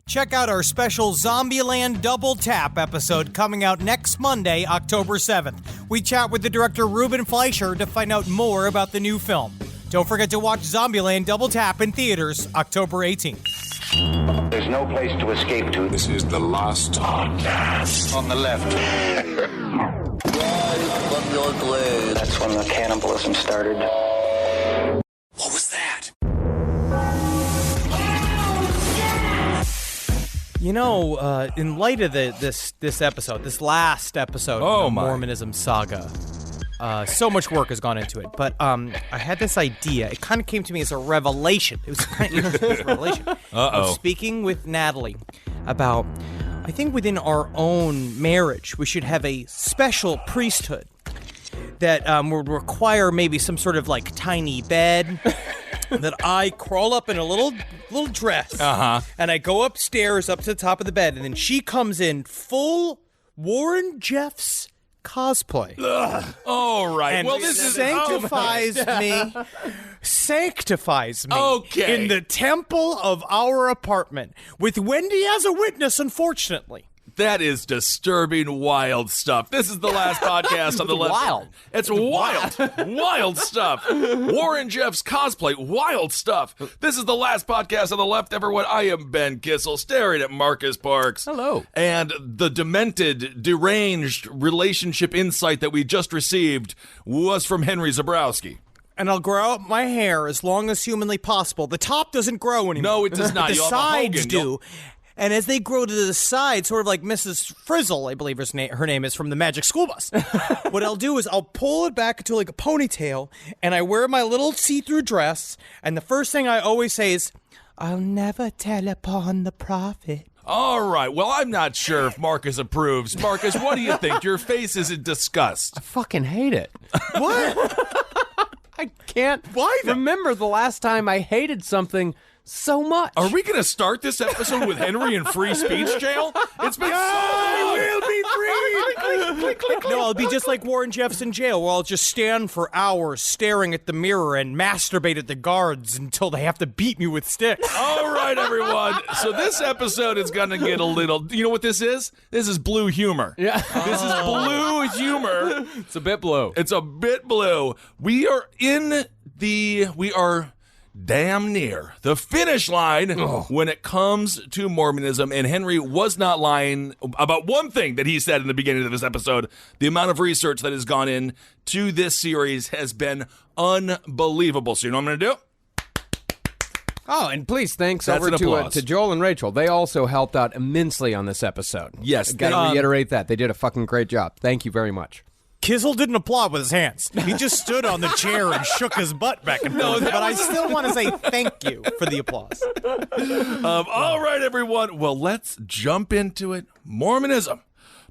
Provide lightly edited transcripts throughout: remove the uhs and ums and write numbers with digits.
Check out our special Zombieland Double Tap episode coming out next Monday, October 7th. We chat with the director Ruben Fleischer to find out more about the new film. Don't forget to watch Zombieland Double Tap in theaters October 18th. There's no place to escape to. This is the last podcast. On the left. That's when the cannibalism started. What was that? You know, in light of this last episode of the Mormonism saga, so much work has gone into it. But I had this idea. It kind of came to me as a revelation. It was a revelation. I was speaking with Natalie about, I think within our own marriage, we should have a special priesthood that would require maybe some sort of like tiny bed. That I crawl up in a little dress, and I go upstairs up to the top of the bed, and then she comes in full Warren Jeffs cosplay. Ugh. All right. And well, this sanctifies me okay. in the temple of our apartment with Wendy as a witness, unfortunately. That is disturbing, wild stuff. This is the last podcast on the left. Wild. It's wild. Wild stuff. Warren Jeffs cosplay. Wild stuff. This is the last podcast on the left, everyone. I am Ben Kissel, staring at Marcus Parks. Hello. And the demented, deranged relationship insight that we just received was from Henry Zabrowski. And I'll grow out my hair as long as humanly possible. The top doesn't grow anymore. No, it does not. The You'll have a sides Hogan. do. And as they grow to the side, sort of like Mrs. Frizzle, I believe her name is, from the Magic School Bus. What I'll do is I'll pull it back into like a ponytail, and I wear my little see-through dress, and the first thing I always say is, I'll never tell upon the prophet. All right. Well, I'm not sure if Marcus approves. Marcus, what do you think? Your face is in disgust. I fucking hate it. What? I can't remember the last time I hated something so much. Are we going to start this episode with Henry in free speech jail? It's been so long. We'll be free. No, I'll be just like Warren Jeffs in jail, where I'll just stand for hours staring at the mirror and masturbate at the guards until they have to beat me with sticks. All right, everyone. So this episode is going to get a little... You know what this is? This is blue humor. Yeah. This is blue humor. It's a bit blue. It's a bit blue. We are damn near the finish line when it comes to Mormonism, and Henry was not lying about one thing that he said in the beginning of this episode. The amount of research that has gone in to this series has been unbelievable. So you know what I'm going to do? Oh, and please, thanks That's over an applause. to Joel and Rachel. They also helped out immensely on this episode. Yes. Got to reiterate that. They did a fucking great job. Thank you very much. Kizzle didn't applaud with his hands. He just stood on the chair and shook his butt back and forth. But I still want to say thank you for the applause. All right, everyone. Well, let's jump into it. Mormonism,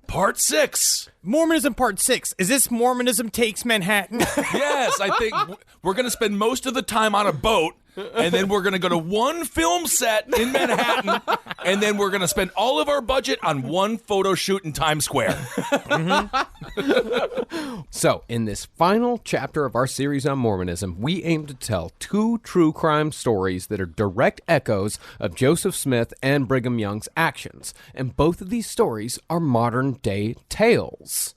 Part 6. Mormonism Part 6. Is this Mormonism Takes Manhattan? Yes, I think we're going to spend most of the time on a boat, and then we're going to go to one film set in Manhattan, and then we're going to spend all of our budget on one photo shoot in Times Square. So, in this final chapter of our series on Mormonism, we aim to tell two true crime stories that are direct echoes of Joseph Smith and Brigham Young's actions, and both of these stories are modern-day tales.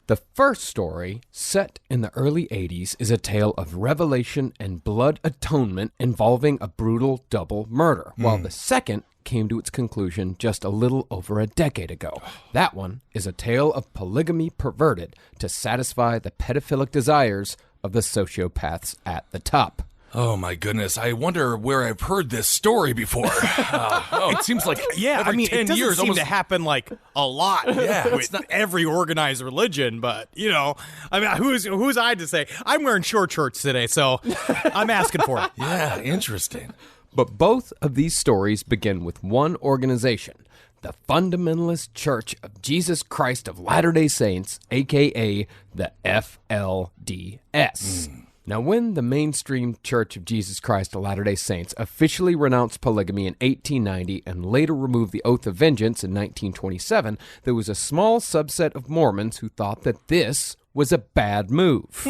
The first story, set in the early 80s, is a tale of revelation and blood atonement involving a brutal double murder, while the second came to its conclusion just a little over a decade ago. That one is a tale of polygamy perverted to satisfy the pedophilic desires of the sociopaths at the top. Oh, my goodness. I wonder where I've heard this story before. It seems like every 10 it doesn't years. seem to happen, like, a lot with every organized religion, but, you know, I mean, who's I to say? I'm wearing short shorts today, so I'm asking for it. Yeah, interesting. But both of these stories begin with one organization, the Fundamentalist Church of Jesus Christ of Latter-day Saints, a.k.a. the FLDS. Now, when the mainstream Church of Jesus Christ of Latter-day Saints officially renounced polygamy in 1890 and later removed the Oath of Vengeance in 1927, there was a small subset of Mormons who thought that this was a bad move.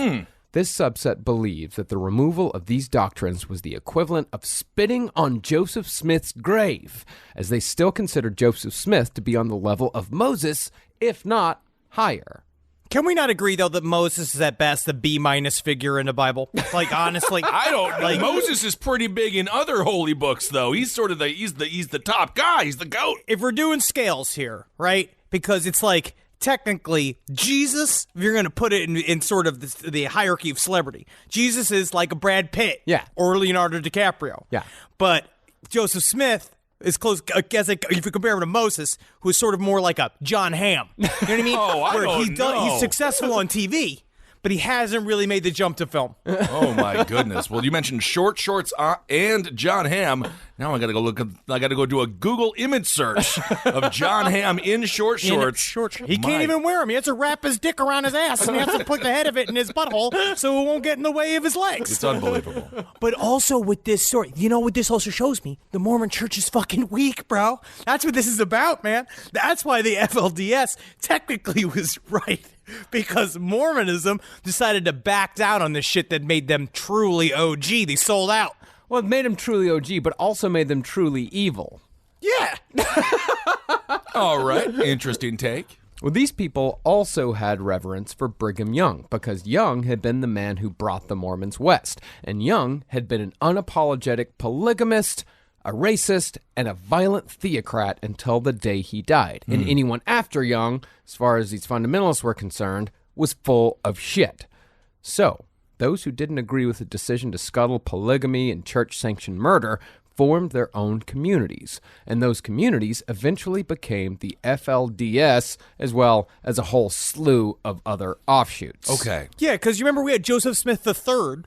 This subset believed that the removal of these doctrines was the equivalent of spitting on Joseph Smith's grave, as they still considered Joseph Smith to be on the level of Moses, if not higher. Can we not agree, though, that Moses is at best the B- figure in the Bible? Like, honestly, I don't know. Moses is pretty big in other holy books, though. He's sort of he's the top guy. He's the GOAT. If we're doing scales here, right? Because it's like, technically, Jesus, if you're going to put it in sort of the hierarchy of celebrity, Jesus is like a Brad Pitt, yeah, or Leonardo DiCaprio, yeah. But Joseph Smith is close, I guess, if you compare him to Moses, who is sort of more like a John Hamm. You know what I mean? He's successful on TV, but he hasn't really made the jump to film. Oh my goodness! Well, you mentioned short shorts and John Hamm. Now I got to go look. I got to go do a Google image search of John Hamm in short shorts. He can't even wear them. He has to wrap his dick around his ass, and he has to put the head of it in his butthole so it won't get in the way of his legs. It's unbelievable. But also with this story, you know what this also shows me? The Mormon Church is fucking weak, bro. That's what this is about, man. That's why the FLDS technically was right. Because Mormonism decided to back down on the shit that made them truly OG. They sold out. Well, it made them truly OG, but also made them truly evil. Yeah. All right. Interesting take. Well, these people also had reverence for Brigham Young because Young had been the man who brought the Mormons west, and Young had been an unapologetic polygamist, a racist, and a violent theocrat until the day he died. And anyone after Young, as far as these fundamentalists were concerned, was full of shit. So, those who didn't agree with the decision to scuttle polygamy and church-sanctioned murder formed their own communities. And those communities eventually became the FLDS, as well as a whole slew of other offshoots. Okay. Yeah, because you remember we had Joseph Smith III.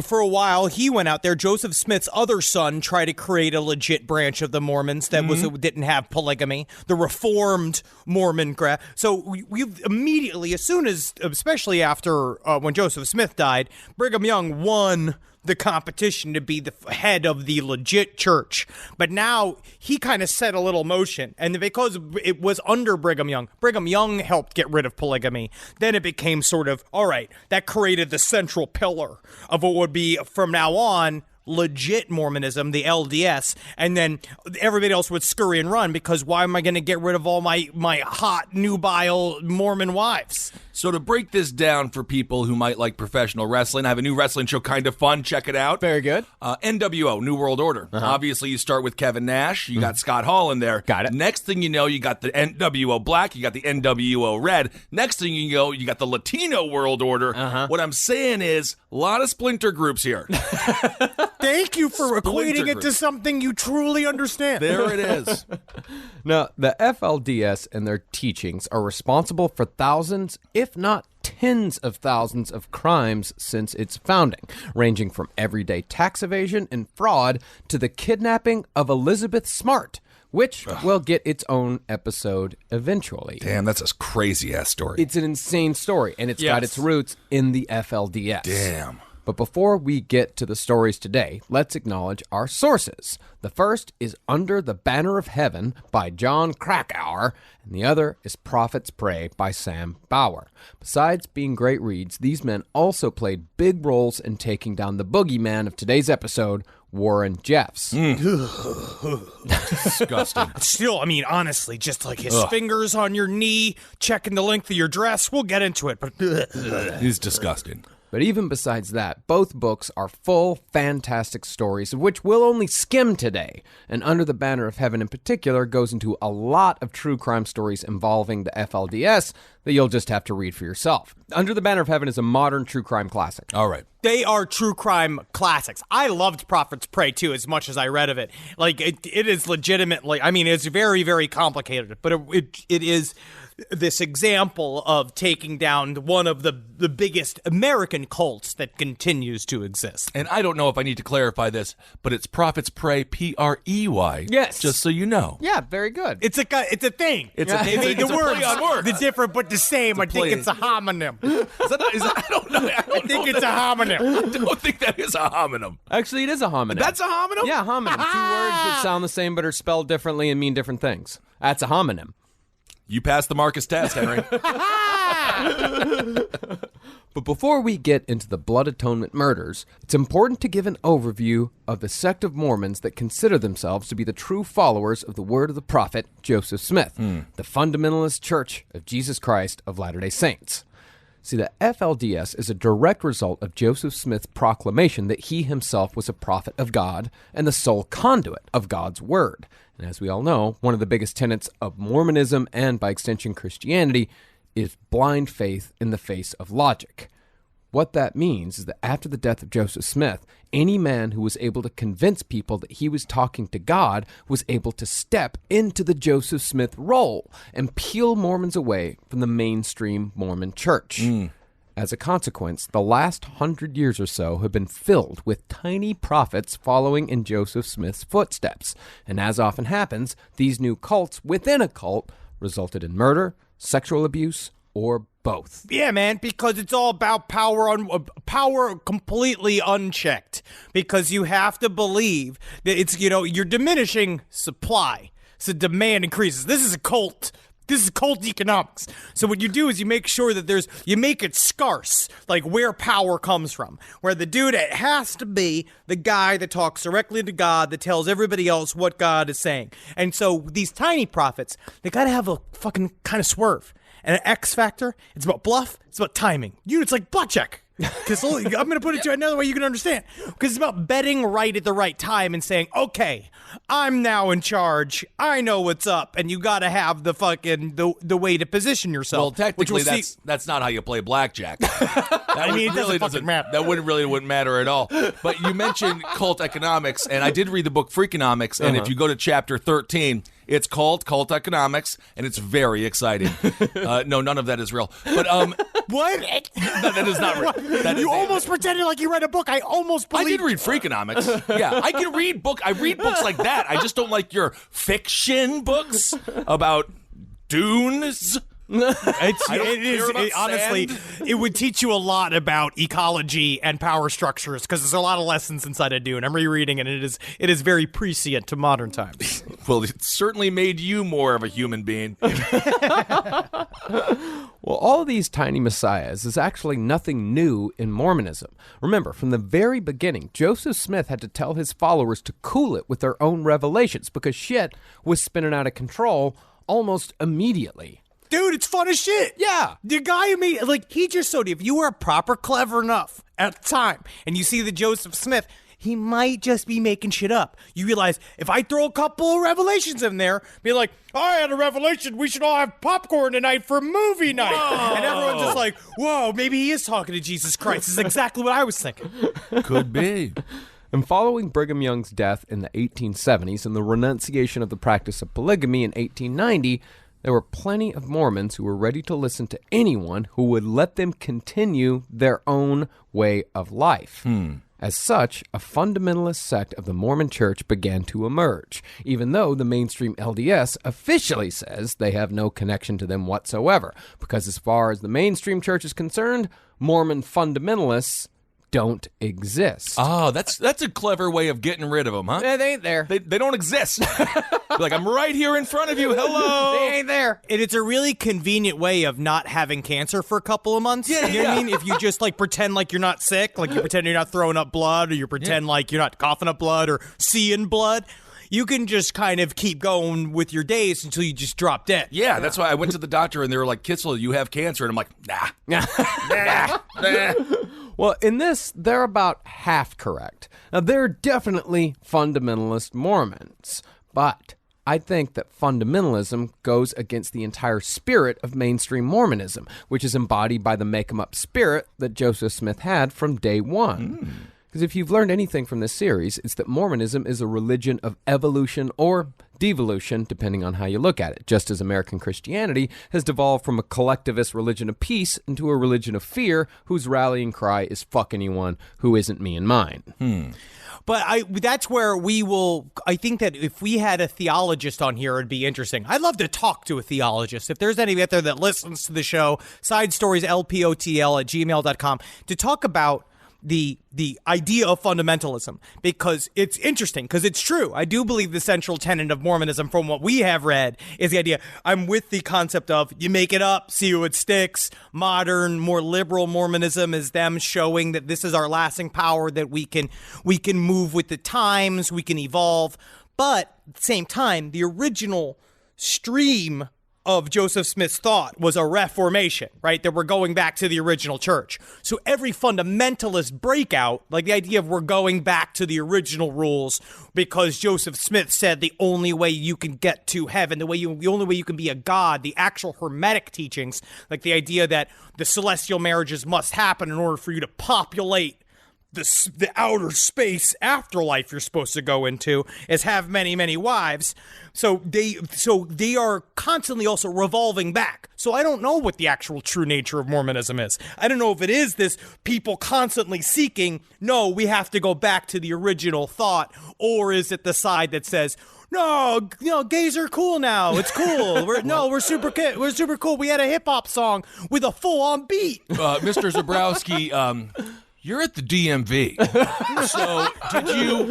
For a while, he went out there. Joseph Smith's other son tried to create a legit branch of the Mormons that didn't have polygamy, the Reformed Mormon. So we immediately, as soon as, especially after when Joseph Smith died, Brigham Young won the competition to be the head of the legit church. But now he kind of set a little motion. And because it was under Brigham Young helped get rid of polygamy. Then it became sort of, all right, that created the central pillar of what would be from now on legit Mormonism, the LDS, and then everybody else would scurry and run because why am I going to get rid of all my hot, nubile Mormon wives? So to break this down for people who might like professional wrestling, I have a new wrestling show, Kind of Fun. Check it out. Very good. NWO, New World Order. Obviously, you start with Kevin Nash. You got Scott Hall in there. Got it. Next thing you know, you got the NWO Black. You got the NWO Red. Next thing you know, you got the Latino World Order. What I'm saying is a lot of splinter groups here. Thank you for equating it to something you truly understand. There it is. Now, the FLDS and their teachings are responsible for thousands, if not tens of thousands of crimes since its founding, ranging from everyday tax evasion and fraud to the kidnapping of Elizabeth Smart, which will get its own episode eventually. Damn, that's a crazy-ass story. It's an insane story, and it's got its roots in the FLDS. Damn. But before we get to the stories today, let's acknowledge our sources. The first is Under the Banner of Heaven by John Krakauer, and the other is Prophet's Prey by Sam Bauer. Besides being great reads, these men also played big roles in taking down the boogeyman of today's episode, Warren Jeffs. Disgusting. Still, I mean, honestly, just like his fingers on your knee, checking the length of your dress. We'll get into it, but He's disgusting. But even besides that, both books are full, fantastic stories, of which we'll only skim today. And Under the Banner of Heaven in particular goes into a lot of true crime stories involving the FLDS that you'll just have to read for yourself. Under the Banner of Heaven is a modern true crime classic. All right. they are true crime classics. I loved Prophet's Prey, too, as much as I read of it. Like, it is legitimately, I mean, it's very, very complicated, but it is this example of taking down one of the biggest American cults that continues to exist. And I don't know if I need to clarify this, but it's Prophet's Prey, Prey. Yes. Just so you know. Yeah, very good. It's a thing. It's They made the play on words. the different but the same. I think it's a homonym. I don't know. I think it's a homonym. I don't think that is a homonym. Actually, it is a homonym. That's a homonym? Yeah, homonym. 2 words that sound the same but are spelled differently and mean different things. That's a homonym. You passed the Marcus test, Henry. But before we get into the blood atonement murders, it's important to give an overview of the sect of Mormons that consider themselves to be the true followers of the word of the prophet Joseph Smith, the Fundamentalist Church of Jesus Christ of Latter-day Saints. See, the FLDS is a direct result of Joseph Smith's proclamation that he himself was a prophet of God and the sole conduit of God's word. And as we all know, one of the biggest tenets of Mormonism and, by extension, Christianity is blind faith in the face of logic. What that means is that after the death of Joseph Smith, any man who was able to convince people that he was talking to God was able to step into the Joseph Smith role and peel Mormons away from the mainstream Mormon church. As a consequence, the last 100 years or so have been filled with tiny prophets following in Joseph Smith's footsteps. And as often happens, these new cults within a cult resulted in murder, sexual abuse, or both. Yeah, man, because it's all about power completely unchecked. Because you have to believe that it's, you're diminishing supply. So demand increases. This is a cult. This is cult economics. So what you do is you make sure that you make it scarce, like where power comes from. Where the dude, it has to be the guy that talks directly to God, that tells everybody else what God is saying. And so these tiny prophets, they gotta have a fucking kind of swerve. And an X factor, it's about bluff, it's about timing. It's like blackjack. Because I'm going to put it to another way you can understand. Because it's about betting right at the right time and saying, okay, I'm now in charge. I know what's up. And you got to have the fucking, the way to position yourself. Well, technically, that's not how you play blackjack. It doesn't matter. That wouldn't matter at all. But you mentioned cult economics, and I did read the book Freakonomics, and if you go to chapter 13, it's called Cult Economics, and it's very exciting. No, none of that is real. But what? That is not real. You almost pretended like you read a book. I almost believed. I did read Freakonomics. Yeah, I can read I read books like that. I just don't like your fiction books about dunes. Honestly, it would teach you a lot about ecology and power structures because there's a lot of lessons inside of Dune. I'm rereading it, and it is very prescient to modern times. Well, it certainly made you more of a human being. Well, all of these tiny messiahs is actually nothing new in Mormonism. Remember, from the very beginning, Joseph Smith had to tell his followers to cool it with their own revelations because shit was spinning out of control almost immediately. Dude, it's fun as shit. Yeah. The guy who made, he just showed you, if you were proper clever enough at the time, and you see the Joseph Smith, he might just be making shit up. You realize, if I throw a couple of revelations in there, be like, I had a revelation, we should all have popcorn tonight for movie night. Whoa. And everyone's just like, whoa, maybe he is talking to Jesus Christ. This is exactly what I was thinking. Could be. And following Brigham Young's death in the 1870s and the renunciation of the practice of polygamy in 1890, there were plenty of Mormons who were ready to listen to anyone who would let them continue their own way of life. As such, a fundamentalist sect of the Mormon Church began to emerge, even though the mainstream LDS officially says they have no connection to them whatsoever, because as far as the mainstream church is concerned, Mormon fundamentalists don't exist. Oh, that's a clever way of getting rid of them, huh? They ain't there. They don't exist. Like, I'm right here in front of you. Hello. They ain't there. And it's a really convenient way of not having cancer for a couple of months. Yeah, you know what I mean? If you just pretend like you're not sick, like you pretend you're not throwing up blood, or you pretend like you're not coughing up blood or seeing blood, you can just kind of keep going with your days until you just drop dead. Yeah, that's why I went to the doctor and they were like, Kitzel, you have cancer. And I'm like, nah. Nah. Well, in this, they're about half correct. Now, they're definitely fundamentalist Mormons, but I think that fundamentalism goes against the entire spirit of mainstream Mormonism, which is embodied by the make-em-up spirit that Joseph Smith had from day one. Because if you've learned anything from this series, it's that Mormonism is a religion of evolution or devolution, depending on how you look at it, just as American Christianity has devolved from a collectivist religion of peace into a religion of fear whose rallying cry is fuck anyone who isn't me and mine. But that's where I think that if we had a theologist on here, it'd be interesting. I'd love to talk to a theologist. If there's any out there that listens to the show, sidestorieslpotl@gmail.com, to talk about the idea of fundamentalism, because it's interesting, because it's true. I do believe the central tenet of Mormonism, from what we have read, is the idea. I'm with the concept of you make it up, see what sticks. Modern, more liberal Mormonism is them showing that this is our lasting power, that we can move with the times, we can evolve. But at the same time, the original stream of Joseph Smith's thought was a reformation, right? That we're going back to the original church. So every fundamentalist breakout, like the idea of we're going back to the original rules because Joseph Smith said the only way you can get to heaven, the only way you can be a god, the actual Hermetic teachings, like the idea that the celestial marriages must happen in order for you to populate the outer space afterlife you're supposed to go into, is have many, many wives. So they are constantly also revolving back. So I don't know what the actual true nature of Mormonism is. I don't know if it is this people constantly seeking, no, we have to go back to the original thought, or is it the side that says, no, gays are cool now. It's cool. We're super cool. We had a hip hop song with a full on beat. Mr. Zabrowski, you're at the DMV. So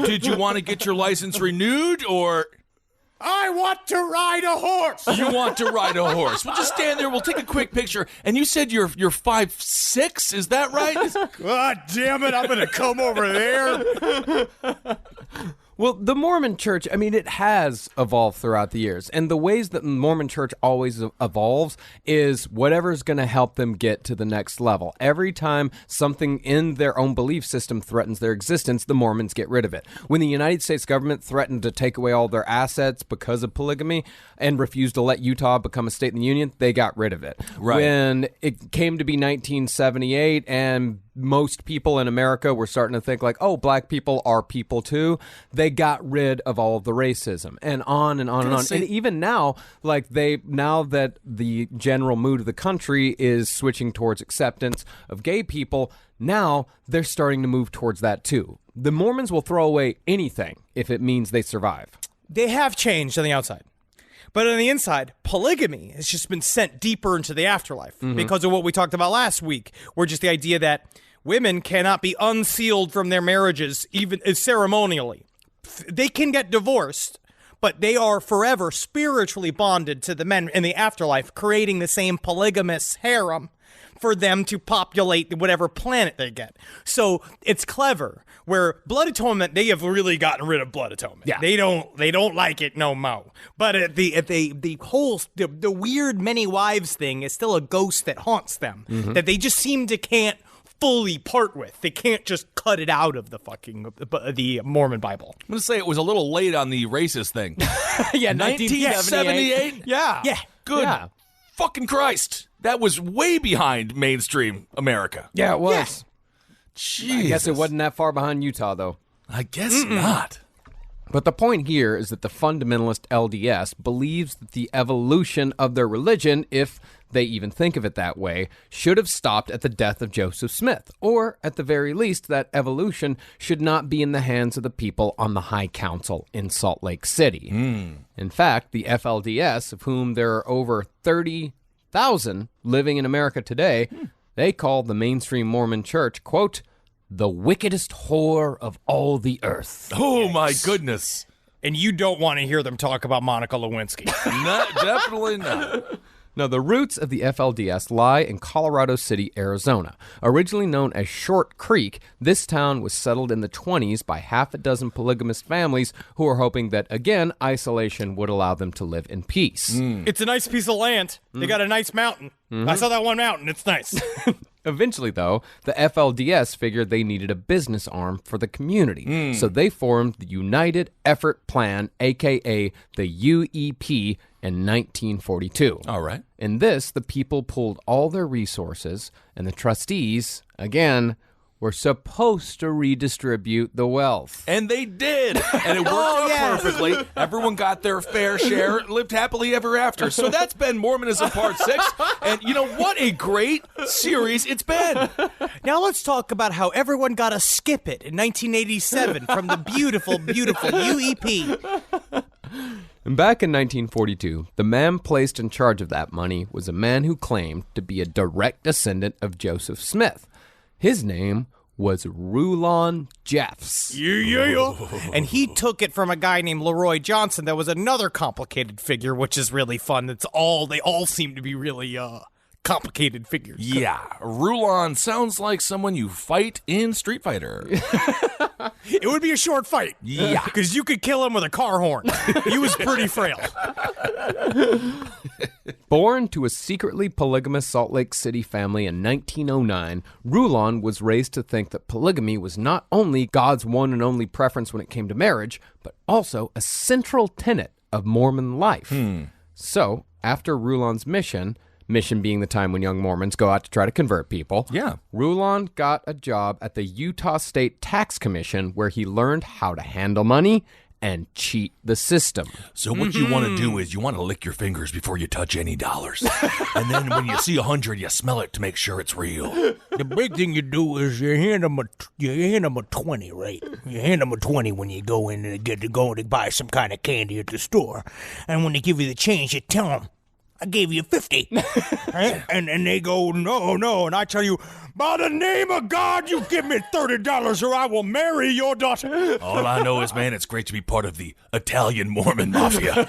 did you want to get your license renewed, or? I want to ride a horse. You want to ride a horse? We'll just stand there. We'll take a quick picture. And you said you're 5'6". Is that right? God damn it! I'm gonna come over there. Well, the Mormon Church, I mean, it has evolved throughout the years. And the ways that the Mormon Church always evolves is whatever's going to help them get to the next level. Every time something in their own belief system threatens their existence, the Mormons get rid of it. When the United States government threatened to take away all their assets because of polygamy and refused to let Utah become a state in the Union, they got rid of it. Right. When it came to be 1978 and most people in America were starting to think like, oh, black people are people too, they got rid of all of the racism, and on and on and on. And even now, now that the general mood of the country is switching towards acceptance of gay people, now they're starting to move towards that too. The Mormons will throw away anything if it means they survive. They have changed on the outside. But on the inside, polygamy has just been sent deeper into the afterlife because of what we talked about last week, where just the idea that women cannot be unsealed from their marriages, even ceremonially. They can get divorced, but they are forever spiritually bonded to the men in the afterlife, creating the same polygamous harem for them to populate whatever planet they get. So it's clever. Where blood atonement, they have really gotten rid of blood atonement. Yeah. They don't like it no mo. But the whole weird many wives thing is still a ghost that haunts them, that they just seem to can't fully part with. They can't just cut it out of the Mormon Bible. I'm going to say it was a little late on the racist thing. Yeah, 1978? Yeah. Good fucking Christ. That was way behind mainstream America. Yeah, it was. Yeah. Jesus. I guess it wasn't that far behind Utah, though. I guess not. But the point here is that the fundamentalist LDS believes that the evolution of their religion, if they even think of it that way, should have stopped at the death of Joseph Smith, or at the very least, that evolution should not be in the hands of the people on the High Council in Salt Lake City. In fact, the FLDS, of whom there are over 30,000 living in America today, they call the mainstream Mormon church, quote, the wickedest whore of all the earth. Oh, my goodness. And you don't want to hear them talk about Monica Lewinsky. No, definitely not. Now, the roots of the FLDS lie in Colorado City, Arizona. Originally known as Short Creek, this town was settled in the 1920s by half a dozen polygamous families who were hoping that, again, isolation would allow them to live in peace. It's a nice piece of land. They got a nice mountain. I saw that one mountain. It's nice. Eventually, though, the FLDS figured they needed a business arm for the community, so they formed the United Effort Plan, a.k.a. the UEP, in 1942. All right. In this, the people pooled all their resources, and the trustees, again, were supposed to redistribute the wealth. And they did. And it worked out perfectly. Everyone got their fair share, lived happily ever after. So that's been Mormonism Part 6. And you know, what a great series it's been. Now let's talk about how everyone got a skip it in 1987 from the beautiful, beautiful UEP. And back in 1942, the man placed in charge of that money was a man who claimed to be a direct descendant of Joseph Smith. His name was Rulon Jeffs. Yeah. And he took it from a guy named Leroy Johnson that was another complicated figure, which is really fun. They all seem to be really complicated figures. Yeah, Rulon sounds like someone you fight in Street Fighter. It would be a short fight. Yeah. Because you could kill him with a car horn. He was pretty frail. Born to a secretly polygamous Salt Lake City family in 1909, Rulon was raised to think that polygamy was not only God's one and only preference when it came to marriage, but also a central tenet of Mormon life. So, after Rulon's mission being the time when young Mormons go out to try to convert people, Rulon got a job at the Utah State Tax Commission where he learned how to handle money and cheat the system. So what you want to do is you want to lick your fingers before you touch any dollars. And then when you see 100, you smell it to make sure it's real. The big thing you do is you hand them a 20, right? You hand them a 20 when you go in and go to buy some kind of candy at the store. And when they give you the change, you tell them, I gave you 50. Right? And they go, no. And I tell you, by the name of God, you give me $30 or I will marry your daughter. All I know is, man, it's great to be part of the Italian Mormon Mafia.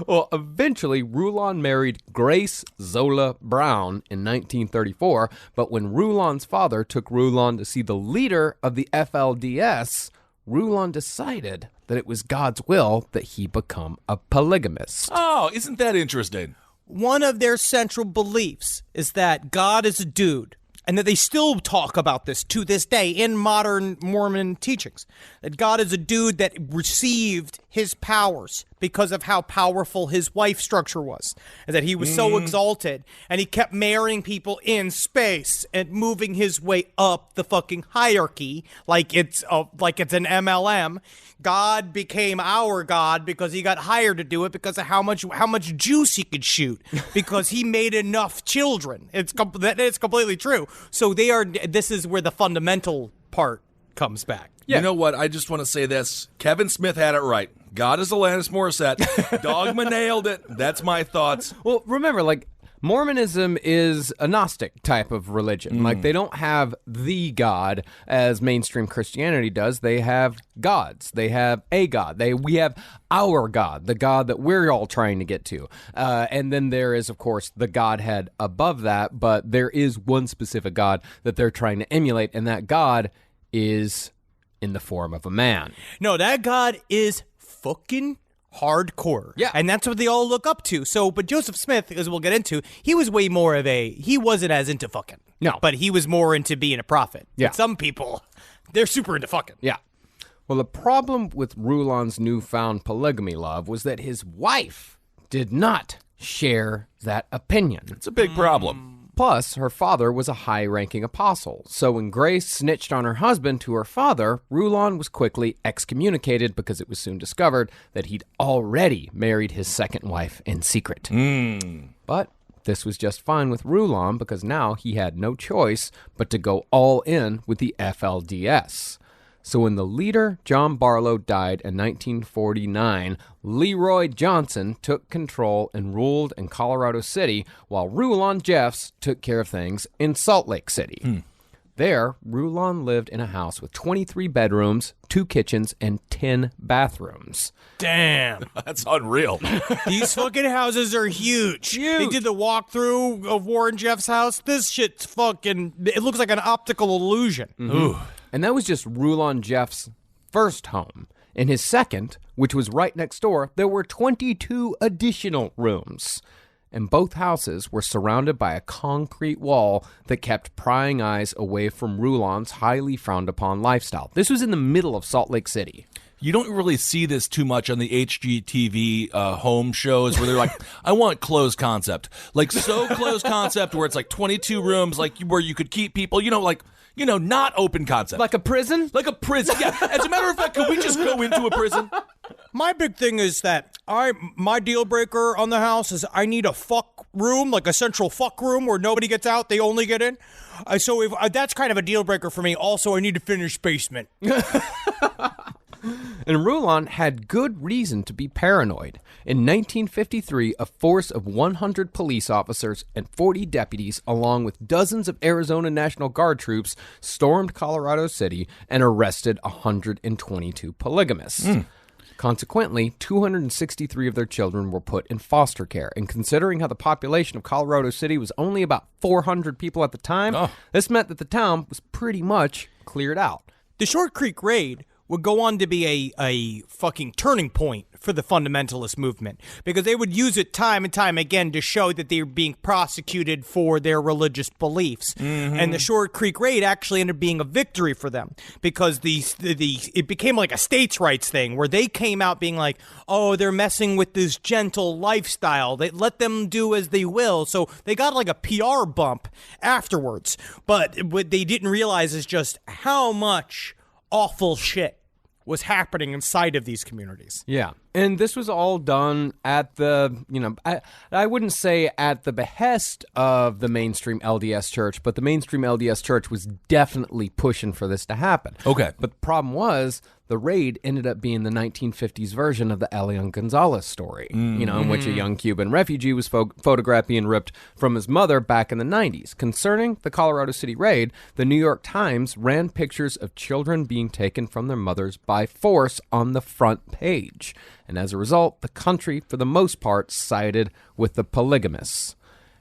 Well, eventually, Rulon married Grace Zola Brown in 1934, but when Rulon's father took Rulon to see the leader of the FLDS, Rulon decided that it was God's will that he become a polygamist. Oh, isn't that interesting? One of their central beliefs is that God is a dude, and that they still talk about this to this day in modern Mormon teachings, that God is a dude that received his powers because of how powerful his wife structure was, and that he was so exalted, and he kept marrying people in space and moving his way up the fucking hierarchy like it's an MLM. God became our God because he got hired to do it because of how much juice he could shoot because he made enough children. It's completely true. So this is where the fundamental part comes back. Yeah. You know what? I just want to say this. Kevin Smith had it right. God is Alanis Morissette. Dogma nailed it. That's my thoughts. Well, remember, Mormonism is a Gnostic type of religion. They don't have the God as mainstream Christianity does. They have gods. They have a God. We have our God, the God that we're all trying to get to. And then there is, of course, the Godhead above that, but there is one specific God that they're trying to emulate, and that God is in the form of a man. No, that God is fucking hardcore. Yeah. And that's what they all look up to. So, but Joseph Smith, as we'll get into, he was way more of he wasn't as into fucking. No. But he was more into being a prophet. Yeah. But some people, they're super into fucking. Yeah. Well, the problem with Rulon's newfound polygamy love was that his wife did not share that opinion. It's a big problem. Plus, her father was a high-ranking apostle, so when Grace snitched on her husband to her father, Rulon was quickly excommunicated because it was soon discovered that he'd already married his second wife in secret. But this was just fine with Rulon because now he had no choice but to go all in with the FLDS. So when the leader, John Barlow, died in 1949, Leroy Johnson took control and ruled in Colorado City, while Rulon Jeffs took care of things in Salt Lake City. There, Rulon lived in a house with 23 bedrooms, 2 kitchens, and 10 bathrooms. Damn. That's unreal. These fucking houses are huge. They did the walkthrough of Warren Jeff's house. This shit's fucking, it looks like an optical illusion. Ooh. And that was just Rulon Jeff's first home. In his second, which was right next door, there were 22 additional rooms. And both houses were surrounded by a concrete wall that kept prying eyes away from Rulon's highly frowned upon lifestyle. This was in the middle of Salt Lake City. You don't really see this too much on the HGTV home shows where they're like, I want closed concept. So closed concept where it's 22 rooms, where you could keep people, not open concept. Like a prison? Like a prison, yeah. As a matter of fact, could we just go into a prison? My big thing is that my deal breaker on the house is I need a fuck room, like a central fuck room where nobody gets out, they only get in. So if that's kind of a deal breaker for me. Also, I need a finished basement. And Rulon had good reason to be paranoid. In 1953, a force of 100 police officers and 40 deputies, along with dozens of Arizona National Guard troops, stormed Colorado City and arrested 122 polygamists. Consequently, 263 of their children were put in foster care. And considering how the population of Colorado City was only about 400 people at the time, this meant that the town was pretty much cleared out. The Short Creek Raid would go on to be a fucking turning point for the fundamentalist movement, because they would use it time and time again to show that they were being prosecuted for their religious beliefs. And the Short Creek Raid actually ended up being a victory for them, because it became like a states' rights thing where they came out being like, oh, they're messing with this gentle lifestyle. They let them do as they will. So they got like a PR bump afterwards. But what they didn't realize is just how much awful shit was happening inside of these communities. Yeah. And this was all done at the, I wouldn't say at the behest of the mainstream LDS church, but the mainstream LDS church was definitely pushing for this to happen. Okay. But the problem was the raid ended up being the 1950s version of the Elian Gonzalez story, in which a young Cuban refugee was photographed being ripped from his mother back in the 90s. Concerning the Colorado City raid, the New York Times ran pictures of children being taken from their mothers by force on the front page. And as a result, the country, for the most part, sided with the polygamists.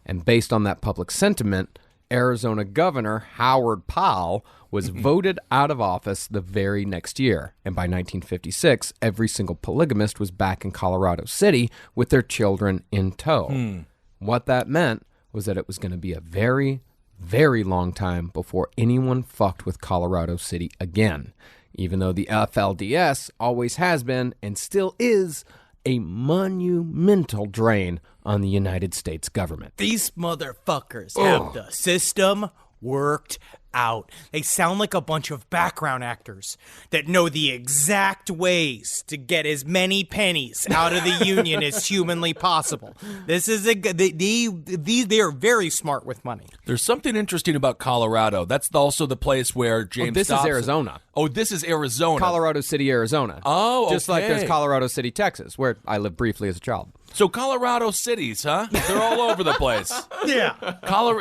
And based on that public sentiment, Arizona Governor Howard Powell was voted out of office the very next year. And by 1956, every single polygamist was back in Colorado City with their children in tow. What that meant was that it was going to be a very, very long time before anyone fucked with Colorado City again, even though the FLDS always has been and still is a monumental drain on the United States government. These motherfuckers have the system worked out. They sound like a bunch of background actors that know the exact ways to get as many pennies out of the union as humanly possible. This is they are very smart with money. There's something interesting about Colorado. That's also the place where James This Dobson... is Arizona. Oh, this is Arizona. Colorado City, Arizona. Oh, okay. Just like there's Colorado City, Texas, where I lived briefly as a child. So Colorado cities, huh? They're all over the place. Yeah.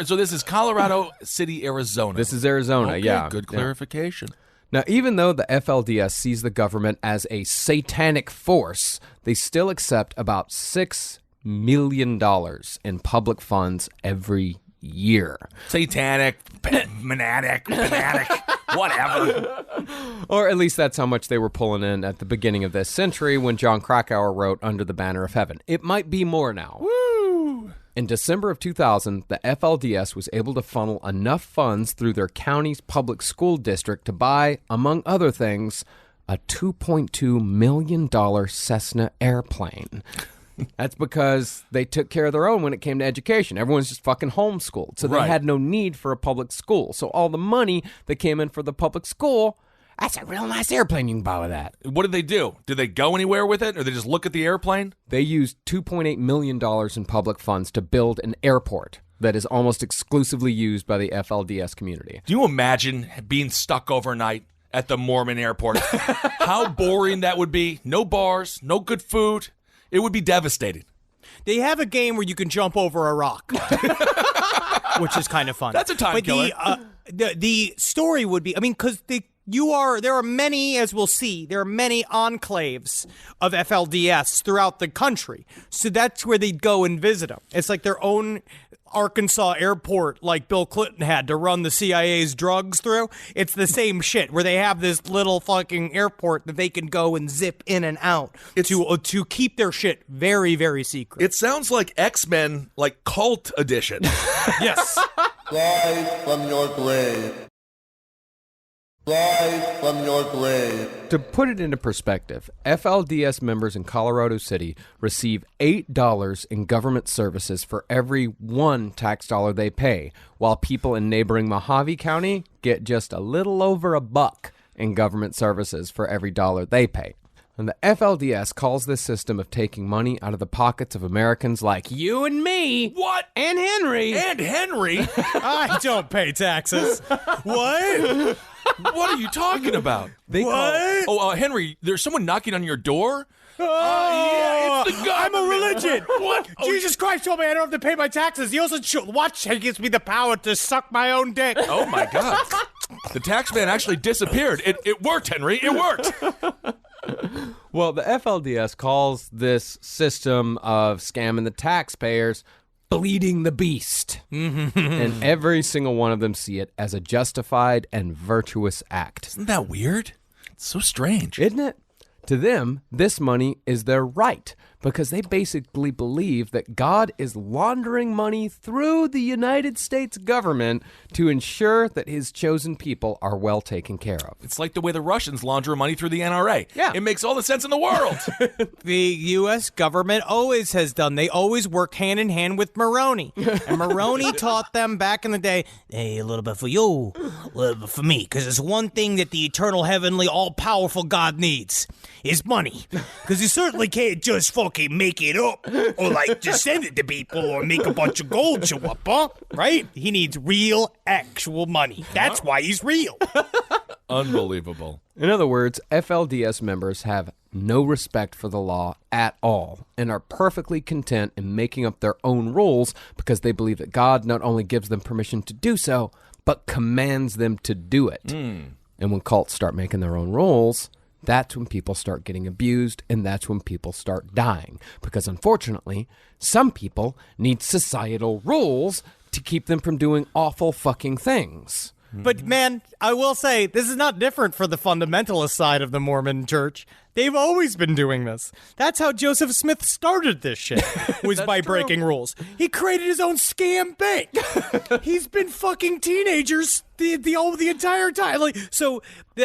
So this is Colorado City, Arizona. This is Arizona, Okay, yeah. Good clarification. Now, even though the FLDS sees the government as a satanic force, they still accept about $6 million in public funds every year. Satanic, fanatic, whatever. Or at least that's how much they were pulling in at the beginning of this century when John Krakauer wrote Under the Banner of Heaven. It might be more now. Woo! In December of 2000, the FLDS was able to funnel enough funds through their county's public school district to buy, among other things, a $2.2 million Cessna airplane. That's because they took care of their own when it came to education. Everyone's just fucking homeschooled. So they had no need for a public school. So all the money that came in for the public school, that's a real nice airplane you can buy with that. What did they do? Did they go anywhere with it, or they just look at the airplane? They used $2.8 million in public funds to build an airport that is almost exclusively used by the FLDS community. Do you imagine being stuck overnight at the Mormon airport? How boring that would be. No bars, no good food. It would be devastating. They have a game where you can jump over a rock, which is kind of fun. That's a time killer. The story would be, because there are many, as we'll see, there are many enclaves of FLDS throughout the country. So that's where they'd go and visit them. It's like their own Arkansas airport, like Bill Clinton had to run the CIA's drugs through. It's the same shit where they have this little fucking airport that they can go and zip in and out to keep their shit very, very secret. It sounds like X-Men, like cult edition. Yes. Rise from your grave. Rise from your grave. To put it into perspective, FLDS members in Colorado City receive $8 in government services for every one tax dollar they pay, while people in neighboring Mojave County get just a little over $1 in government services for every dollar they pay. And the FLDS calls this system of taking money out of the pockets of Americans like you and me. What? And Henry. And Henry? I don't pay taxes. What? What are you talking about? Henry, there's someone knocking on your door? Yeah, it's the government. I'm a religion. What? Jesus Christ told me I don't have to pay my taxes. He also he gives me the power to suck my own dick. Oh, my God. The tax man actually disappeared. It worked, Henry. It worked. Well, the FLDS calls this system of scamming the taxpayers bleeding the beast. And every single one of them see it as a justified and virtuous act. Isn't that weird? It's so strange. Isn't it? To them, this money is their right because they basically believe that God is laundering money through the United States government to ensure that his chosen people are well taken care of. It's like the way the Russians launder money through the NRA. Yeah. It makes all the sense in the world. The U.S. government always has done. They always worked hand in hand with Moroni. And Moroni taught them back in the day, hey, a little bit for you, a little bit for me. Because it's one thing that the eternal, heavenly, all-powerful God needs is money. Because he certainly can't just fucking make it up or like just send it to people or make a bunch of gold show up, huh? Right? He needs real, actual money. That's why he's real. Unbelievable. In other words, FLDS members have no respect for the law at all and are perfectly content in making up their own rules because they believe that God not only gives them permission to do so, but commands them to do it. And when cults start making their own rules, that's when people start getting abused, and that's when people start dying. Because unfortunately, some people need societal rules to keep them from doing awful fucking things. But man, I will say, this is not different for the fundamentalist side of the Mormon church. They've always been doing this. That's how Joseph Smith started this shit, was by breaking rules. He created his own scam bank. He's been fucking teenagers the entire time.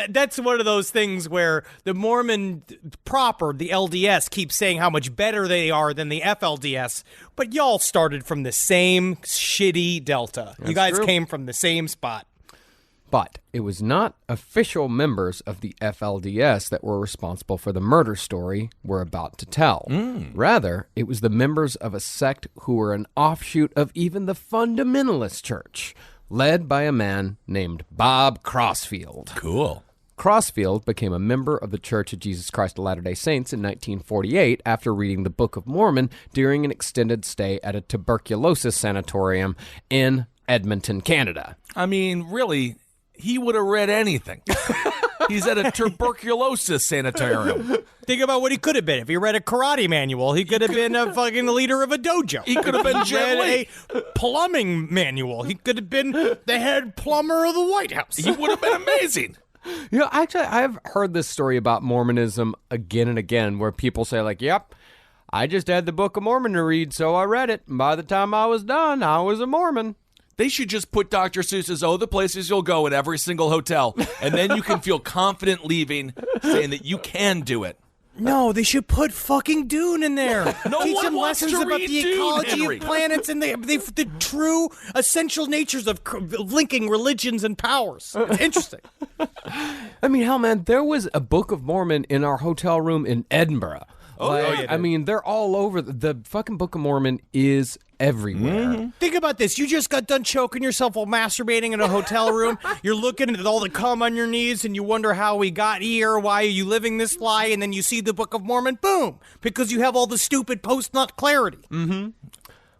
That's one of those things where the Mormon proper, the LDS, keeps saying how much better they are than the FLDS. But y'all started from the same shitty delta. You guys came from the same spot. But it was not official members of the FLDS that were responsible for the murder story we're about to tell. Rather, it was the members of a sect who were an offshoot of even the Fundamentalist church, led by a man named Bob Crossfield. Cool. Crossfield became a member of the Church of Jesus Christ of Latter-day Saints in 1948 after reading the Book of Mormon during an extended stay at a tuberculosis sanatorium in Edmonton, Canada. I mean, really, he would have read anything. He's at a tuberculosis sanitarium. Think about what he could have been. If he read a karate manual, he could have been a fucking leader of a dojo. He could have been read a plumbing manual. He could have been the head plumber of the White House. He would have been amazing. You know, actually, I've heard this story about Mormonism again and again, where people say, like, yep, I just had the Book of Mormon to read, so I read it. And by the time I was done, I was a Mormon. They should just put Dr. Seuss's the places you'll go in every single hotel, and then you can feel confident leaving, saying that you can do it. No, they should put fucking Dune in there. No Teach one them wants lessons to about read the Dune, ecology Henry. of planets and the true essential natures of linking religions and powers. It's interesting. I mean, hell, man, there was a Book of Mormon in our hotel room in Edinburgh. I mean, they're all over. The fucking Book of Mormon is everywhere. Think about this. You just got done choking yourself while masturbating in a hotel room. You're looking at all the cum on your knees, and you wonder how we got here. Why are you living this lie? And then you see the Book of Mormon. Boom. Because you have all the stupid post-nut clarity.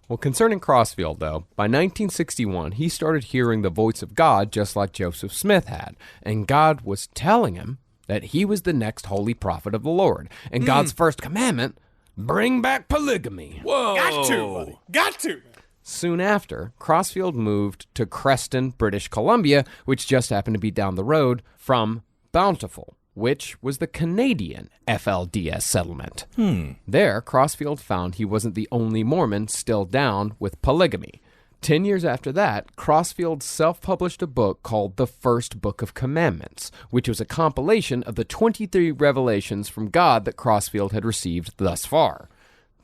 Well, concerning Crossfield, though, by 1961, he started hearing the voice of God just like Joseph Smith had. And God was telling him that he was the next holy prophet of the Lord. And God's first commandment, bring back polygamy. Whoa. Got to, buddy. Got to. Soon after, Crossfield moved to Creston, British Columbia, which just happened to be down the road from Bountiful, which was the Canadian FLDS settlement. There, Crossfield found he wasn't the only Mormon still down with polygamy. 10 years after that, Crossfield self-published a book called The First Book of Commandments, which was a compilation of the 23 revelations from God that Crossfield had received thus far.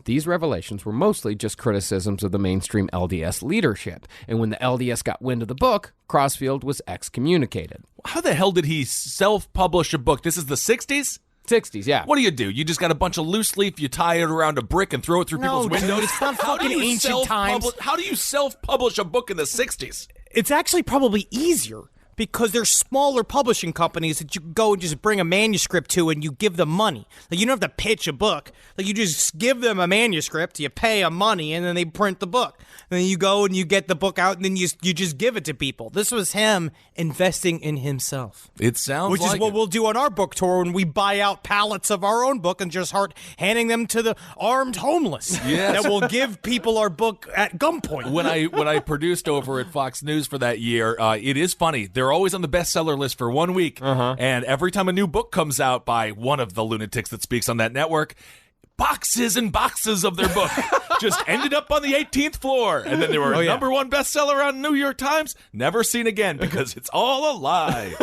These revelations were mostly just criticisms of the mainstream LDS leadership, and when the LDS got wind of the book, Crossfield was excommunicated. How the hell did he self-publish a book? This is the 60s? 60s, yeah. What do? You just got a bunch of loose leaf, you tie it around a brick and throw it through people's windows? Dude, it's not fucking ancient times. How do you self-publish a book in the 60s? It's actually probably easier because there's smaller publishing companies that you go and just bring a manuscript to and you give them money. Like, you don't have to pitch a book. Like, you just give them a manuscript, you pay them money, and then they print the book. And then you go and you get the book out, and then you just give it to people. This was him investing in himself. It sounds Which is what we'll do on our book tour when we buy out pallets of our own book and just start handing them to the armed homeless. Yes. That will give people our book at gunpoint. When I produced over at Fox News for that year, it is funny. They're always on the bestseller list for 1 week. And every time a new book comes out by one of the lunatics that speaks on that network, boxes and boxes of their book just ended up on the 18th floor. And then they were number one bestseller on New York Times. Never seen again because it's all a lie.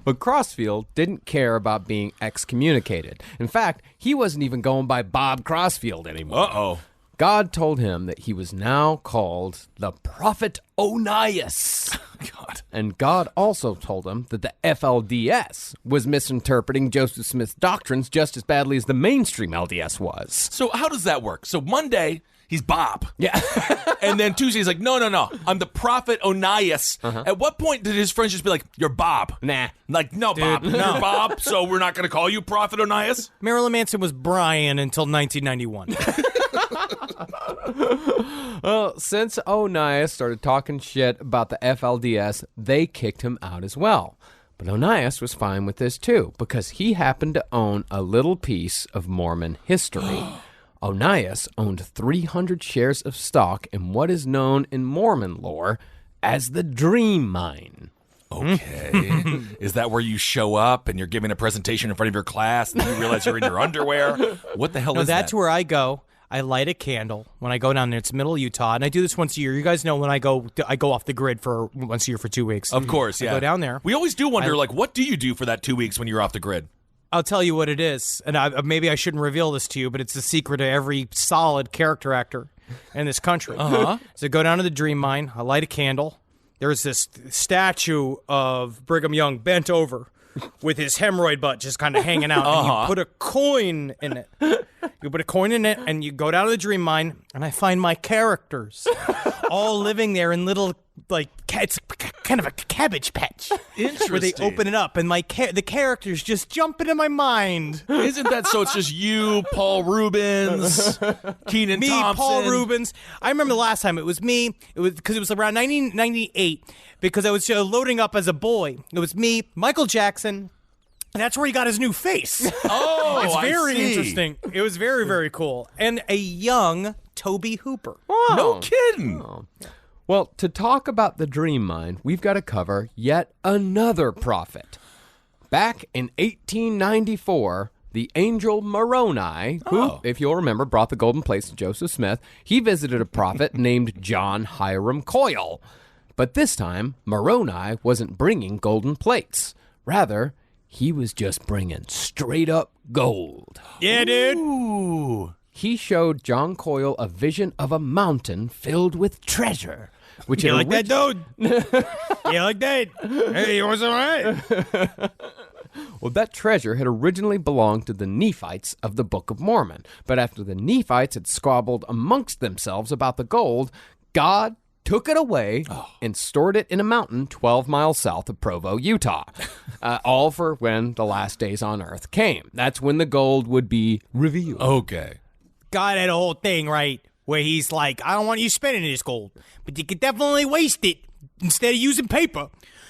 But Crossfield didn't care about being excommunicated. In fact, he wasn't even going by Bob Crossfield anymore. Uh-oh. God told him that he was now called the Prophet Onias. God. And God also told him that the FLDS was misinterpreting Joseph Smith's doctrines just as badly as the mainstream LDS was. So how does that work? So Monday, he's Bob. Yeah. And then Tuesday, he's like, no, I'm the Prophet Onias. At what point did his friends just be like, you're Bob? Nah. Like, no, Bob, you're Bob, so we're not going to call you Prophet Onias? Marilyn Manson was Brian until 1991. Well, since Onias started talking shit about the FLDS, they kicked him out as well. But Onias was fine with this too, because he happened to own a little piece of Mormon history. Onias owned 300 shares of stock in what is known in Mormon lore as the Dream Mine. Okay. Is that where you show up and you're giving a presentation in front of your class and you realize you're in your underwear? What the hell is that? That's where I go. I light a candle when I go down there. It's middle of Utah, and I do this once a year. You guys know when I go off the grid for once a year for 2 weeks. Of course, yeah. I go down there. We always do wonder, what do you do for that 2 weeks when you're off the grid? I'll tell you what it is, and maybe I shouldn't reveal this to you, but it's the secret of every solid character actor in this country. So I go down to the Dream Mine. I light a candle. There's this statue of Brigham Young bent over with his hemorrhoid butt just kind of hanging out, and you put a coin in it. You put a coin in it, and you go down to the Dream Mine, and I find my characters all living there in little, it's kind of a cabbage patch. Interesting. Where they open it up, and the characters just jump into my mind. Isn't that so? It's just you, Paul Rubens, Kenan me, Thompson. Paul Rubens. I remember the last time it was me. It was because it was around 1998, because I was loading up as a boy. It was me, Michael Jackson. And that's where he got his new face. Oh, it's very I see. interesting. It was very, very cool. And a young Toby Hooper. Oh. No kidding. Oh. Well, to talk about the Dream Mine, we've got to cover yet another prophet. Back in 1894, the angel Moroni, who, if you'll remember, brought the golden plates to Joseph Smith, he visited a prophet named John Hiram Coyle. But this time, Moroni wasn't bringing golden plates. Rather, he was just bringing straight-up gold. Yeah, dude. Ooh. He showed John Coyle a vision of a mountain filled with treasure. Which You like that, dude? You like that? Hey, you was all right? Well, that treasure had originally belonged to the Nephites of the Book of Mormon. But after the Nephites had squabbled amongst themselves about the gold, God took it away and stored it in a mountain 12 miles south of Provo, Utah. All for when the last days on earth came. That's when the gold would be revealed. Okay. God had a whole thing, right, where he's like, I don't want you spending this gold, but you could definitely waste it instead of using paper.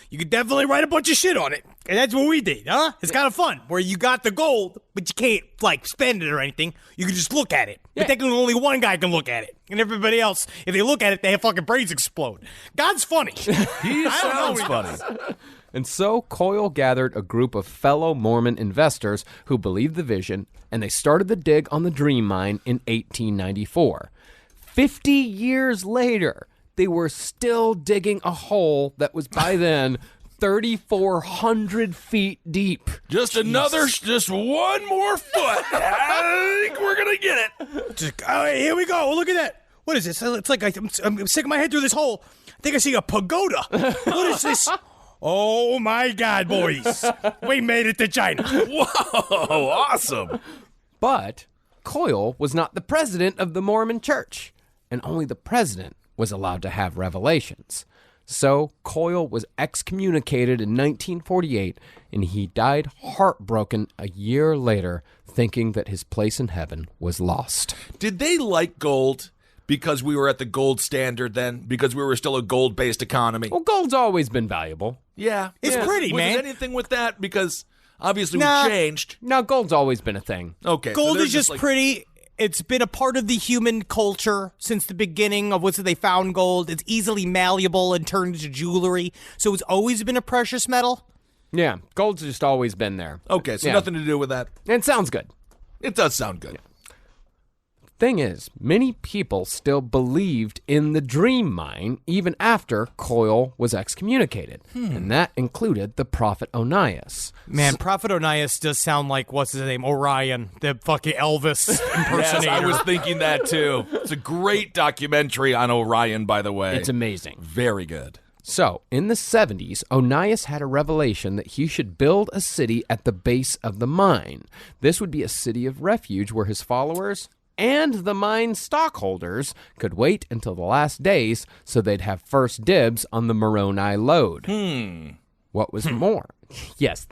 You could definitely write a bunch of shit on it. And that's what we did, huh? It's kind of fun, where you got the gold, but you can't, spend it or anything. You can just look at it. Yeah. But technically only one guy can look at it. And everybody else, if they look at it, their fucking brains explode. God's funny. He sounds funny. And so Coyle gathered a group of fellow Mormon investors who believed the vision, and they started the dig on the Dream Mine in 1894. 50 years later, they were still digging a hole that was by then 3,400 feet deep. Just one more foot. I think we're going to get it. Here we go. Look at that. What is this? It's like I'm sticking my head through this hole. I think I see a pagoda. What is this? Oh my God, boys. We made it to China. Whoa, awesome. But Coyle was not the president of the Mormon Church, and only the president was allowed to have revelations. So Coyle was excommunicated in 1948, and he died heartbroken a year later, thinking that his place in heaven was lost. Did they like gold because we were at the gold standard then? Because we were still a gold-based economy? Well, gold's always been valuable. Yeah. It's pretty, was man. Was anything with that? Because obviously Nah. we changed. No, gold's always been a thing. Okay. Gold so is just like, pretty. It's been a part of the human culture since the beginning of once they found gold. It's easily malleable and turned into jewelry. So it's always been a precious metal. Yeah, gold's just always been there. Okay, so Yeah. nothing to do with that. And it sounds good. It does sound good. Thing is, many people still believed in the dream mine even after Coyle was excommunicated, and that included the prophet Onias. Man, Prophet Onias does sound like, what's his name, Orion, the fucking Elvis impersonator. Yes, I was thinking that too. It's a great documentary on Orion, by the way. It's amazing. Very good. So, in the 70s, Onias had a revelation that he should build a city at the base of the mine. This would be a city of refuge where his followers and the mine stockholders could wait until the last days so they'd have first dibs on the Moroni lode. What was more? Yes.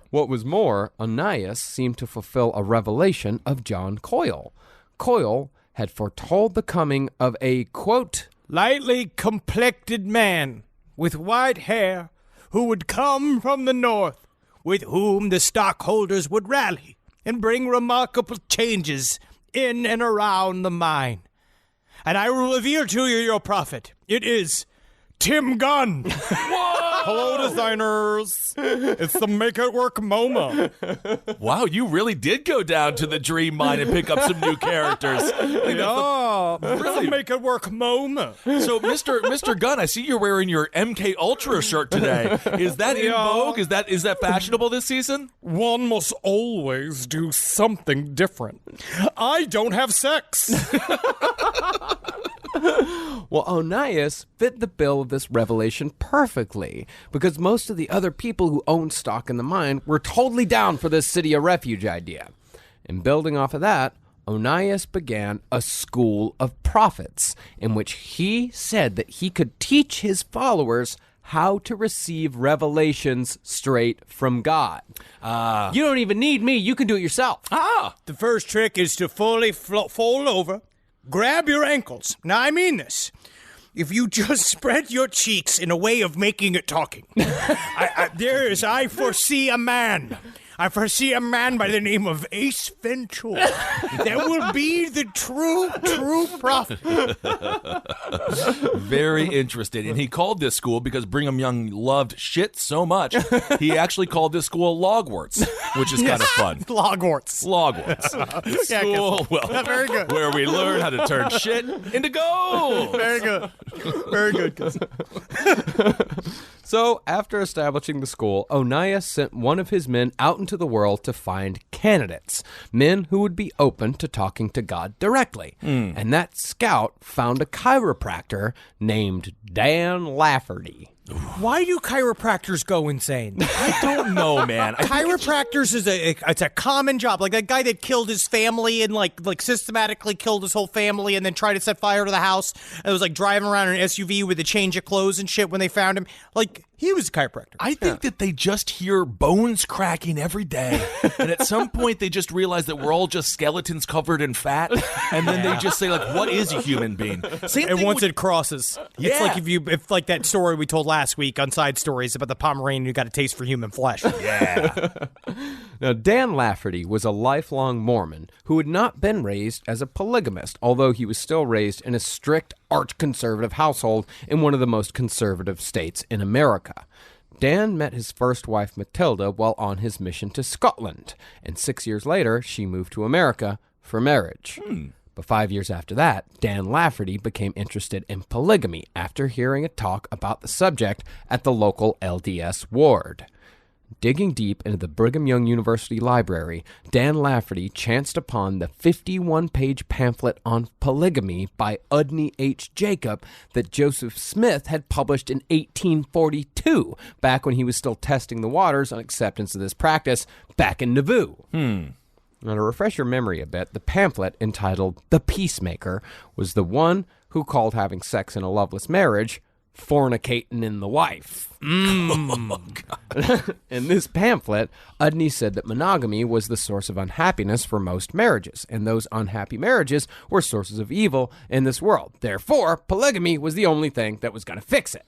What was more, Onias seemed to fulfill a revelation of John Coyle. Coyle had foretold the coming of a, quote, Lightly complected man with white hair who would come from the north, with whom the stockholders would rally and bring remarkable changes in and around the mine. And I will reveal to you your prophet. It is Tim Gunn. Hello, designers. It's the Make It Work MoMA. Wow, you really did go down to the dream mine and pick up some new characters. Oh, really? Make It Work MoMA. So, Mr. Gunn, I see you're wearing your MK Ultra shirt today. Is that in vogue? Is that fashionable this season? One must always do something different. I don't have sex. Well, Onias fit the bill of this revelation perfectly, because most of the other people who owned stock in the mine were totally down for this city of refuge idea. And building off of that, Onias began a school of prophets, in which he said that he could teach his followers how to receive revelations straight from God. You don't even need me, you can do it yourself. The first trick is to fully fold over, grab your ankles. Now, I mean this. If you just spread your cheeks in a way of making it talking. I foresee a man. I foresee a man by the name of Ace Ventura. That will be the true prophet. Very interesting. And he called this school, because Brigham Young loved shit so much, he actually called this school Logwarts, which is kind of fun. Logwarts. Logwarts. School, well, Very good. where we learn how to turn shit into gold. Very good. Very good. So, after establishing the school, Onias sent one of his men out into the world to find candidates, men who would be open to talking to God directly. And that scout found a chiropractor named Dan Lafferty. Why do chiropractors go insane? I don't know, man. Chiropractors is it's a common job. Like that guy that killed his family and like systematically killed his whole family and then tried to set fire to the house. And it was like driving around in an SUV with a change of clothes and shit when they found him. Like he was a chiropractor. I think that they just hear bones cracking every day. And at some point they just realize that we're all just skeletons covered in fat. And then they just say, like, what is a human being? Same And thing once with- it crosses, Yeah. it's like if like that story we told last week on Side Stories about the Pomeranian who got a taste for human flesh. Yeah. Now, Dan Lafferty was a lifelong Mormon who had not been raised as a polygamist, although he was still raised in a strict arch-conservative household in one of the most conservative states in America. Dan met his first wife, Matilda, while on his mission to Scotland, and 6 years later, she moved to America for marriage. But 5 years after that, Dan Lafferty became interested in polygamy after hearing a talk about the subject at the local LDS ward. Digging deep into the Brigham Young University library, Dan Lafferty chanced upon the 51-page pamphlet on polygamy by Udney H. Jacob that Joseph Smith had published in 1842, back when he was still testing the waters on acceptance of this practice back in Nauvoo. Now, to refresh your memory a bit, the pamphlet entitled The Peacemaker was the one who called having sex in a loveless marriage fornicating in the wife. In this pamphlet, Udney said that monogamy was the source of unhappiness for most marriages, and those unhappy marriages were sources of evil in this world. Therefore, polygamy was the only thing that was going to fix it.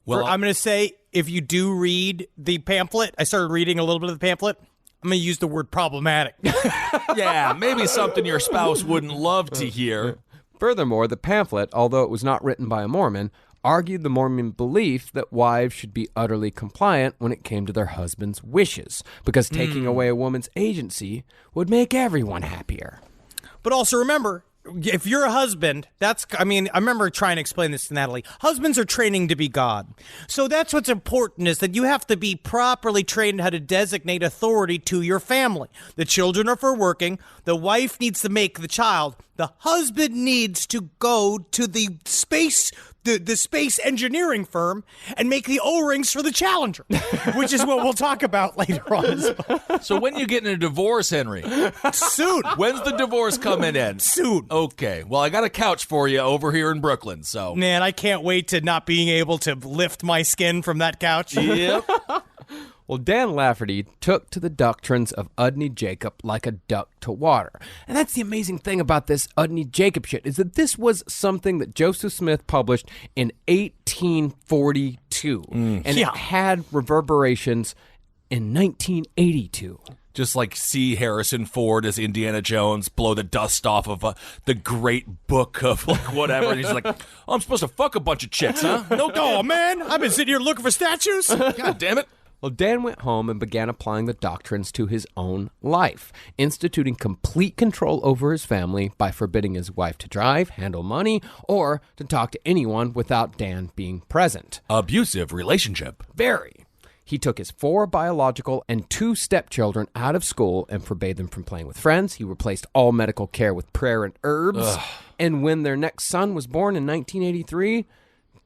Well, I'm going to say, if you do read the pamphlet, I started reading a little bit of the pamphlet, I'm going to use the word problematic. Yeah, maybe something your spouse wouldn't love to hear. Furthermore, the pamphlet, although it was not written by a Mormon, argued the Mormon belief that wives should be utterly compliant when it came to their husband's wishes, because taking away a woman's agency would make everyone happier. But also remember, if you're a husband, I remember trying to explain this to Natalie. Husbands are training to be God. So that's what's important, is that you have to be properly trained how to designate authority to your family. The children are for working. The wife needs to make the child. The husband needs to go to the space engineering firm and make the O-rings for the Challenger, which is what we'll talk about later on. So when you get in a divorce, Henry? Soon. When's the divorce coming in? Soon. Okay. Well, I got a couch for you over here in Brooklyn, so. Man, I can't wait to not being able to lift my skin from that couch. Yep. Well, Dan Lafferty took to the doctrines of Udney Jacob like a duck to water. And that's the amazing thing about this Udney Jacob shit, is that this was something that Joseph Smith published in 1842. And it had reverberations in 1982. Just like see Harrison Ford as Indiana Jones blow the dust off of the great book of like whatever. And he's like, oh, I'm supposed to fuck a bunch of chicks, huh? No, oh, man, I've been sitting here looking for statues. God damn it. Well, Dan went home and began applying the doctrines to his own life, instituting complete control over his family by forbidding his wife to drive, handle money, or to talk to anyone without Dan being present. Abusive relationship. Very. He took his 4 biological and 2 stepchildren out of school and forbade them from playing with friends. He replaced all medical care with prayer and herbs. Ugh. And when their next son was born in 1983...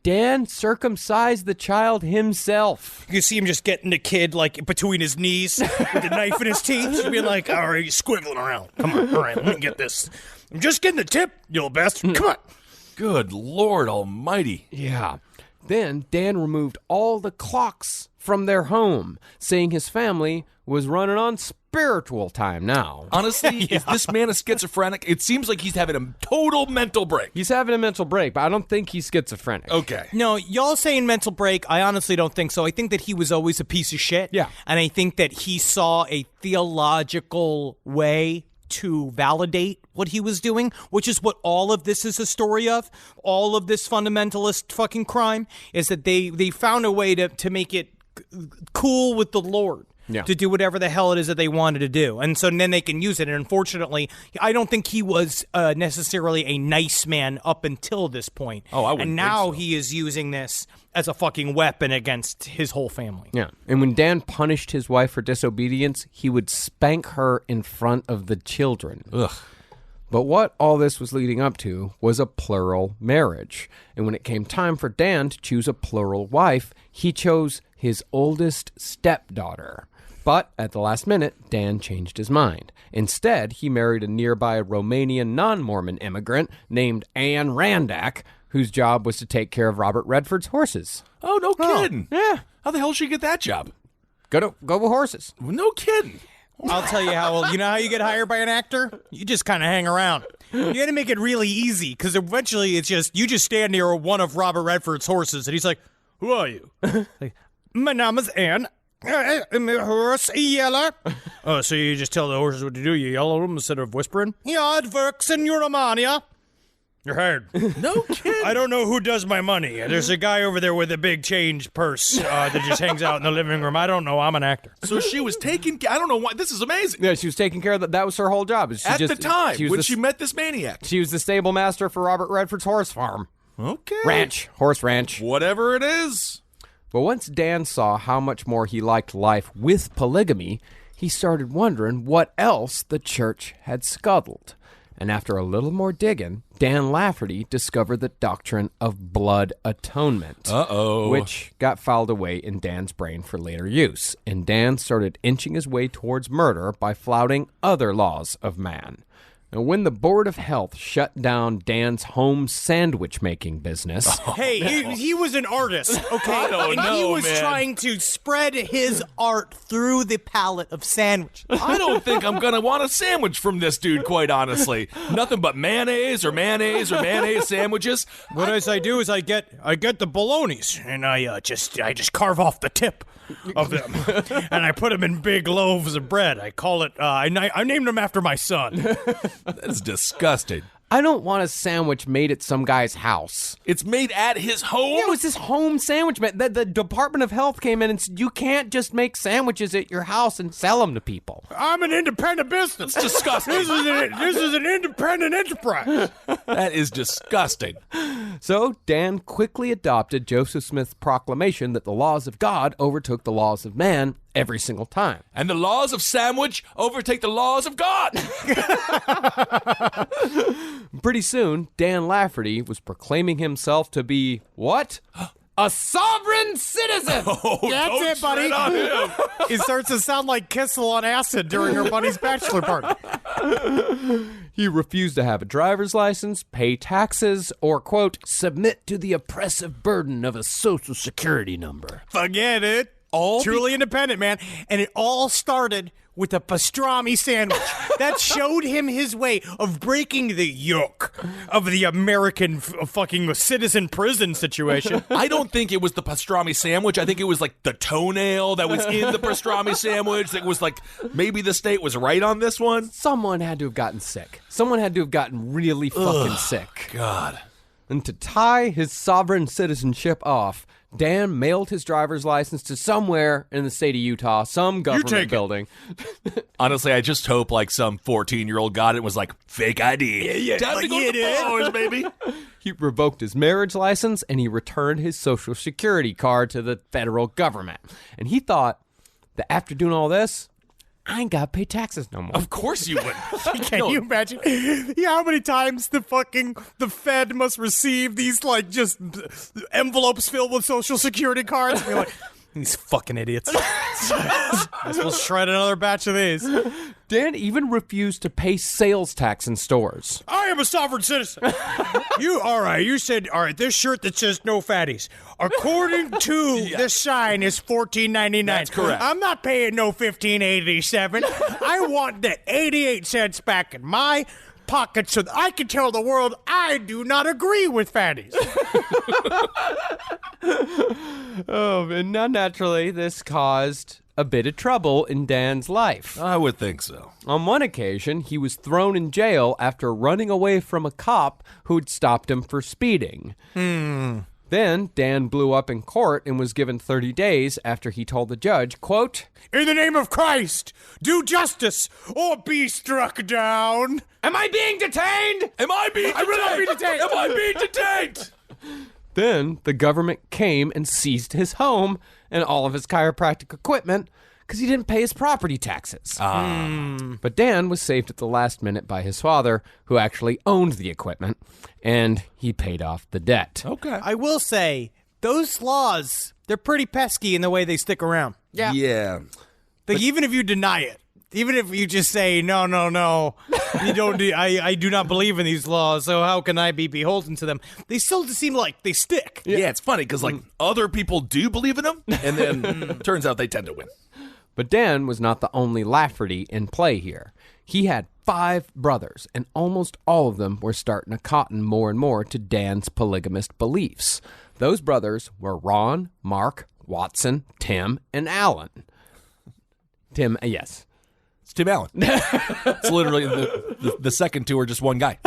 Dan circumcised the child himself. You see him just getting the kid, like, between his knees with a knife in his teeth. He'd be like, all right, he's squiggling around. Come on, all right, let me get this. I'm just getting the tip, you little bastard. Come on. Good Lord almighty. Yeah. Then Dan removed all the clocks from their home, saying his family was running on spiritual time now. Honestly, is this man a schizophrenic? It seems like he's having a total mental break. He's having a mental break, but I don't think he's schizophrenic. Okay. No, y'all saying mental break, I honestly don't think so. I think that he was always a piece of shit. Yeah. And I think that he saw a theological way to validate what he was doing, which is what all of this is a story of. All of this fundamentalist fucking crime is that they found a way to make it cool with the Lord. Yeah. To do whatever the hell it is that they wanted to do. And so then they can use it. And unfortunately, I don't think he was necessarily a nice man up until this point. Oh, I wouldn't And now think so. he is using this as a fucking weapon against his whole family. Yeah. And when Dan punished his wife for disobedience, he would spank her in front of the children. Ugh. But what all this was leading up to was a plural marriage. And when it came time for Dan to choose a plural wife, he chose his oldest stepdaughter. But at the last minute, Dan changed his mind. Instead, he married a nearby Romanian non-Mormon immigrant named Anne Randak, whose job was to take care of Robert Redford's horses. Oh, no kidding. Yeah. How the hell did she get that job? Go with horses. No kidding. I'll tell you how. You know how you get hired by an actor? You just kind of hang around. You got to make it really easy, because eventually it's just, you just stand near one of Robert Redford's horses, and he's like, who are you? Like, my name is Anne. I'm a horse yeller. Oh, so you just tell the horses what to do? You yell at them instead of whispering? Yeah, it works in your Romania. You're hired. No kidding. I don't know who does my money. There's a guy over there with a big change purse that just hangs out in the living room. I don't know. I'm an actor. So she was taking, I don't know why, this is amazing. Yeah, she was taking care of that. That was her whole job. At the time, when she met this maniac. She was the stable master for Robert Redford's horse farm. Okay. Horse ranch. Whatever it is. But once Dan saw how much more he liked life with polygamy, he started wondering what else the church had scuttled. And after a little more digging, Dan Lafferty discovered the doctrine of blood atonement, which got filed away in Dan's brain for later use. And Dan started inching his way towards murder by flouting other laws of man. And when the Board of Health shut down Dan's home sandwich-making business... Hey, he was an artist, okay? He was trying to spread his art through the palette of sandwiches. I don't think I'm going to want a sandwich from this dude, quite honestly. Nothing but mayonnaise sandwiches. What I do is I get the bolognas and I just carve off the tip of them and I put them in big loaves of bread. I call it I named them after my son. That's disgusting. I don't want a sandwich made at some guy's house. It's made at his home? Yeah, it was his home sandwich. The Department of Health came in and said, you can't just make sandwiches at your house and sell them to people. I'm an independent business. It's disgusting. This is an independent enterprise. That is disgusting. So Dan quickly adopted Joseph Smith's proclamation that the laws of God overtook the laws of man every single time. And the laws of sandwich overtake the laws of God. Pretty soon, Dan Lafferty was proclaiming himself to be, what? A sovereign citizen! That's it, buddy. It starts to sound like Kissel on acid during her buddy's bachelor party. He refused to have a driver's license, pay taxes, or, quote, submit to the oppressive burden of a social security number. Forget it. Truly independent, man. And it all started with a pastrami sandwich. That showed him his way of breaking the yoke of the American fucking citizen prison situation. I don't think it was the pastrami sandwich. I think it was like the toenail that was in the pastrami sandwich. That was like, maybe the state was right on this one. Someone had to have gotten sick. Someone had to have gotten really fucking sick. God. And to tie his sovereign citizenship off, Dan mailed his driver's license to somewhere in the state of Utah, some government building. Honestly, I just hope like some 14-year-old got it and was like, fake ID. Yeah. Time to go to the flowers, baby. He revoked his marriage license and he returned his social security card to the federal government. And he thought that after doing all this, I ain't got to pay taxes no more. Of course you would. Can you imagine how many times the Fed must receive these like just envelopes filled with social security cards? And you're like, these fucking idiots. Guess we'll shred another batch of these. Dan even refused to pay sales tax in stores. I am a sovereign citizen. You said, this shirt that says no fatties. According to this sign is $14.99. That's correct. I'm not paying no $15.87. I want the 88 cents back in my pocket so that I can tell the world I do not agree with fatties. And now naturally this caused a bit of trouble in Dan's life. I would think so. On one occasion, he was thrown in jail after running away from a cop who'd stopped him for speeding. Then Dan blew up in court and was given 30 days after he told the judge, quote, In the name of Christ, do justice or be struck down. Am I being detained? Am I being detained? I will not be detained. Am I being detained? Then the government came and seized his home and all of his chiropractic equipment because he didn't pay his property taxes. But Dan was saved at the last minute by his father, who actually owned the equipment, and he paid off the debt. Okay. I will say, those laws, they're pretty pesky in the way they stick around. Yeah. Like, even if you deny it, even if you just say, no, you don't. I do not believe in these laws, so how can I be beholden to them? They still seem like they stick. Yeah, it's funny because like other people do believe in them, and then turns out they tend to win. But Dan was not the only Lafferty in play here. He had 5 brothers, and almost all of them were starting to cotton more and more to Dan's polygamist beliefs. Those brothers were Ron, Mark, Watson, Tim, and Alan. Tim, yes. It's Tim Allen. It's literally the second 2 are just one guy.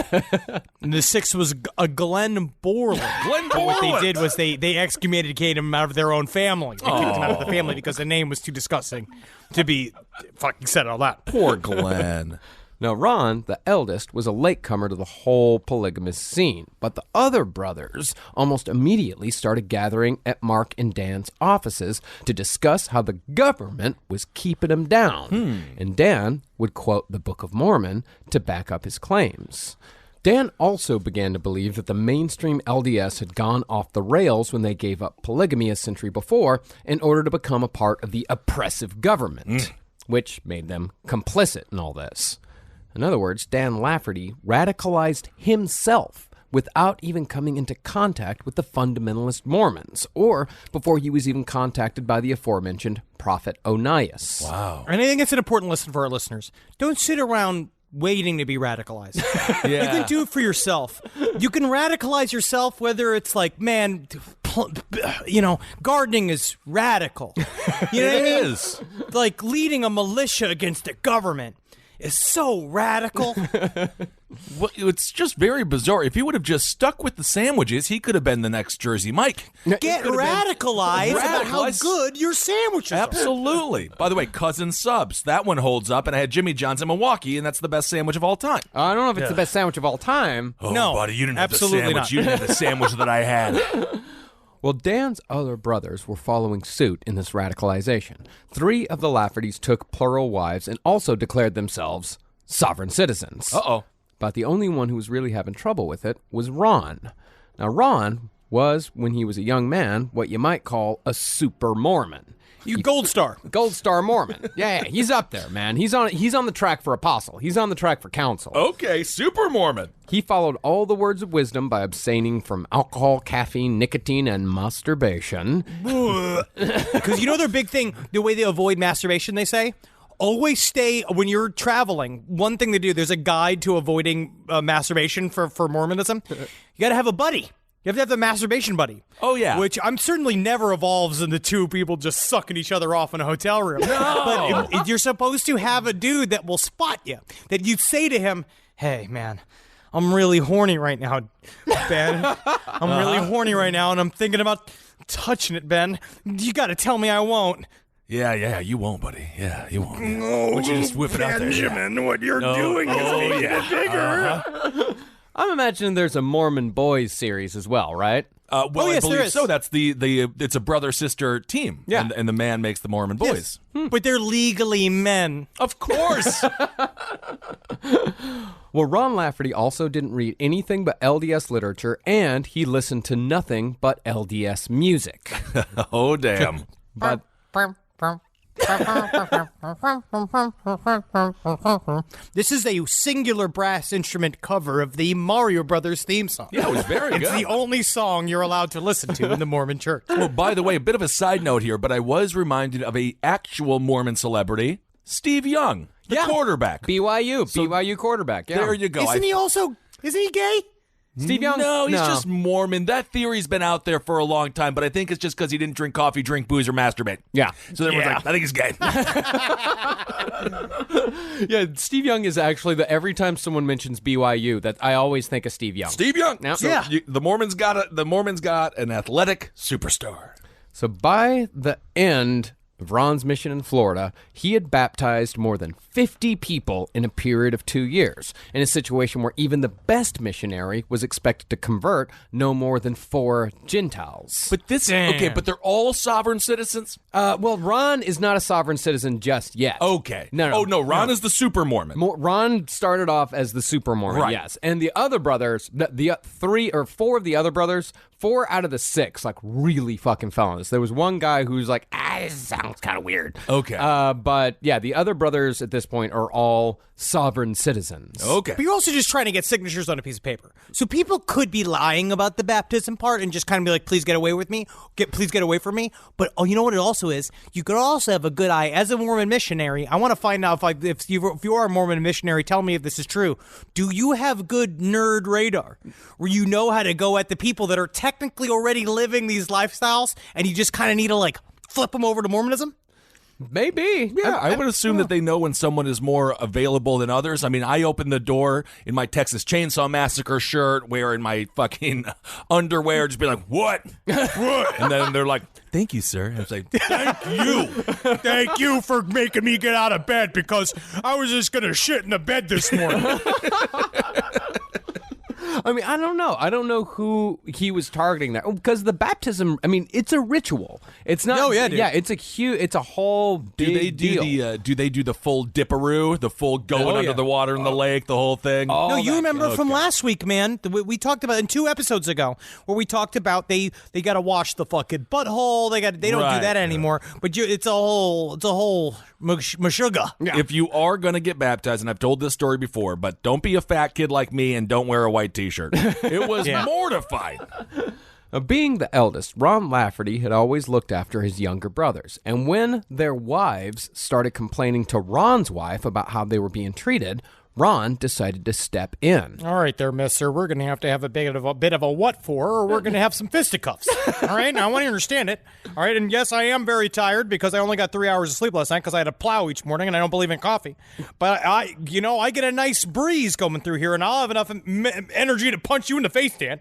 And the 6th was a Glenn Borland. What they did was they excommunicated him out of their own family. They kicked him out of the family because the name was too disgusting to be fucking said out loud. Poor Glenn. Now, Ron, the eldest, was a latecomer to the whole polygamous scene, but the other brothers almost immediately started gathering at Mark and Dan's offices to discuss how the government was keeping them down. And Dan would quote the Book of Mormon to back up his claims. Dan also began to believe that the mainstream LDS had gone off the rails when they gave up polygamy a century before in order to become a part of the oppressive government, which made them complicit in all this. In other words, Dan Lafferty radicalized himself without even coming into contact with the fundamentalist Mormons, or before he was even contacted by the aforementioned Prophet Onias. Wow. And I think it's an important lesson for our listeners. Don't sit around waiting to be radicalized. You can do it for yourself. You can radicalize yourself, whether it's like, man, gardening is radical. You know what I mean? It is. Like leading a militia against the government is so radical. Well, it's just very bizarre. If he would have just stuck with the sandwiches, he could have been the next Jersey Mike. Get radicalized about how good your sandwiches are. Absolutely. By the way, Cousin Subs, that one holds up, and I had Jimmy John's in Milwaukee, and that's the best sandwich of all time. I don't know if it's the best sandwich of all time. Oh, No, buddy, you didn't have the absolutely sandwich. not. You didn't have the sandwich that I had. Well, Dan's other brothers were following suit in this radicalization. 3 of the Laffertys took plural wives and also declared themselves sovereign citizens. Uh-oh. But the only one who was really having trouble with it was Ron. Now, Ron was, when he was a young man, what you might call a super Mormon. You gold star. Gold star Mormon. Yeah, he's up there, man. He's on the track for apostle. He's on the track for council. Okay, super Mormon. He followed all the words of wisdom by abstaining from alcohol, caffeine, nicotine, and masturbation. Because you know their big thing, the way they avoid masturbation, they say? Always stay, when you're traveling, one thing to do, there's a guide to avoiding masturbation for Mormonism. You got to have a buddy. You have to have the masturbation buddy. Oh, yeah. Which I'm certainly never evolves into 2 people just sucking each other off in a hotel room. No. But you're supposed to have a dude that will spot you. That you'd say to him, hey, man, I'm really horny right now, Ben. I'm really horny right now, and I'm thinking about touching it, Ben. You got to tell me I won't. Yeah, you won't, buddy. Yeah, you won't. Yeah. No, Why don't you just whip it out there? Benjamin, what you're doing is making it bigger. I'm imagining there's a Mormon Boys series as well, right? Well, yes, I there believe is. so. That's it's a brother-sister team. Yeah. And the man makes the Mormon Boys. But they're legally men. Of course. Well, Ron Lafferty also didn't read anything but LDS literature, and he listened to nothing but LDS music. Oh, damn. But This is a singular brass instrument cover of the Mario Brothers theme song. Yeah, it was very It's good. the only song you're allowed to listen to in the Mormon church. Well, by the way, a bit of a side note here, but I was reminded of a actual Mormon celebrity, Steve Young, the quarterback. BYU quarterback. Yeah. There you go. Isn't he gay? Steve Young? No, he's just Mormon. That theory's been out there for a long time, but I think it's just because he didn't drink coffee, drink booze, or masturbate. Yeah. So everyone's like, I think he's gay. Yeah, Steve Young is actually every time someone mentions BYU, that I always think of Steve Young. Steve Young. Yep. So the Mormons got an athletic superstar. So by the end of Ron's mission in Florida, he had baptized more than 50 people in a period of 2 years, in a situation where even the best missionary was expected to convert no more than 4 Gentiles. But but they're all sovereign citizens? Well, Ron is not a sovereign citizen just yet. Okay. No. Ron is the super Mormon. Ron started off as the super Mormon, Right. yes. And the other brothers, the 3 or 4 of the other brothers, 4 out of the 6, like, really fucking fell on this. There was one guy who's like, this sounds kind of weird. Okay. But, yeah, the other brothers at this point are all sovereign citizens. Okay. But you're also just trying to get signatures on a piece of paper. So people could be lying about the baptism part and just kind of be like, please get away with me. Please get away from me. But you know what it also is? You could also have a good eye. As a Mormon missionary, I want to find out if you are a Mormon missionary, tell me if this is true. Do you have good nerd radar where you know how to go at the people that are technically already living these lifestyles and you just kind of need to, like, flip them over to Mormonism? Maybe. Yeah, I would assume that they know when someone is more available than others. I mean, I opened the door in my Texas Chainsaw Massacre shirt, wearing my fucking underwear, just be like, what? What? And then they're like, thank you, sir. And I was like, thank you. Thank you for making me get out of bed because I was just going to shit in the bed this morning. I mean, I don't know. I don't know who he was targeting there because the baptism. I mean, it's a ritual. It's not. Oh yeah, dude. Yeah. It's a huge. It's a whole big deal. Do they do the full dipperoo, the full going under the water in the lake, the whole thing? No, you remember from last week, man. We talked about in 2 episodes ago where we talked about they got to wash the fucking butthole. They don't do that anymore. But it's a whole mashuga. Yeah. If you are going to get baptized, and I've told this story before, but don't be a fat kid like me and don't wear a white T-shirt. It was mortifying. Being the eldest, Ron Lafferty had always looked after his younger brothers. And when their wives started complaining to Ron's wife about how they were being treated, Ron decided to step in. All right there, mister. We're going to have a bit of a what for, or we're going to have some fisticuffs. All right? Now, I want to understand it. All right? And yes, I am very tired because I only got 3 hours of sleep last night because I had to plow each morning and I don't believe in coffee. But I get a nice breeze coming through here and I'll have enough energy to punch you in the face, Dan.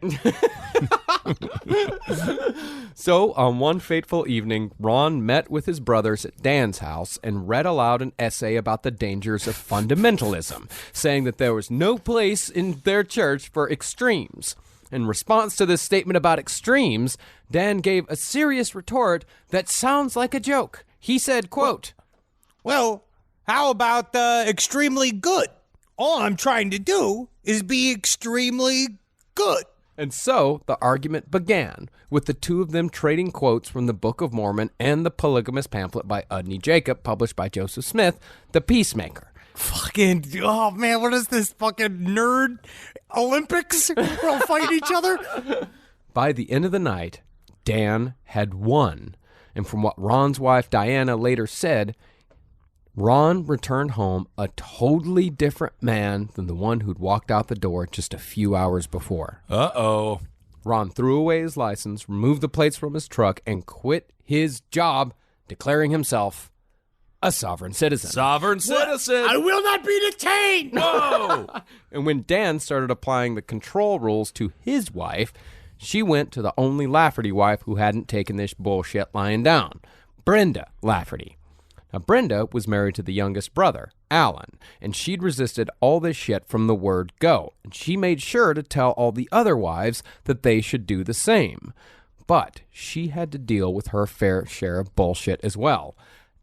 So, on one fateful evening, Ron met with his brothers at Dan's house and read aloud an essay about the dangers of fundamentalism, saying that there was no place in their church for extremes. In response to this statement about extremes, Dan gave a serious retort that sounds like a joke. He said, quote, "Well, how about extremely good? All I'm trying to do is be extremely good." And so the argument began, with the two of them trading quotes from the Book of Mormon and the polygamous pamphlet by Udney Jacob, published by Joseph Smith, The Peacemaker. Fucking, oh man, what is this fucking nerd Olympics? We're all fighting each other? By the end of the night, Dan had won. And from what Ron's wife Diana later said, Ron returned home a totally different man than the one who'd walked out the door just a few hours before. Uh-oh. Ron threw away his license, removed the plates from his truck, and quit his job, declaring himself a sovereign citizen. Sovereign citizen. I will not be detained. Whoa. And when Dan started applying the control rules to his wife, she went to the only Lafferty wife who hadn't taken this bullshit lying down, Brenda Lafferty. Now, Brenda was married to the youngest brother, Alan, and she'd resisted all this shit from the word go, and she made sure to tell all the other wives that they should do the same. But she had to deal with her fair share of bullshit as well.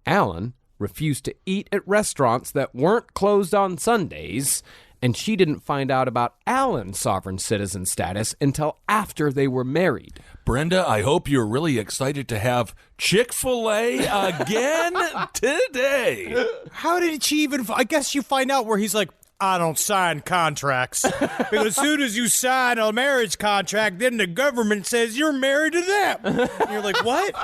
Alan refused to eat at restaurants that weren't closed on Sundays, and she didn't find out about Alan's sovereign citizen status until after they were married. Brenda, I hope you're really excited to have Chick-fil-A again today. How did she even, I guess you find out where he's like, I don't sign contracts. Because as soon as you sign a marriage contract, then the government says you're married to them. And you're like, what?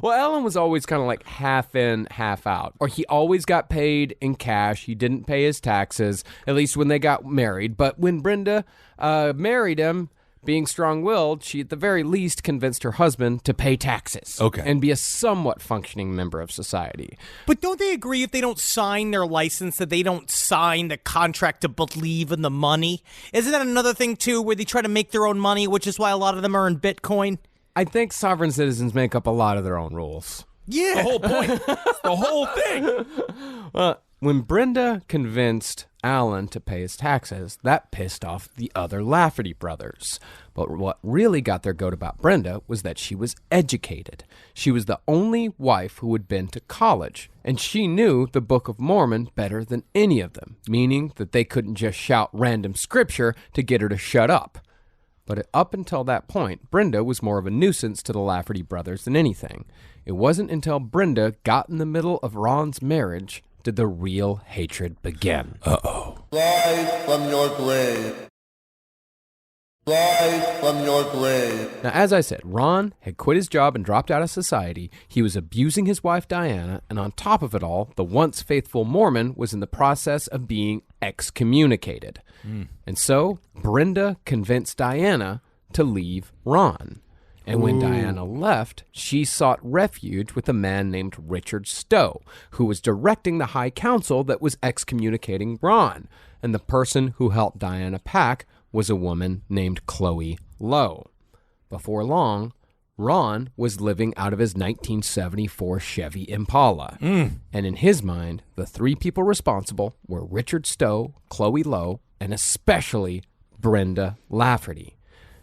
Well, Alan was always kind of like half in, half out. Or he always got paid in cash. He didn't pay his taxes, at least when they got married. But when Brenda married him, being strong-willed, she at the very least convinced her husband to pay taxes. Okay. And be a somewhat functioning member of society. But don't they agree if they don't sign their license that they don't sign the contract to believe in the money? Isn't that another thing, too, where they try to make their own money, which is why a lot of them are in Bitcoin? I think sovereign citizens make up a lot of their own rules. Yeah. The whole point. The whole thing. When Brenda convinced Alan to pay his taxes, that pissed off the other Lafferty brothers. But what really got their goat about Brenda was that she was educated. She was the only wife who had been to college, and she knew the Book of Mormon better than any of them, meaning that they couldn't just shout random scripture to get her to shut up. But up until that point, Brenda was more of a nuisance to the Lafferty brothers than anything. It wasn't until Brenda got in the middle of Ron's marriage did the real hatred begin. Uh-oh. Rise from your grave. Rise from your grave. Now, as I said, Ron had quit his job and dropped out of society. He was abusing his wife, Diana, and on top of it all, the once faithful Mormon was in the process of being excommunicated. And so, Brenda convinced Diana to leave Ron. And when Diana left, she sought refuge with a man named Richard Stowe, who was directing the High Council that was excommunicating Ron. And the person who helped Diana pack was a woman named Chloe Lowe. Before long, Ron was living out of his 1974 Chevy Impala. And in his mind, the three people responsible were Richard Stowe, Chloe Lowe, and especially Brenda Lafferty.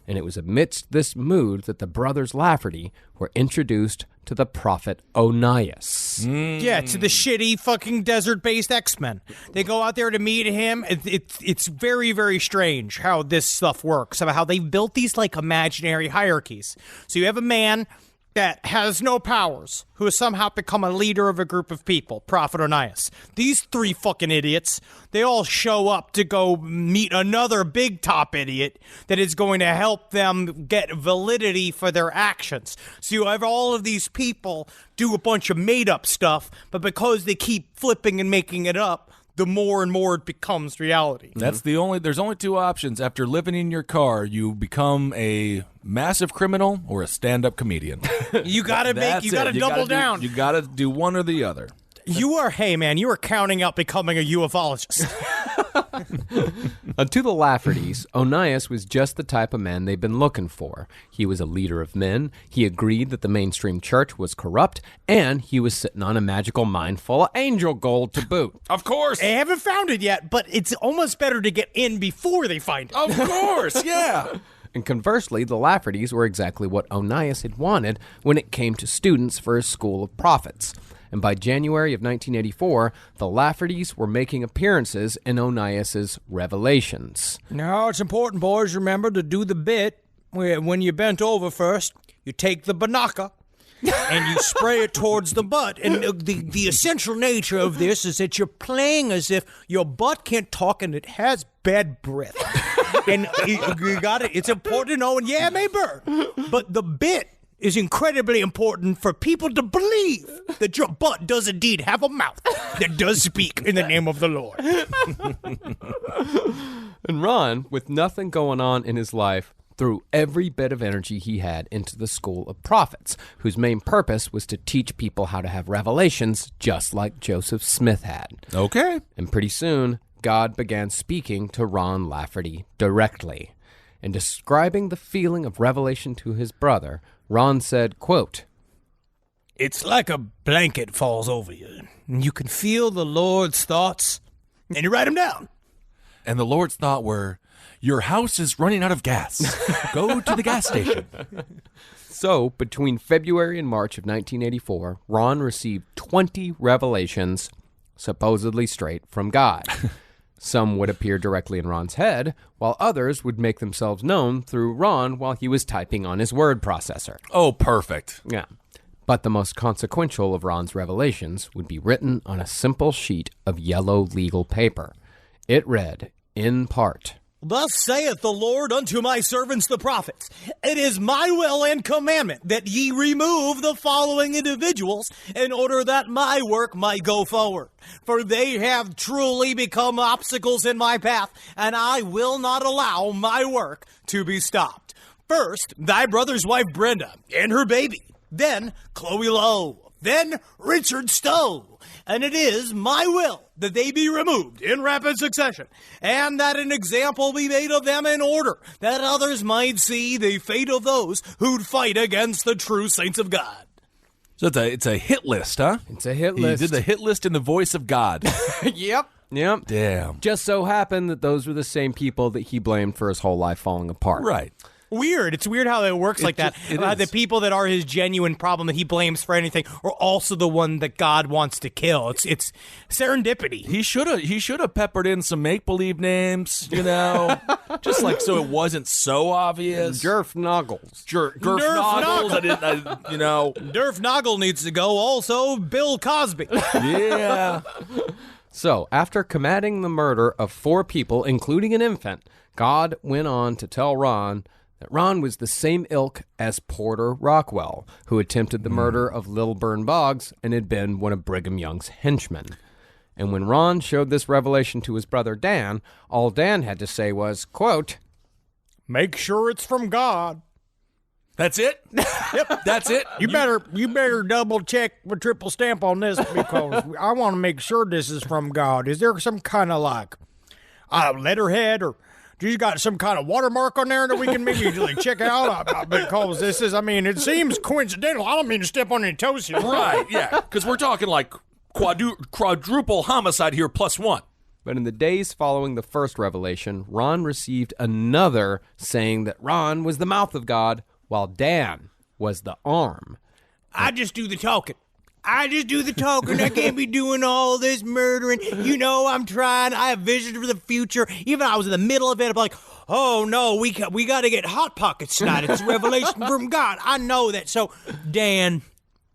And it was amidst this mood that the brothers Lafferty were introduced to the prophet Onias. Yeah, to the shitty fucking desert-based X-Men. They go out there to meet him. It's very, very strange how this stuff works, about how they've built these, like, imaginary hierarchies. So you have a man that has no powers, who has somehow become a leader of a group of people, Prophet Onias. These three fucking idiots, they all show up to go meet another big top idiot that is going to help them get validity for their actions. So you have all of these people do a bunch of made-up stuff, but because they keep flipping and making it up, the more and more it becomes reality. There's only two options. After living in your car, you become a massive criminal or a stand-up comedian. You gotta double down. You gotta do one or the other. You are counting out becoming a ufologist. To the Laffertys, Onias was just the type of man they'd been looking for. He was a leader of men, he agreed that the mainstream church was corrupt, and he was sitting on a magical mine full of angel gold to boot. Of course! They haven't found it yet, but it's almost better to get in before they find it. Of course, yeah! And conversely, the Laffertys were exactly what Onias had wanted when it came to students for his school of prophets. And by January of 1984, the Laffertys were making appearances in Onias's Revelations. Now, it's important, boys, remember to do the bit where when you're bent over first, you take the binocular and you spray it towards the butt. And the essential nature of this is that you're playing as if your butt can't talk and it has bad breath. And you got it. It's important to know, and yeah, it may burn, but the bit is incredibly important for people to believe that your butt does indeed have a mouth that does speak in the name of the Lord. And Ron, with nothing going on in his life, threw every bit of energy he had into the school of prophets, whose main purpose was to teach people how to have revelations just like Joseph Smith had. Okay. And pretty soon, God began speaking to Ron Lafferty directly. And describing the feeling of revelation to his brother, Ron said, quote, "It's like a blanket falls over you, and you can feel the Lord's thoughts, and you write them down. And the Lord's thought were, your house is running out of gas. Go to the gas station. So, between February and March of 1984, Ron received 20 revelations, supposedly straight from God. Some would appear directly in Ron's head, while others would make themselves known through Ron while he was typing on his word processor. Oh, perfect. Yeah. But the most consequential of Ron's revelations would be written on a simple sheet of yellow legal paper. It read, in part, Thus saith the Lord unto my servants the prophets, it is my will and commandment that ye remove the following individuals in order that my work might go forward. For they have truly become obstacles in my path, and I will not allow my work to be stopped. First, thy brother's wife Brenda and her baby, then Chloe Lowe, then Richard Stowe. And it is my will that they be removed in rapid succession, and that an example be made of them in order, that others might see the fate of those who'd fight against the true saints of God. So it's a hit list, huh? It's a hit list. He did the hit list in the voice of God. Yep. Damn. Just so happened that those were the same people that he blamed for his whole life falling apart. Right. Weird. It's weird how it works like that. The people that are his genuine problem that he blames for anything are also the one that God wants to kill. It's serendipity. He should have peppered in some make-believe names, just like so it wasn't so obvious. Jerf Noggles. Gerf Noggles. Durf Noggle needs to go. Also, Bill Cosby. Yeah. So, after commanding the murder of 4 people, including an infant, God went on to tell Ron that Ron was the same ilk as Porter Rockwell, who attempted the murder of Lilburn Boggs and had been one of Brigham Young's henchmen. And when Ron showed this revelation to his brother Dan, all Dan had to say was, quote, Make sure it's from God. That's it? Yep, that's it. You better double check or triple stamp on this because I want to make sure this is from God. Is there some kind of like letterhead or do you got some kind of watermark on there that we can maybe like check out? Because this is, it seems coincidental. I don't mean to step on any toes here. Right, yeah, because we're talking like quadruple homicide here plus one. But in the days following the first revelation, Ron received another saying that Ron was the mouth of God, while Dan was the arm. I just do the talking. I can't be doing all this murdering. I'm trying. I have visions for the future. Even I was in the middle of it. I'm like, oh, no, we got to get Hot Pockets tonight. It's a revelation from God. I know that. So, Dan,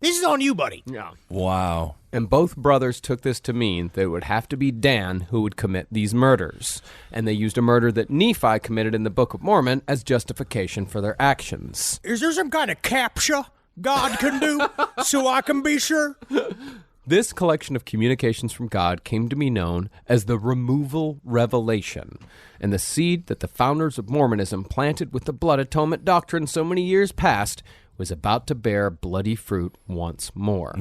this is on you, buddy. Yeah. Wow. And both brothers took this to mean that it would have to be Dan who would commit these murders. And they used a murder that Nephi committed in the Book of Mormon as justification for their actions. Is there some kind of captcha God can do so I can be sure? This collection of communications from God came to be known as the removal revelation, and the seed that the founders of Mormonism planted with the blood atonement doctrine so many years past was about to bear bloody fruit once more.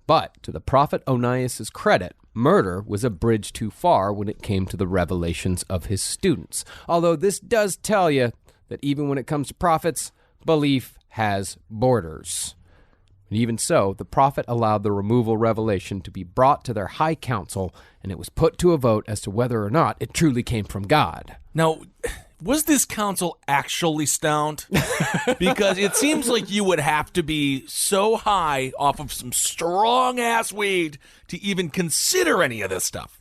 But to the prophet Onias' credit, murder was a bridge too far when it came to the revelations of his students. Although this does tell you that even when it comes to prophets, belief has borders. And even so, the prophet allowed the removal revelation to be brought to their high council, and it was put to a vote as to whether or not it truly came from God. Now, was this council actually stoned? Because it seems like you would have to be so high off of some strong-ass weed to even consider any of this stuff.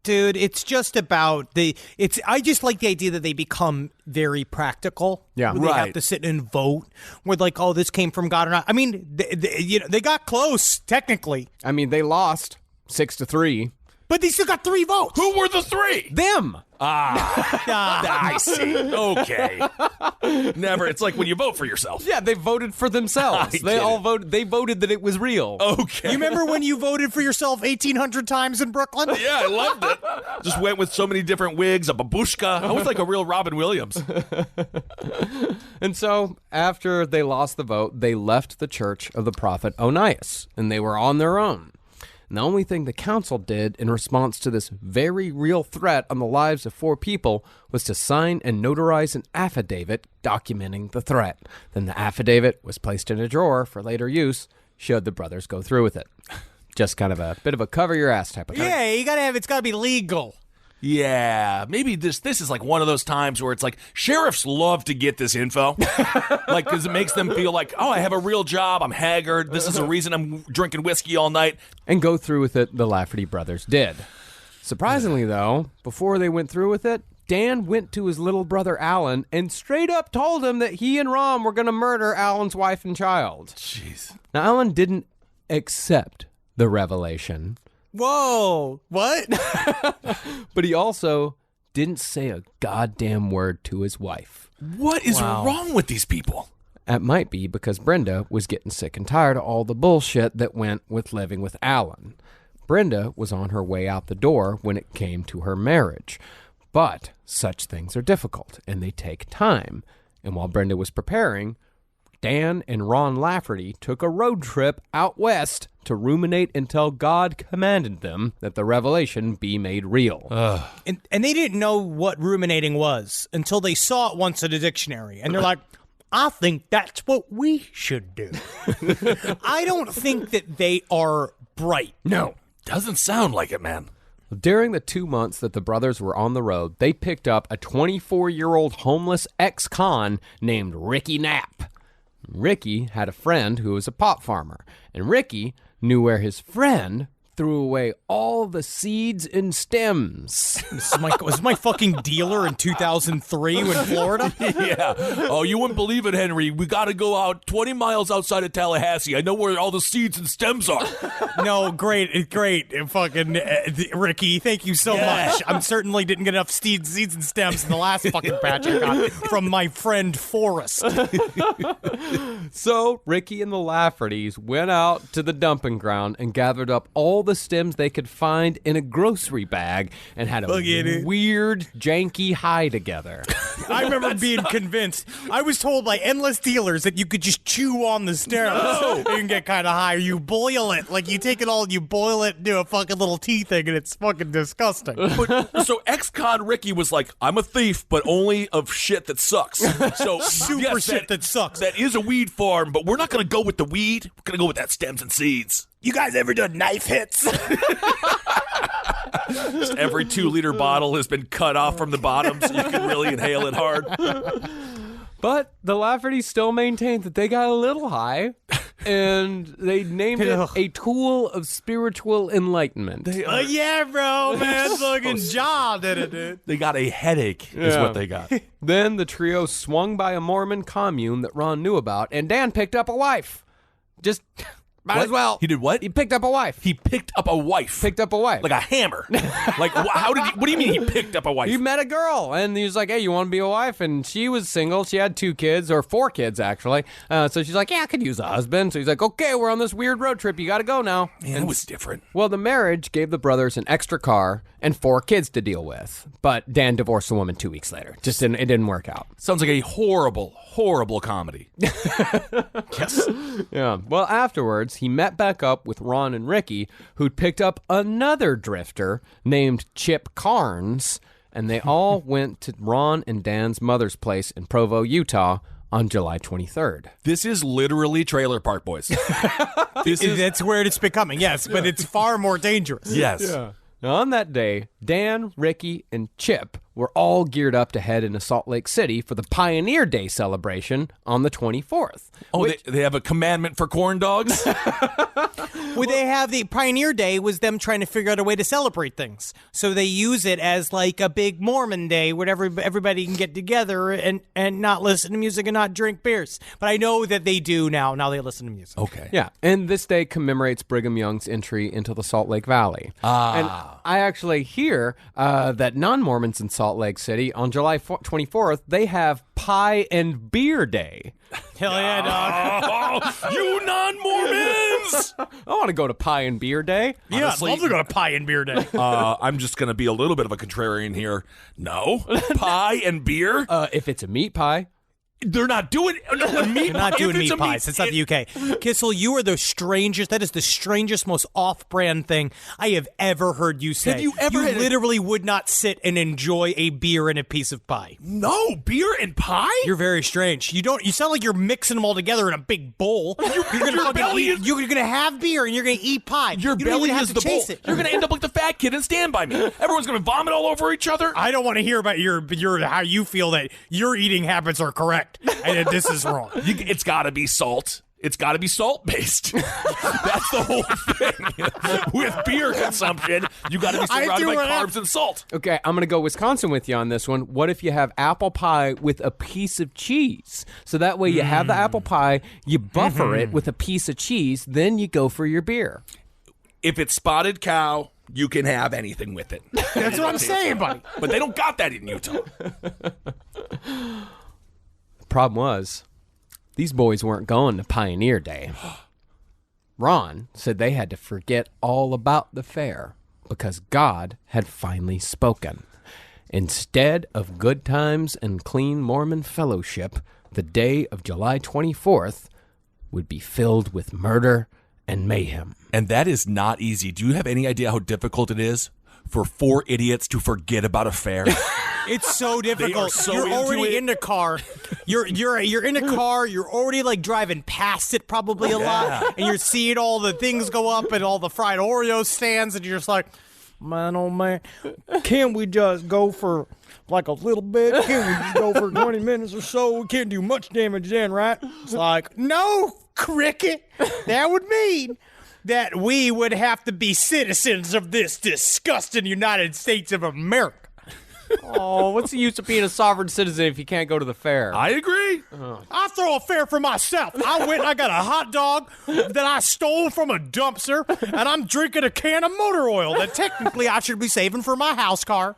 Dude, it's just about I just like the idea that they become very practical. Yeah, where they have to sit and vote. Where like, oh, this came from God or not. I mean, they got close technically. I mean, they lost 6-3. But they still got 3 votes. Who were the 3? Them. I see. Okay. Never. It's like when you vote for yourself. Yeah, they voted for themselves. They all voted. They voted that it was real. Okay. You remember when you voted for yourself 1,800 times in Brooklyn? Yeah, I loved it. Just went with so many different wigs, a babushka. I was like a real Robin Williams. And so, after they lost the vote, they left the church of the prophet Onias, and they were on their own. And the only thing the council did in response to this very real threat on the lives of 4 people was to sign and notarize an affidavit documenting the threat. Then the affidavit was placed in a drawer for later use should the brothers go through with it. Just kind of a bit of a cover your ass type of thing. Yeah, it's got to be legal. Yeah, maybe this is like one of those times where it's like sheriffs love to get this info, like because it makes them feel like, oh, I have a real job, I'm haggard, this is a reason I'm drinking whiskey all night. And go through with it, the Lafferty brothers did. Surprisingly, though, before they went through with it, Dan went to his little brother Alan and straight up told him that he and Rom were going to murder Alan's wife and child. Jeez. Now, Alan didn't accept the revelation. Whoa, what? But he also didn't say a goddamn word to his wife. What is wrong with these people? That might be because Brenda was getting sick and tired of all the bullshit that went with living with Alan. Brenda was on her way out the door when it came to her marriage. But such things are difficult, and they take time. And while Brenda was preparing, Dan and Ron Lafferty took a road trip out west to ruminate until God commanded them that the revelation be made real. And they didn't know what ruminating was until they saw it once in a dictionary. And they're like, I think that's what we should do. I don't think that they are bright. No, doesn't sound like it, man. During the 2 months that the brothers were on the road, they picked up a 24-year-old homeless ex-con named Ricky Knapp. Ricky had a friend who was a pot farmer, and Ricky knew where his friend threw away all the seeds and stems. Was my fucking dealer in 2003 in Florida? Yeah. Oh, you wouldn't believe it, Henry. We got to go out 20 miles outside of Tallahassee. I know where all the seeds and stems are. No, great. Fucking Ricky, thank you so much. I certainly didn't get enough seeds and stems in the last fucking batch I got from my friend Forrest. So Ricky and the Laffertys went out to the dumping ground and gathered up all the stems they could find in a grocery bag and had a weird, janky high together. I remember being convinced. I was told by endless dealers that you could just chew on the steroids and get kind of high. Or you boil it. Like, you take it all and you boil it into a fucking little tea thing, and it's fucking disgusting. So ex-con Ricky was like, I'm a thief, but only of shit that sucks. So Super shit that sucks. That is a weed farm, but we're not going to go with the weed. We're going to go with that stems and seeds. You guys ever done knife hits? Just every 2-liter bottle has been cut off from the bottom so you can really inhale it hard. But the Laffertys still maintained that they got a little high, and they named it a tool of spiritual enlightenment. Yeah, bro, man. Fucking John did it, dude. They got a headache is what they got. Then the trio swung by a Mormon commune that Ron knew about, and Dan picked up a wife. Just... Might as well. He did what? He picked up a wife. He picked up a wife. Picked up a wife. Like a hammer. Like, how did he, what do you mean he picked up a wife? He met a girl, and he was like, hey, you want to be a wife? And she was single. She had 2 kids, or 4 kids, actually. So she's like, yeah, I could use a husband. So he's like, okay, we're on this weird road trip. You got to go now. Man, it was different. Well, the marriage gave the brothers an extra car and 4 kids to deal with. But Dan divorced the woman 2 weeks later. It didn't work out. Sounds like a horrible, horrible comedy. Yes. Yeah. Well, afterwards, he met back up with Ron and Ricky, who'd picked up another drifter named Chip Carnes, and they all went to Ron and Dan's mother's place in Provo, Utah on July 23rd. This is literally Trailer Park Boys. That's where it's becoming, yes, but it's far more dangerous. Yes. Yeah. Now, on that day, Dan, Ricky, and Chip were all geared up to head into Salt Lake City for the Pioneer Day celebration on the 24th. Oh, they have a commandment for corn dogs? Well, they have the Pioneer Day was them trying to figure out a way to celebrate things. So they use it as like a big Mormon day where everybody can get together and not listen to music and not drink beers. But I know that they do now. Now they listen to music. Okay. Yeah, and this day commemorates Brigham Young's entry into the Salt Lake Valley. And I actually hear that non-Mormons in Salt Lake City on July 24th, they have Pie and Beer Day. Hell yeah, dog. Oh, you non-Mormons! I want to go to Pie and Beer Day. Yeah, I'd love to go to Pie and Beer Day. I'm just going to be a little bit of a contrarian here. No? Pie and beer? If it's a meat pie. They're not doing meat. You're not doing meat pies. It's not the UK. Kissel, you are the strangest. That is the strangest, most off-brand thing I have ever heard you say. Have you ever had literally would not sit and enjoy a beer and a piece of pie. No, beer and pie? You're very strange. You sound like you're mixing them all together in a big bowl. You're gonna have beer and you're gonna eat pie. Your you don't belly even have is to the bowl. chase it. You're gonna end up like the fat kid and Stand By Me. Everyone's gonna vomit all over each other. I don't want to hear about your how you feel that your eating habits are correct and that this is wrong. It's got to be salt. It's got to be salt-based. That's the whole thing. With beer consumption, you got to be surrounded by carbs and salt. Okay, I'm going to go Wisconsin with you on this one. What if you have apple pie with a piece of cheese? So that way you have the apple pie, you buffer it with a piece of cheese, then you go for your beer. If it's spotted cow, you can have anything with it. That's what I'm saying, buddy. But they don't got that in Utah. Problem was, these boys weren't going to Pioneer Day. Ron said they had to forget all about the fair because God had finally spoken. Instead of good times and clean Mormon fellowship, the day of July 24th would be filled with murder and mayhem. And that is not easy. Do you have any idea how difficult it is for 4 idiots to forget about a fair? It's so difficult. So you're already into it. in the car. You're in a car. You're already like driving past it probably a lot, and you're seeing all the things go up and all the fried Oreo stands, and you're just like, man, oh man, can't we just go for like a little bit? Can't we just go for 20 minutes or so? We can't do much damage then, right? It's like, no, cricket. That would mean that we would have to be citizens of this disgusting United States of America. Oh, what's the use of being a sovereign citizen if you can't go to the fair? I agree. I throw a fair for myself. I went and I got a hot dog that I stole from a dumpster, and I'm drinking a can of motor oil that technically I should be saving for my house car.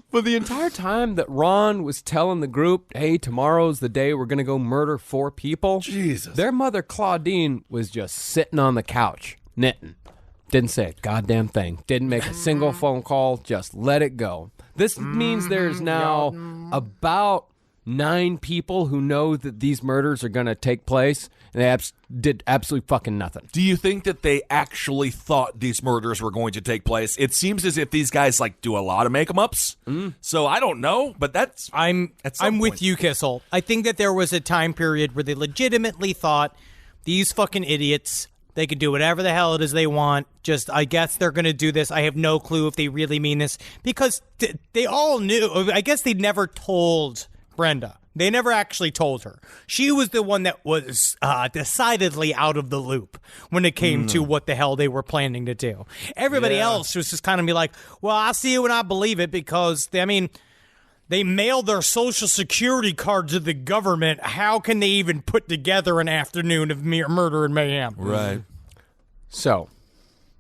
For the entire time that Ron was telling the group, hey, tomorrow's the day we're going to go murder 4 people, Jesus. their mother, Claudine, was just sitting on the couch, knitting. Didn't say a goddamn thing. Didn't make a single phone call. Just let it go. This means there's now about 9 people who know that these murders are going to take place, and they did absolutely fucking nothing. Do you think that they actually thought these murders were going to take place? It seems as if these guys do a lot of make-em-ups. So I don't know, but I'm with you, Kissel. I think that there was a time period where they legitimately thought these fucking idiots, they could do whatever the hell it is they want. Just, I guess they're going to do this. I have no clue if they really mean this, because they all knew. I guess they never told Brenda. They never actually told her. She was the one that was decidedly out of the loop when it came to what the hell they were planning to do. Everybody else was just kind of be like, well, I'll see it when I believe it, because, they mailed their Social Security card to the government. How can they even put together an afternoon of mere murder and mayhem? Right. So,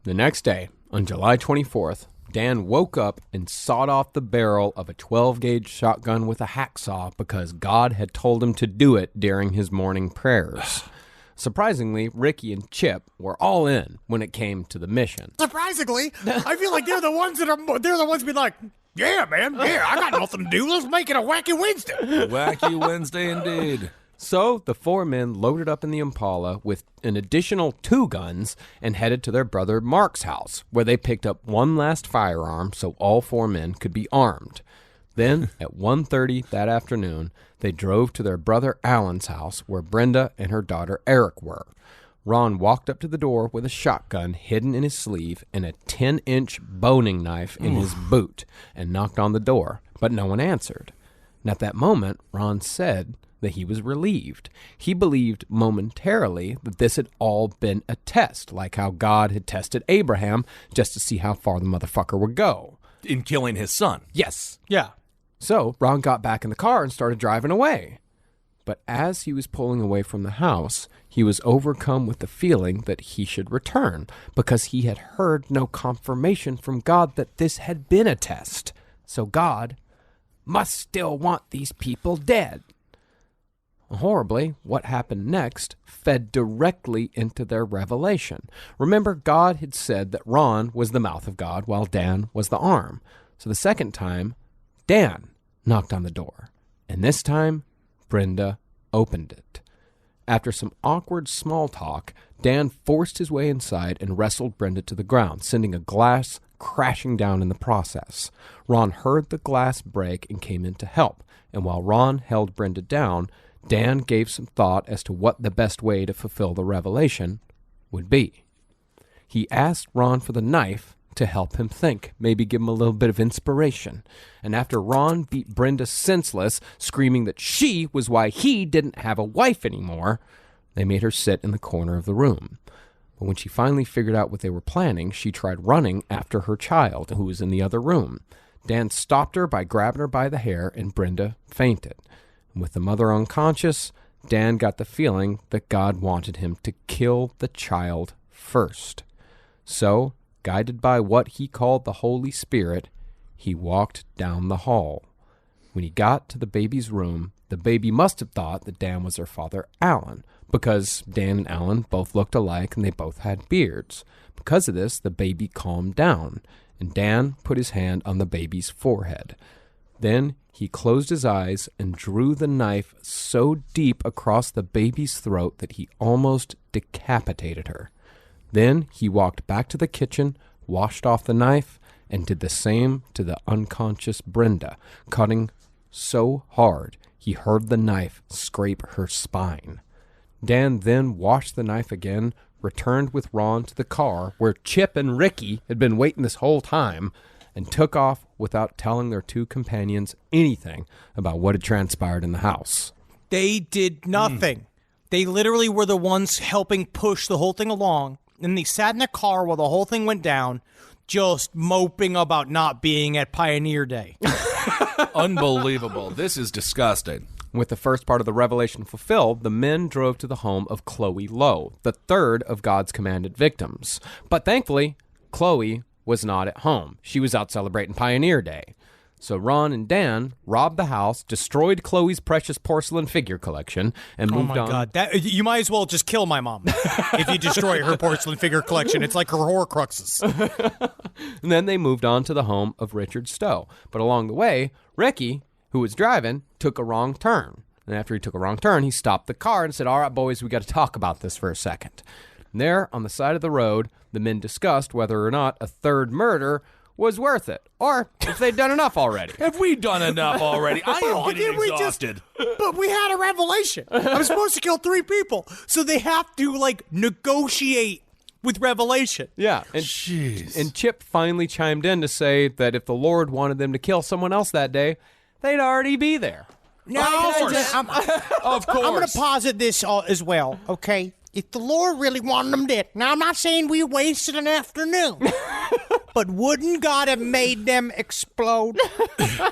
the next day, on July 24th, Dan woke up and sawed off the barrel of a 12-gauge shotgun with a hacksaw because God had told him to do it during his morning prayers. Surprisingly, Ricky and Chip were all in when it came to the mission. Surprisingly, I feel like they're the ones being like, yeah, man, yeah, I got nothing to do. Let's make it a wacky Wednesday. Wacky Wednesday indeed. So the 4 men loaded up in the Impala with an additional 2 guns and headed to their brother Mark's house, where they picked up one last firearm so all 4 men could be armed. Then, at 1:30 that afternoon, they drove to their brother Alan's house, where Brenda and her daughter Eric were. Ron walked up to the door with a shotgun hidden in his sleeve and a 10-inch boning knife in his boot and knocked on the door, but no one answered. And at that moment, Ron said that he was relieved. He believed momentarily that this had all been a test, like how God had tested Abraham just to see how far the motherfucker would go. In killing his son. Yes. Yeah. So Ron got back in the car and started driving away. But as he was pulling away from the house, he was overcome with the feeling that he should return, because he had heard no confirmation from God that this had been a test. So God must still want these people dead. Horribly, what happened next fed directly into their revelation. Remember, God had said that Ron was the mouth of God while Dan was the arm. So the second time, Dan knocked on the door. And this time, Brenda opened it. After some awkward small talk, Dan forced his way inside and wrestled Brenda to the ground, sending a glass crashing down in the process. Ron heard the glass break and came in to help. And while Ron held Brenda down, Dan gave some thought as to what the best way to fulfill the revelation would be. He asked Ron for the knife to help him think, maybe give him a little bit of inspiration. And after Ron beat Brenda senseless, screaming that she was why he didn't have a wife anymore, they made her sit in the corner of the room. But when she finally figured out what they were planning, she tried running after her child, who was in the other room. Dan stopped her by grabbing her by the hair, and Brenda fainted. And with the mother unconscious, Dan got the feeling that God wanted him to kill the child first. So, guided by what he called the Holy Spirit, he walked down the hall. When he got to the baby's room, the baby must have thought that Dan was her father, Alan, because Dan and Alan both looked alike and they both had beards. Because of this, the baby calmed down, and Dan put his hand on the baby's forehead. Then he closed his eyes and drew the knife so deep across the baby's throat that he almost decapitated her. Then he walked back to the kitchen, washed off the knife, and did the same to the unconscious Brenda, cutting so hard he heard the knife scrape her spine. Dan then washed the knife again, returned with Ron to the car where Chip and Ricky had been waiting this whole time, and took off without telling their 2 companions anything about what had transpired in the house. They did nothing. They literally were the ones helping push the whole thing along. And they sat in a car while the whole thing went down, just moping about not being at Pioneer Day. Unbelievable. This is disgusting. With the first part of the revelation fulfilled, the men drove to the home of Chloe Lowe, the third of God's commanded victims. But thankfully, Chloe was not at home. She was out celebrating Pioneer Day. So Ron and Dan robbed the house, destroyed Chloe's precious porcelain figure collection, and moved on. Oh, my God. You might as well just kill my mom if you destroy her porcelain figure collection. It's like her Horcruxes. And then they moved on to the home of Richard Stowe. But along the way, Ricky, who was driving, took a wrong turn. And after he took a wrong turn, he stopped the car and said, "All right, boys, we got to talk about this for a second." And there, on the side of the road, the men discussed whether or not a third murder was worth it, or if they'd done enough already. Have we done enough already? I am getting exhausted. But we had a revelation. I'm supposed to kill 3 people, so they have to, negotiate with revelation. Yeah, and, and Chip finally chimed in to say that if the Lord wanted them to kill someone else that day, they'd already be there. No, Of course. I'm going to posit this as well, okay? If the Lord really wanted them dead, now I'm not saying we wasted an afternoon, but wouldn't God have made them explode?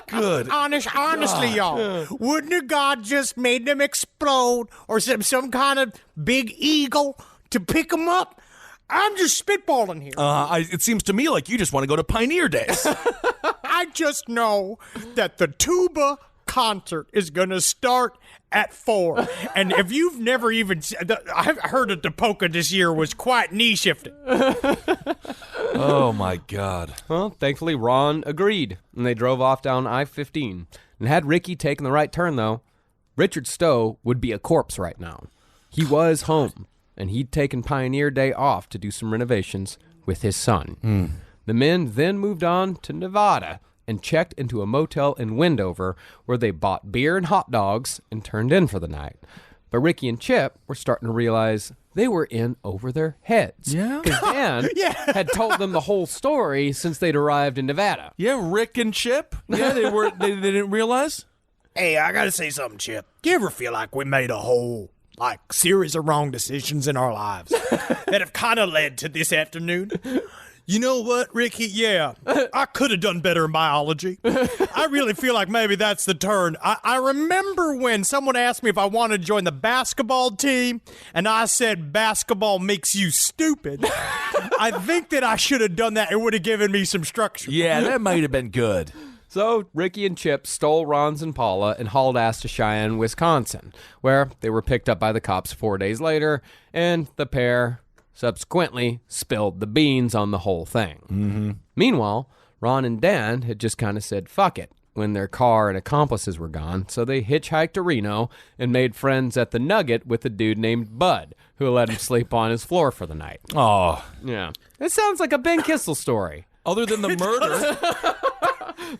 Good. Honestly, y'all, wouldn't God just made them explode, or some kind of big eagle to pick them up? I'm just spitballing here. It seems to me like you just want to go to Pioneer Days. I just know that the tuba concert is going to start at 4. And if you've never even... I've heard that the polka this year was quite knee-shifting. Oh, my God. Well, thankfully, Ron agreed, and they drove off down I-15. And had Ricky taken the right turn, though, Richard Stowe would be a corpse right now. He was home, and he'd taken Pioneer Day off to do some renovations with his son. The men then moved on to Nevada and checked into a motel in Wendover where they bought beer and hot dogs and turned in for the night. But Ricky and Chip were starting to realize they were in over their heads. Yeah? Because Dan had told them the whole story since they'd arrived in Nevada. Yeah, Rick and Chip? Yeah, they didn't realize? Hey, I gotta say something, Chip. Do you ever feel like we made a whole, series of wrong decisions in our lives that have kind of led to this afternoon? You know what, Ricky? Yeah, I could have done better in biology. I really feel like maybe that's the turn. I remember when someone asked me if I wanted to join the basketball team, and I said basketball makes you stupid. I think that I should have done that. It would have given me some structure. Yeah, that might have been good. So Ricky and Chip stole Ron's Impala and hauled ass to Cheyenne, Wisconsin, where they were picked up by the cops 4 days later, and the pair subsequently spilled the beans on the whole thing. Meanwhile, Ron and Dan had just kind of said fuck it when their car and accomplices were gone, so they hitchhiked to Reno and made friends at the Nugget with a dude named Bud, who let him sleep on his floor for the night. Oh. Yeah. It sounds like a Ben Kissel story. Other than the murder.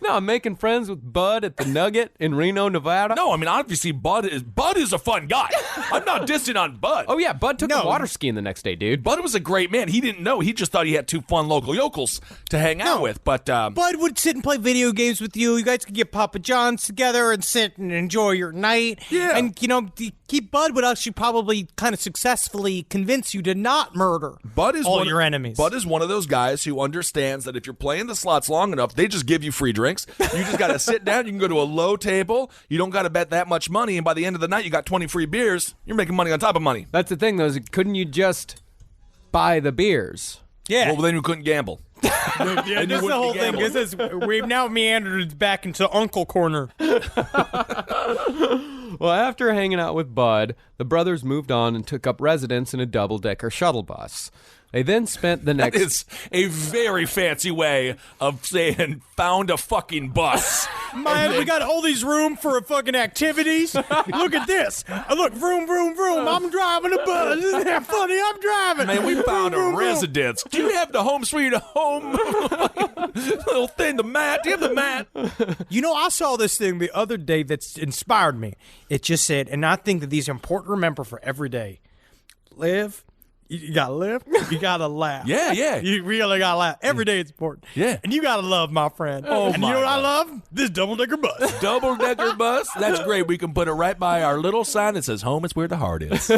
No, I'm making friends with Bud at the Nugget in Reno, Nevada. No, I mean, obviously, Bud is a fun guy. I'm not dissing on Bud. Oh, yeah, Bud took a water skiing the next day, dude. Bud was a great man. He didn't know. He just thought he had 2 fun local yokels to hang out with. But Bud would sit and play video games with you. You guys could get Papa John's together and sit and enjoy your night. Yeah. And, keep Bud would actually probably kind of successfully convince you to not murder all your enemies. Bud is one of those guys who understands that if you're playing the slots long enough, they just give you free drinks. You just got to sit down. You can go to a low table. You don't got to bet that much money. And by the end of the night, you got 20 free beers. You're making money on top of money. That's the thing, though, is couldn't you just buy the beers? Yeah. Well, then you couldn't gamble. Yeah, this is the whole thing. We've now meandered back into Uncle Corner. Well, after hanging out with Bud, the brothers moved on and took up residence in a double-decker shuttle bus. They then spent the next... That is a very fancy way of saying, found a fucking bus. Man, we got all these room for fucking activities. Look at this. Look, vroom, vroom, vroom. I'm driving a bus. Isn't that funny? I'm driving. Man, we found vroom, a vroom, residence. Do you have the home sweet home? Little thing, the mat. Do you have the mat? I saw this thing the other day that's inspired me. It just said, and I think that these are important to remember for every day. Live. You gotta live. You gotta laugh. Yeah. You really gotta laugh. Every day it's important. Yeah. And you gotta love, my friend. Oh, and my you know what I God. love? This double-decker bus. Double-decker bus? That's great. We can put it right by our little sign that says, home is where the heart is.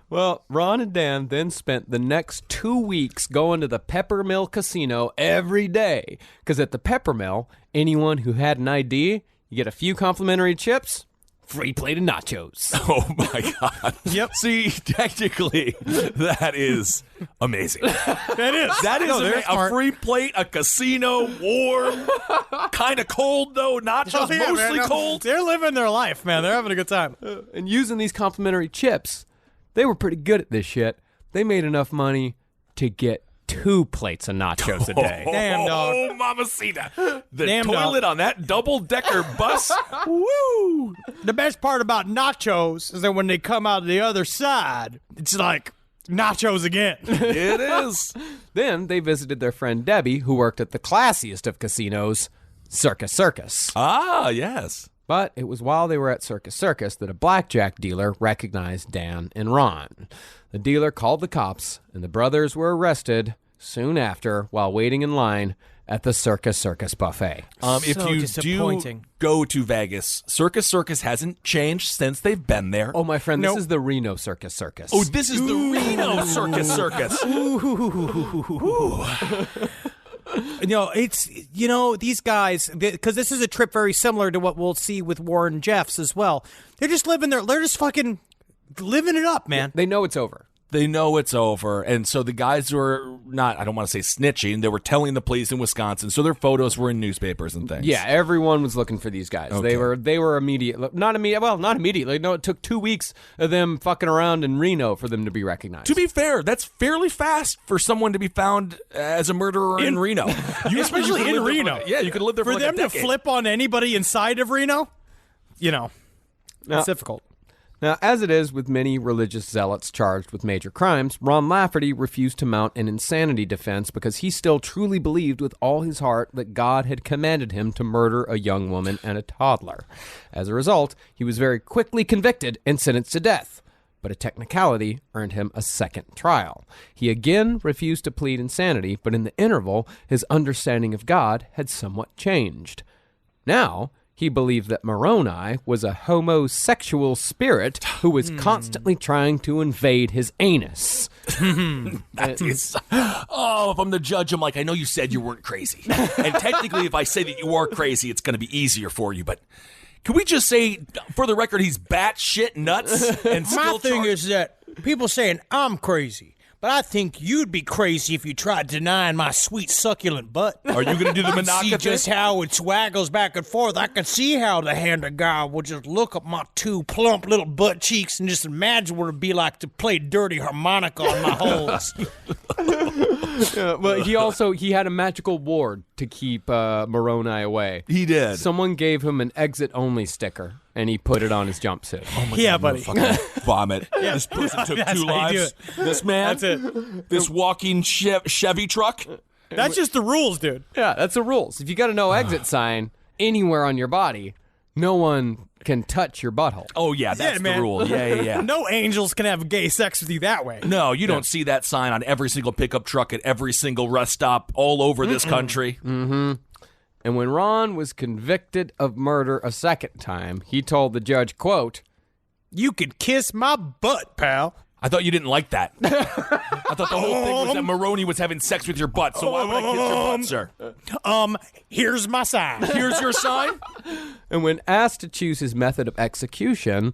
Well, Ron and Dan then spent the next 2 weeks going to the Peppermill Casino every day. Because at the Peppermill, anyone who had an ID, you get a few complimentary chips, free plate of nachos. Oh my God. Yep. See, technically, that is amazing. That is. That is they're a smart. free plate, a casino, warm, kind of cold though, nachos, Oh, yeah, mostly man. cold. They're living their life, man. They're having a good time. And using these complimentary chips, they were pretty good at this shit. They made enough money to get 2 plates of nachos a day. Damn, dog. Oh, mamacita. The Damn, toilet dog. on that double-decker bus. Woo! The best part about nachos is that when they come out the other side, it's like nachos again. It is. Then they visited their friend Debbie, who worked at the classiest of casinos, Circus. Ah, yes. But it was while they were at Circus that a blackjack dealer recognized Dan and Ron. The dealer called the cops, and the brothers were arrested soon after while waiting in line at the Circus buffet. If So you disappointing. do go to Vegas, Circus hasn't changed since they've been there. Oh, my friend, Nope. this is the Reno Circus. Oh, this is the Reno Circus. These guys, because this is a trip very similar to what we'll see with Warren Jeffs as well. They're just living their, they're just fucking living it up, man. They know it's over. They know it's over, and so the guys were not, I don't want to say snitching, they were telling the police in Wisconsin, so their photos were in newspapers and things. Yeah, everyone was looking for these guys. Okay. They were not immediately. No, it took 2 weeks of them fucking around in Reno for them to be recognized. To be fair, that's fairly fast for someone to be found as a murderer in Reno. Especially could in live there Reno. you could live there for For like them a to decade. flip on anybody inside of Reno, it's difficult. Now, as it is with many religious zealots charged with major crimes, Ron Lafferty refused to mount an insanity defense because he still truly believed with all his heart that God had commanded him to murder a young woman and a toddler. As a result, he was very quickly convicted and sentenced to death. But a technicality earned him a second trial. He again refused to plead insanity, but in the interval, his understanding of God had somewhat changed. Now, he believed that Moroni was a homosexual spirit who was constantly trying to invade his anus. If I'm the judge, I'm like, I know you said you weren't crazy. And technically, if I say that you are crazy, it's going to be easier for you. But can we just say, for the record, he's batshit nuts? And My thing is that people saying I'm crazy, but I think you'd be crazy if you tried denying my sweet succulent butt. Are you going to do the See monogamy? just how it waggles back and forth. I can see how the hand of God will just look up my 2 plump little butt cheeks and just imagine what it'd be like to play dirty harmonica on my holes. But he had a magical ward to keep Moroni away. He did. Someone gave him an exit-only sticker, and he put it on his jumpsuit. Yeah, buddy. Vomit. This person took That's 2 how you do lives. This man. That's it. This walking Chevy truck. That's just the rules, dude. Yeah, that's the rules. If you got a no exit sign anywhere on your body, no one can touch your butthole. Oh, yeah, that's man. the rule. Yeah. No angels can have gay sex with you that way. No, you don't see that sign on every single pickup truck at every single rest stop all over this country. And when Ron was convicted of murder a second time, he told the judge, quote, You could kiss my butt, pal. I thought you didn't like that. I thought the whole thing was that Moroni was having sex with your butt, so why would I kiss your butt, sir? Here's my sign. Here's your sign. And when asked to choose his method of execution,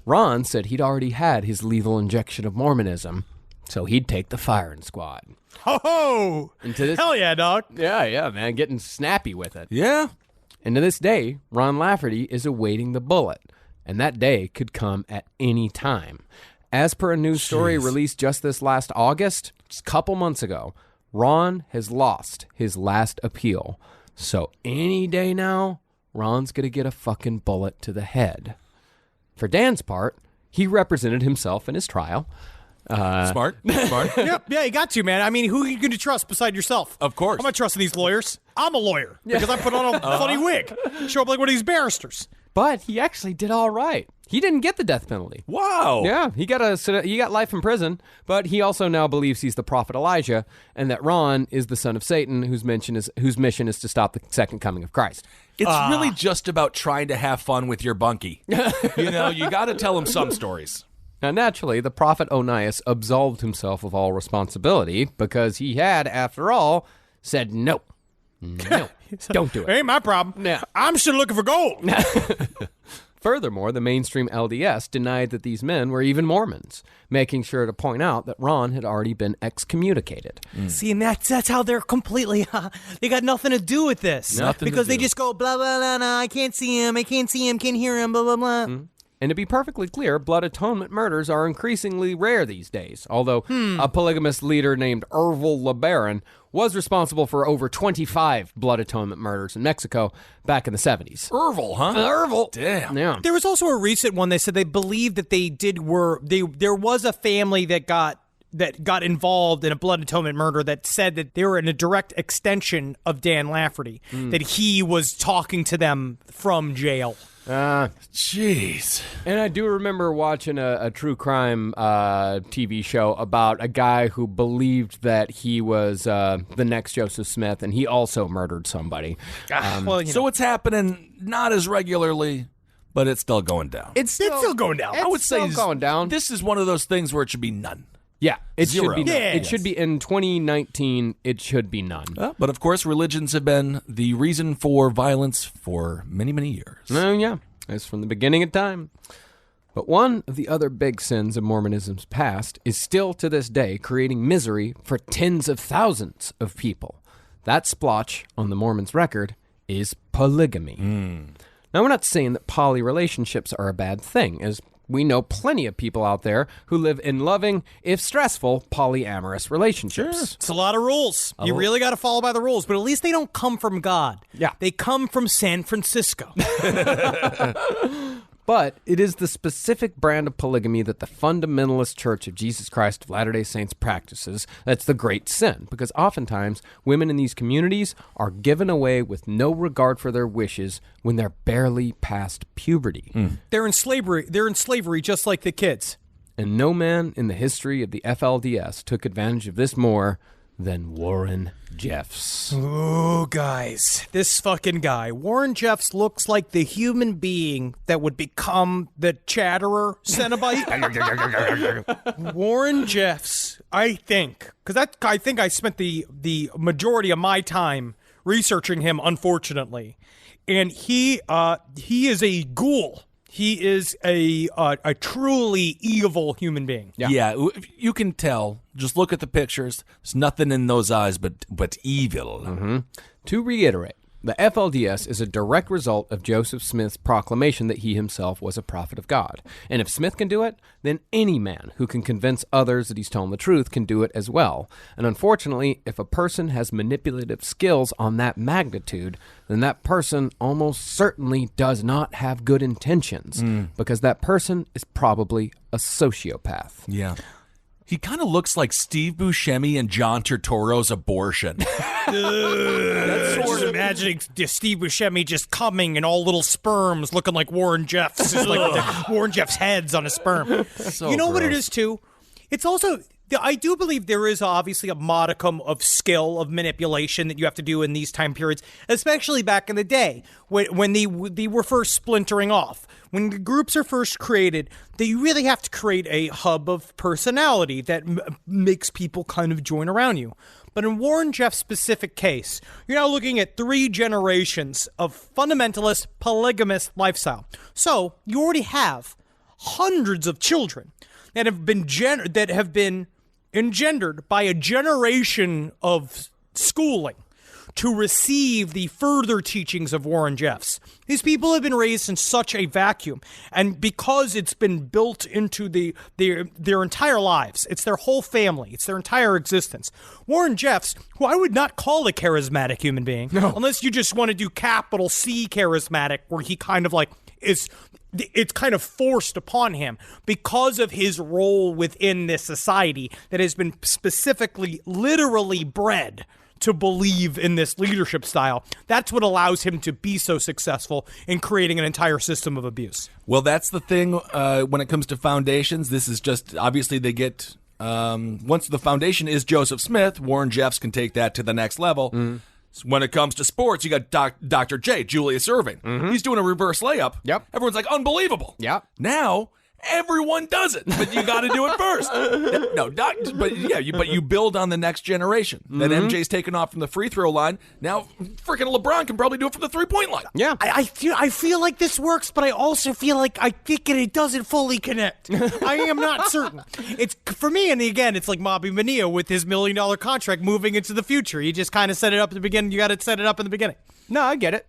Ron said he'd already had his lethal injection of Mormonism, so he'd take the firing squad. Ho-ho! And to this, Hell yeah, dog. yeah, man, getting snappy with it. Yeah. And to this day, Ron Lafferty is awaiting the bullet, and that day could come at any time. As per a news story released just this last August, just a couple months ago, Ron has lost his last appeal. So any day now, Ron's going to get a fucking bullet to the head. For Dan's part, he represented himself in his trial. Smart. Yep, yeah, you got to, man. I mean, who are you going to trust beside yourself? Of course. I'm not trusting these lawyers. I'm a lawyer because I put on a funny wig. Show up like one of these barristers. But he actually did all right. He didn't get the death penalty. Wow. Yeah, he got life in prison, but he also now believes he's the prophet Elijah and that Ron is the son of Satan whose mission is to stop the second coming of Christ. It's really just about trying to have fun with your bunkie. You got to tell him some stories. Now, naturally, the prophet Onias absolved himself of all responsibility because he had, after all, said no. No, don't do it. Ain't my problem. Yeah. I'm still looking for gold. Furthermore, the mainstream LDS denied that these men were even Mormons, making sure to point out that Ron had already been excommunicated. See, and that's how they're completely, they got nothing to do with this. Because they just go, blah, blah, blah, blah, I can't see him, can't hear him, blah, blah, blah. And to be perfectly clear, blood atonement murders are increasingly rare these days, although a polygamous leader named Ervil LeBaron was responsible for over 25 blood atonement murders in Mexico back in the 70s. Ervil, huh? Ervil. Damn. Yeah. There was also a recent one. They said they believed that there was a family that got involved in a blood atonement murder that said that they were in a direct extension of Dan Lafferty, that he was talking to them from jail. Jeez. And I do remember watching a true crime TV show about a guy who believed that he was the next Joseph Smith, and he also murdered somebody. So it's happening not as regularly, but it's still going down. It's still going down. I would say it's going down. This is one of those things where it should be none. Yeah, it Zero. should be none. Yeah. It should be in 2019. It should be none. But of course, religions have been the reason for violence for many, many years. Oh, yeah. As from the beginning of time. But one of the other big sins of Mormonism's past is still to this day creating misery for tens of thousands of people. That splotch on the Mormons' record is polygamy. Now, we're not saying that poly relationships are a bad thing, as we know plenty of people out there who live in loving, if stressful, polyamorous relationships. It's a lot of rules. You really got to follow by the rules, but at least they don't come from God. Yeah. They come from San Francisco. But it is the specific brand of polygamy that the Fundamentalist Church of Jesus Christ of Latter-day Saints practices that's the great sin, because oftentimes women in these communities are given away with no regard for their wishes when they're barely past puberty. They're in slavery. They're in slavery just like the kids. And no man in the history of the FLDS took advantage of this more than Warren Jeffs. Oh, guys, this fucking guy. Warren Jeffs looks like the human being that would become the chatterer Cenobite. Warren Jeffs, I think, because I think I spent the majority of my time researching him, unfortunately. And he is a ghoul. He is a truly evil human being. Yeah, you can tell. Just look at the pictures. There's nothing in those eyes but evil. To reiterate, the FLDS is a direct result of Joseph Smith's proclamation that he himself was a prophet of God. And if Smith can do it, then any man who can convince others that he's telling the truth can do it as well. And unfortunately, if a person has manipulative skills on that magnitude, then that person almost certainly does not have good intentions, because that person is probably a sociopath. Yeah. He kind of looks like Steve Buscemi and John Turturro's abortion. That's sort of imagining Steve Buscemi just coming and all little sperms looking like Warren Jeffs. Just like Warren Jeffs' heads on a sperm. So you know what it gross. is, too? It's also... I do believe there is obviously a modicum of skill, of manipulation that you have to do in these time periods, especially back in the day when they were first splintering off. When the groups are first created, they really have to create a hub of personality that makes people kind of join around you. But in Warren Jeff's specific case, you're now looking at 3 generations of fundamentalist, polygamous lifestyle. So you already have hundreds of children that have been engendered by a generation of schooling to receive the further teachings of Warren Jeffs. These people have been raised in such a vacuum, and because it's been built into their entire lives, it's their whole family, it's their entire existence. Warren Jeffs, who I would not call a charismatic human being, unless you just want to do capital C charismatic, where he kind of like it's kind of forced upon him because of his role within this society that has been specifically, literally bred to believe in this leadership style. That's what allows him to be so successful in creating an entire system of abuse. Well, that's the thing when it comes to foundations. This is just, obviously they get, once the foundation is Joseph Smith, Warren Jeffs can take that to the next level. When it comes to sports, you got Dr. J, Julius Erving. He's doing a reverse layup. Yep. Everyone's like, unbelievable. Yep. Now, Everyone does it, but you got to do it first. But you build on the next generation. That MJ's taken off from the free throw line. Now, freaking LeBron can probably do it from the 3-point line. Yeah. I feel like this works, but I also feel like I think it doesn't fully connect. I am not certain. It's for me, and again, it's like Bobby Bonilla with his $1 million contract moving into the future. You just kind of set it up at the beginning. You got to set it up in the beginning. No, I get it.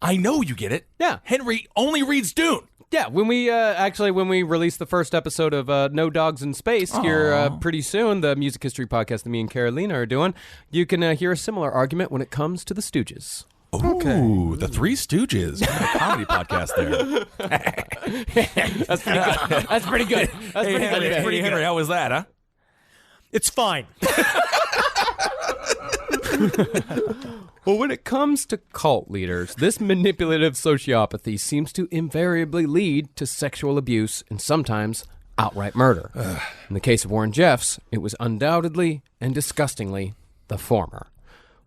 I know you get it. Yeah. Henry only reads Dune. Yeah, when we release the first episode of No Dogs in Space here pretty soon, the music history podcast that me and Carolina are doing, you can hear a similar argument when it comes to the Stooges. Ooh, the Three Stooges. What a comedy podcast there. That's pretty good. That's pretty good. That's pretty good. Hey, Pretty Henry, good. how was that, huh? It's fine. Well, when it comes to cult leaders, this manipulative sociopathy seems to invariably lead to sexual abuse and sometimes outright murder. In the case of Warren Jeffs, it was undoubtedly and disgustingly the former.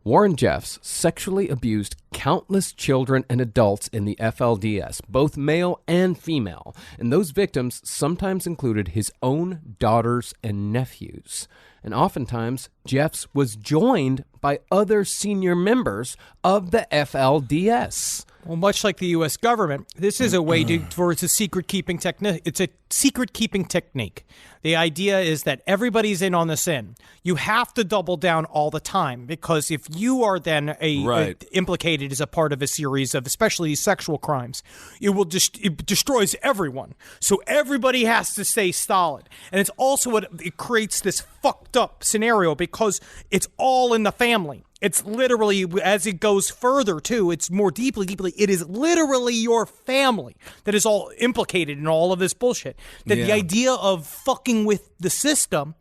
Warren Jeffs sexually abused countless children and adults in the FLDS, both male and female, and those victims sometimes included his own daughters and nephews. And oftentimes, Jeffs was joined by other senior members of the FLDS. Well, much like the U.S. government, this is a way it's a secret-keeping technique. It's a secret-keeping technique. The idea is that everybody's in on this in. You have to double down all the time, because if you are then implicated as a part of a series of especially sexual crimes, it destroys everyone. So everybody has to stay solid. And it's also it creates this fucked up scenario because it's all in the family. It's literally, as it goes further, too, it's more deeply, it is literally your family that is all implicated in all of this bullshit. That the idea of fucking with the system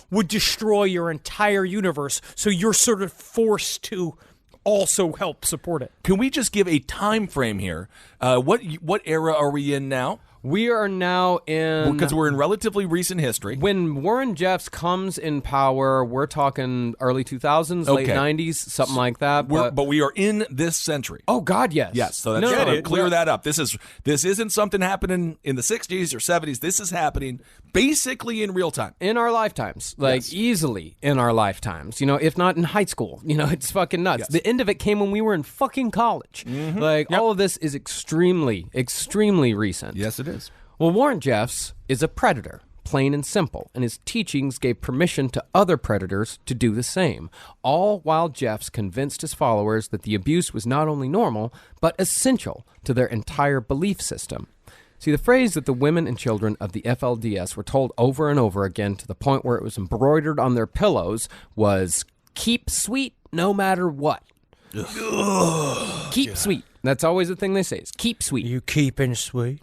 would destroy your entire universe, so you're sort of forced to also help support it. Can we just give a time frame here? What era are we in now? We are now in... Because we're in relatively recent history. When Warren Jeffs comes in power, we're talking early 2000s, late 90s, something like that. But we are in this century. Oh, God, yes. Yes, so that's clear that up. This isn't something happening in the 60s or 70s. This is happening basically in real time. In our lifetimes. Easily in our lifetimes. If not in high school. It's fucking nuts. Yes. The end of it came when we were in fucking college. Mm-hmm. All of this is extremely, extremely recent. Yes, it is. Well, Warren Jeffs is a predator, plain and simple, and his teachings gave permission to other predators to do the same, all while Jeffs convinced his followers that the abuse was not only normal, but essential to their entire belief system. See, the phrase that the women and children of the FLDS were told over and over again to the point where it was embroidered on their pillows was, "Keep sweet no matter what." Keep sweet. That's always the thing they say is keep sweet. You keeping sweet?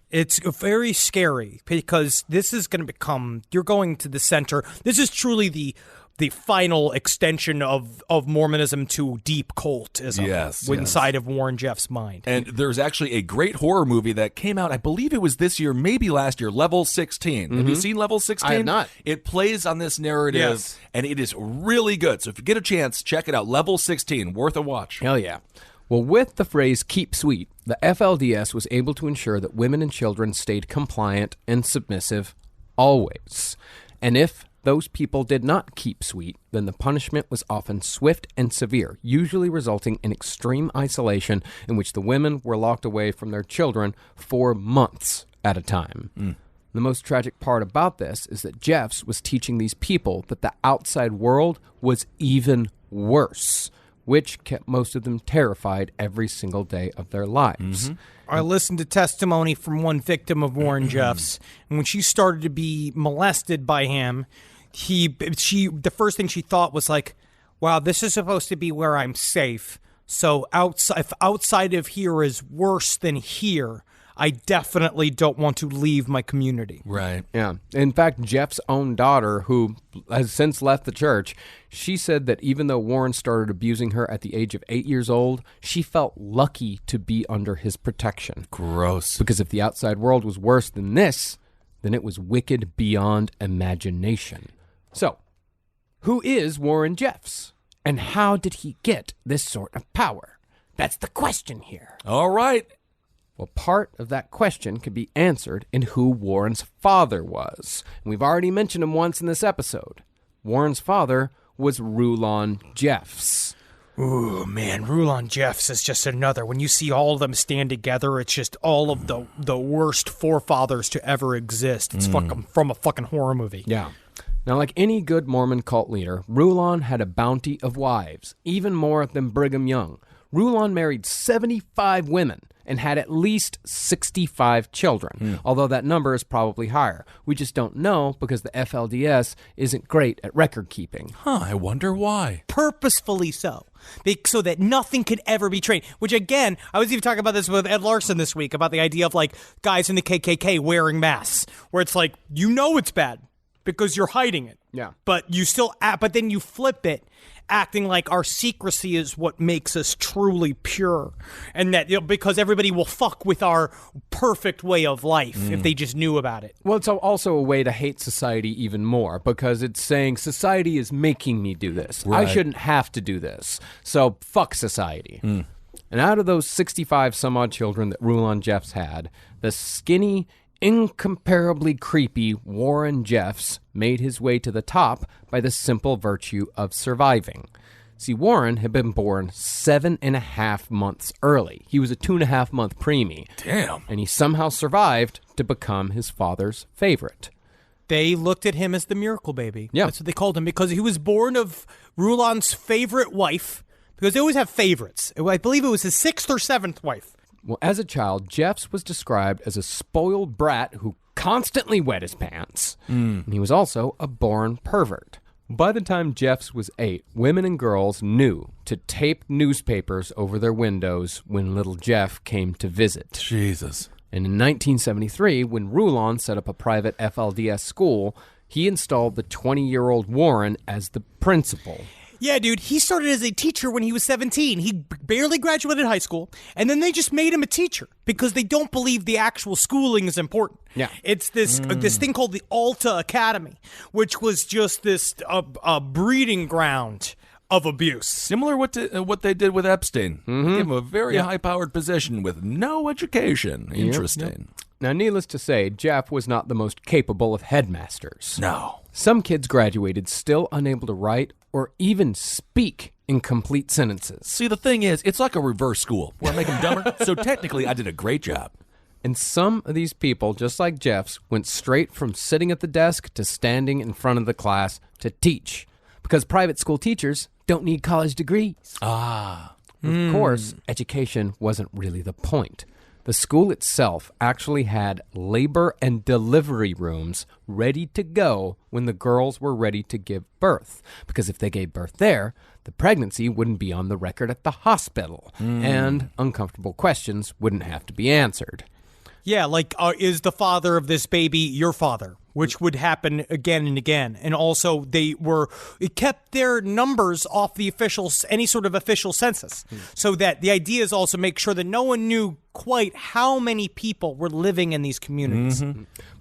It's very scary because this is going to become, you're going to the center. This is truly the final extension of Mormonism to deep cultism inside of Warren Jeffs' mind. And there's actually a great horror movie that came out, I believe it was this year, maybe last year, Level 16. Have you seen Level 16? I have not. It plays on this narrative, and it is really good. So if you get a chance, check it out. Level 16, worth a watch. Hell yeah. Well, with the phrase keep sweet, the FLDS was able to ensure that women and children stayed compliant and submissive always. And if those people did not keep sweet, then the punishment was often swift and severe, usually resulting in extreme isolation in which the women were locked away from their children for months at a time. The most tragic part about this is that Jeffs was teaching these people that the outside world was even worse, which kept most of them terrified every single day of their lives. I listened to testimony from one victim of Warren Jeffs, and when she started to be molested by him, the first thing she thought was like, wow, this is supposed to be where I'm safe. So if outside of here is worse than here, I definitely don't want to leave my community. Right. Yeah. In fact, Jeff's own daughter, who has since left the church, she said that even though Warren started abusing her at the age of 8 years old, she felt lucky to be under his protection. Gross. Because if the outside world was worse than this, then it was wicked beyond imagination. So, who is Warren Jeffs? And how did he get this sort of power? That's the question here. All right. Well, part of that question could be answered in who Warren's father was. And we've already mentioned him once in this episode. Warren's father was Rulon Jeffs. Ooh, man, Rulon Jeffs is just another. When you see all of them stand together, it's just all of the worst forefathers to ever exist. It's fucking from a fucking horror movie. Yeah. Now, like any good Mormon cult leader, Rulon had a bounty of wives, even more than Brigham Young. Rulon married 75 women and had at least 65 children, although that number is probably higher. We just don't know because the FLDS isn't great at record keeping. I wonder why. Purposefully so. So that nothing could ever be trained. Which, again, I was even talking about this with Ed Larson this week, about the idea of, like, guys in the KKK wearing masks, where it's like, you know it's bad because you're hiding it. Yeah. But you still, but then you flip it, acting like our secrecy is what makes us truly pure, and that, because everybody will fuck with our perfect way of life if they just knew about it. Well, it's also a way to hate society even more, because it's saying society is making me do this. Right. I shouldn't have to do this. So fuck society. And out of those 65 some odd children that Rulon Jeffs had, the skinny, incomparably creepy Warren Jeffs made his way to the top by the simple virtue of surviving. See, Warren had been born 7.5 months early. He was a 2.5-month preemie. Damn. And he somehow survived to become his father's favorite. They looked at him as the miracle baby. Yeah. That's what they called him, because he was born of Rulon's favorite wife, because they always have favorites. I believe it was his 6th or 7th wife. Well, as a child, Jeffs was described as a spoiled brat who constantly wet his pants. And he was also a born pervert. By the time Jeffs was 8, women and girls knew to tape newspapers over their windows when little Jeff came to visit. Jesus. And in 1973, when Rulon set up a private FLDS school, he installed the 20-year-old Warren as the principal. Yeah, dude, he started as a teacher when he was 17. He barely graduated high school, and then they just made him a teacher because they don't believe the actual schooling is important. Yeah. It's this thing called the Alta Academy, which was just this breeding ground of abuse. Similar what they did with Epstein. Gave him a very high-powered position with no education. Interesting. Now, needless to say, Jeff was not the most capable of headmasters. No. Some kids graduated still unable to write or even speak in complete sentences. See, the thing is, it's like a reverse school where I make them dumber. So technically, I did a great job. And some of these people, just like Jeff's, went straight from sitting at the desk to standing in front of the class to teach. Because private school teachers don't need college degrees. Of course, education wasn't really the point. The school itself actually had labor and delivery rooms ready to go when the girls were ready to give birth. Because if they gave birth there, the pregnancy wouldn't be on the record at the hospital, and uncomfortable questions wouldn't have to be answered. Yeah, like, is the father of this baby your father? Which would happen again and again. And also, it kept their numbers off the any sort of official census. So that the idea is also make sure that no one knew quite how many people were living in these communities.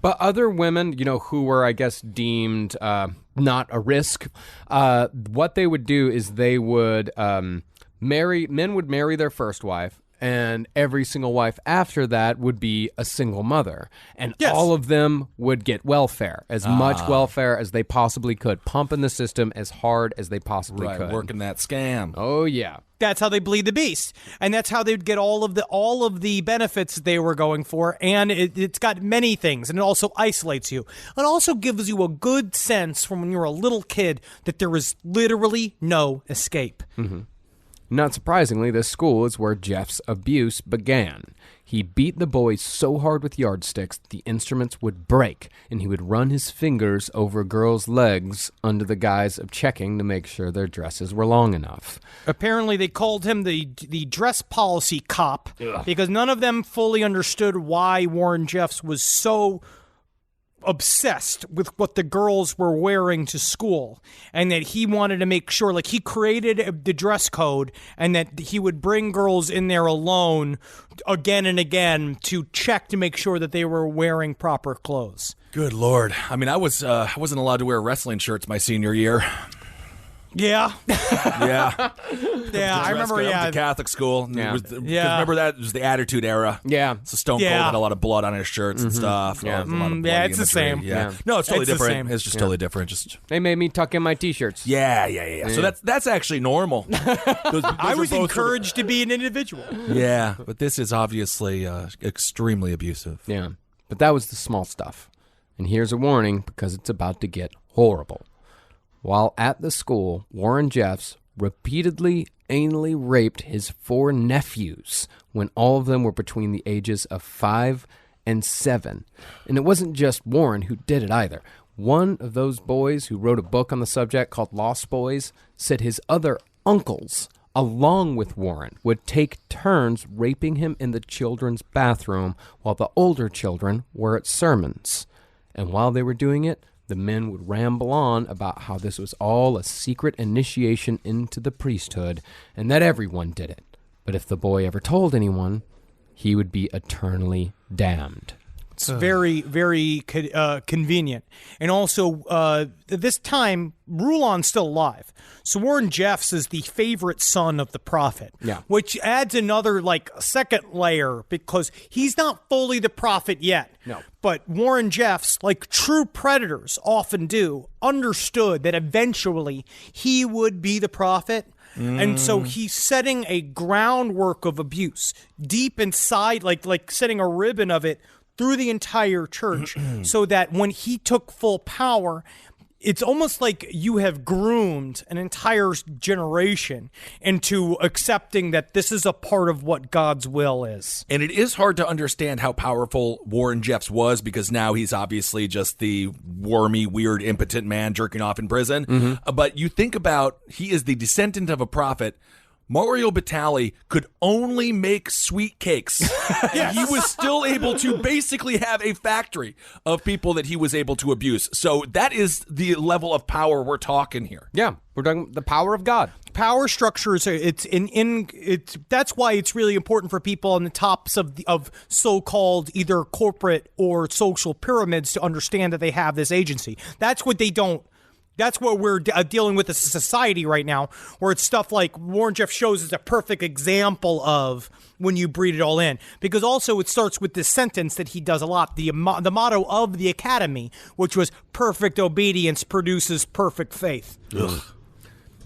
But other women, who were, I guess, deemed not a risk, what they would do is they would men would marry their first wife, and every single wife after that would be a single mother. And all of them would get welfare, as much welfare as they possibly could, pumping the system as hard as they possibly could. Working that scam. Oh, yeah. That's how they bleed the beast, and that's how they'd get all of the benefits they were going for. And it's got many things, and it also isolates you. It also gives you a good sense from when you're a little kid that there is literally no escape. Not surprisingly, this school is where Jeff's abuse began. He beat the boys so hard with yardsticks that the instruments would break, and he would run his fingers over girls' legs under the guise of checking to make sure their dresses were long enough. Apparently, they called him the dress policy cop because none of them fully understood why Warren Jeffs was so obsessed with what the girls were wearing to school, and that he wanted to make sure, like, he created the dress code, and that he would bring girls in there alone again and again to check to make sure that they were wearing proper clothes. Good Lord. I mean, I wasn't allowed to wear wrestling shirts my senior year. Yeah. Yeah. Yeah, I remember, I went to Catholic school. Yeah. Remember that? It was the Attitude Era. Yeah. So Stone Cold had a lot of blood on his shirts and stuff. Yeah. A lot of Yeah, bloody it's the imagery. same. Yeah. Yeah. No, it's totally It's the different. same. It's just totally different. Just They made me tuck in my T-shirts. yeah. So that's actually normal. Those I are was both encouraged to be an individual. Yeah, but this is obviously extremely abusive. Yeah. But that was the small stuff. And here's a warning because it's about to get horrible. While at the school, Warren Jeffs repeatedly anally raped his 4 nephews when all of them were between the ages of 5 and 7. And it wasn't just Warren who did it either. One of those boys who wrote a book on the subject called Lost Boys said his other uncles, along with Warren, would take turns raping him in the children's bathroom while the older children were at sermons. And while they were doing it, the men would ramble on about how this was all a secret initiation into the priesthood and that everyone did it. But if the boy ever told anyone, he would be eternally damned. It's very, very convenient. And also, at this time, Rulon's still alive. So Warren Jeffs is the favorite son of the prophet, which adds another, second layer because he's not fully the prophet yet. No. But Warren Jeffs, like true predators often do, understood that eventually he would be the prophet. And so he's setting a groundwork of abuse deep inside, like setting a ribbon of it through the entire church so that when he took full power, it's almost like you have groomed an entire generation into accepting that this is a part of what God's will is. And it is hard to understand how powerful Warren Jeffs was because now he's obviously just the wormy, weird, impotent man jerking off in prison. But you think about, he is the descendant of a prophet. Mario Batali could only make sweet cakes. He was still able to basically have a factory of people that he was able to abuse. So that is the level of power we're talking here. Yeah, we're talking the power of God. Power structures. That's why it's really important for people on the tops of so-called either corporate or social pyramids to understand that they have this agency. That's what they don't. That's what we're dealing with as a society right now, where it's stuff like Warren Jeffs shows is a perfect example of when you breed it all in. Because also it starts with this sentence that he does a lot, the motto of the academy, which was perfect obedience produces perfect faith. Ugh.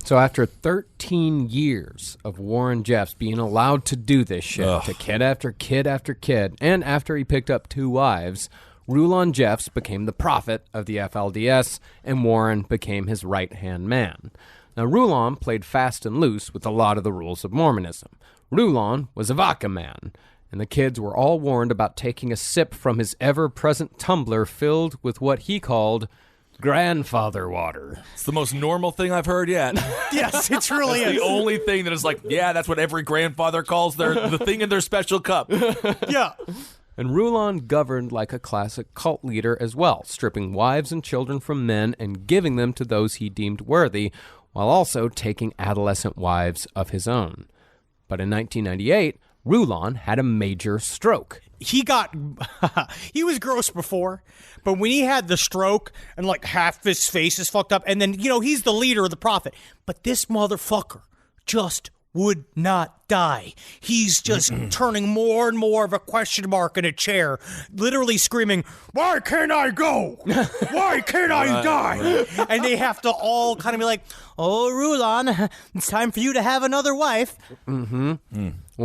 So after 13 years of Warren Jeffs being allowed to do this shit to kid after kid after kid, and after he picked up 2 wives, Rulon Jeffs became the prophet of the FLDS, and Warren became his right-hand man. Now, Rulon played fast and loose with a lot of the rules of Mormonism. Rulon was a vodka man, and the kids were all warned about taking a sip from his ever-present tumbler filled with what he called grandfather water. It's the most normal thing I've heard yet. Yes, it's really the only thing that is that's what every grandfather calls the thing in their special cup. Yeah. And Rulon governed like a classic cult leader as well, stripping wives and children from men and giving them to those he deemed worthy, while also taking adolescent wives of his own. But in 1998, Rulon had a major stroke. He was gross before, but when he had the stroke and half his face is fucked up, and then, he's the leader of the prophet, but this motherfucker just would not die. He's just turning more and more of a question mark in a chair, literally screaming, "Why can't I go? Why can't I die?" And they have to all kind of be like, "Oh, Rulon, it's time for you to have another wife." Well,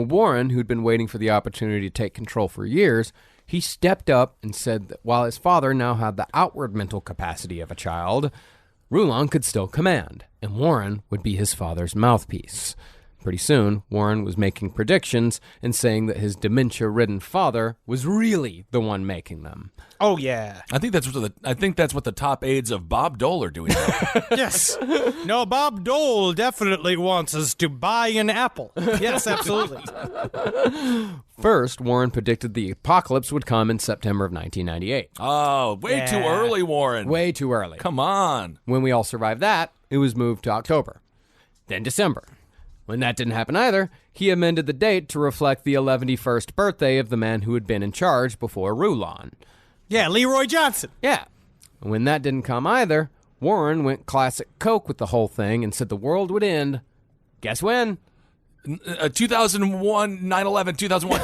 Warren, who'd been waiting for the opportunity to take control for years, he stepped up and said that while his father now had the outward mental capacity of a child, Rulon could still command, and Warren would be his father's mouthpiece. Pretty soon, Warren was making predictions and saying that his dementia-ridden father was really the one making them. Oh yeah, I think that's what the top aides of Bob Dole are doing now. Yes. No, Bob Dole definitely wants us to buy an apple. Yes, absolutely. First, Warren predicted the apocalypse would come in September of 1998. Oh, way too early, Warren. Way too early. Come on. When we all survived that, it was moved to October. Then December. When that didn't happen either, he amended the date to reflect the 111st birthday of the man who had been in charge before Rulon. Yeah, Leroy Johnson. Yeah. And when that didn't come either, Warren went classic Coke with the whole thing and said the world would end. Guess when? 2001, 9/11, 2001.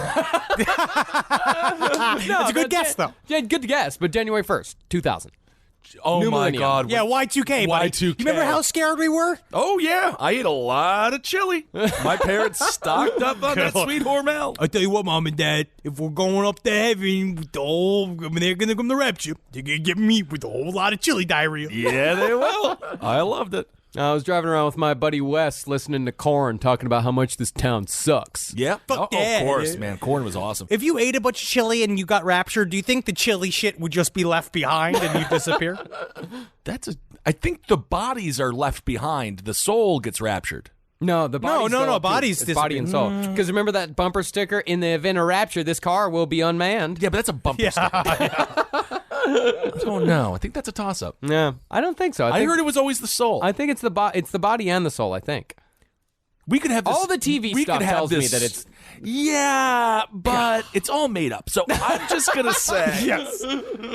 That's a good guess, though. Yeah, good guess, but January 1st, 2000. Oh, New my millennium. God. Yeah, Y2K, buddy. Y2K. You remember how scared we were? Oh, yeah. I ate a lot of chili. My parents stocked up on that sweet Hormel. I tell you what, Mom and Dad, if we're going up to heaven with the whole, when they're going to come to rapture, they're going to get me with a whole lot of chili diarrhea. Yeah, they will. I loved it. I was driving around with my buddy Wes listening to Korn talking about how much this town sucks. Yeah. Fuck Oh, yeah, of course, dude. man. Corn was awesome. If you ate a bunch of chili and you got raptured, do you think the chili shit would just be left behind and you disappear? I think the bodies are left behind. The soul gets raptured. No, the body's still up, too. bodies It's body and soul. Because remember that bumper sticker? In the event of rapture, this car will be unmanned. Yeah, but that's a bumper sticker. I don't know. I think that's a toss-up. Yeah, I don't think so. I heard it was always the soul. I think it's the body and the soul, I think. We could have this, All the TV we stuff could have tells me this- that it's... Yeah, but it's all made up. So I'm just going to say, yes,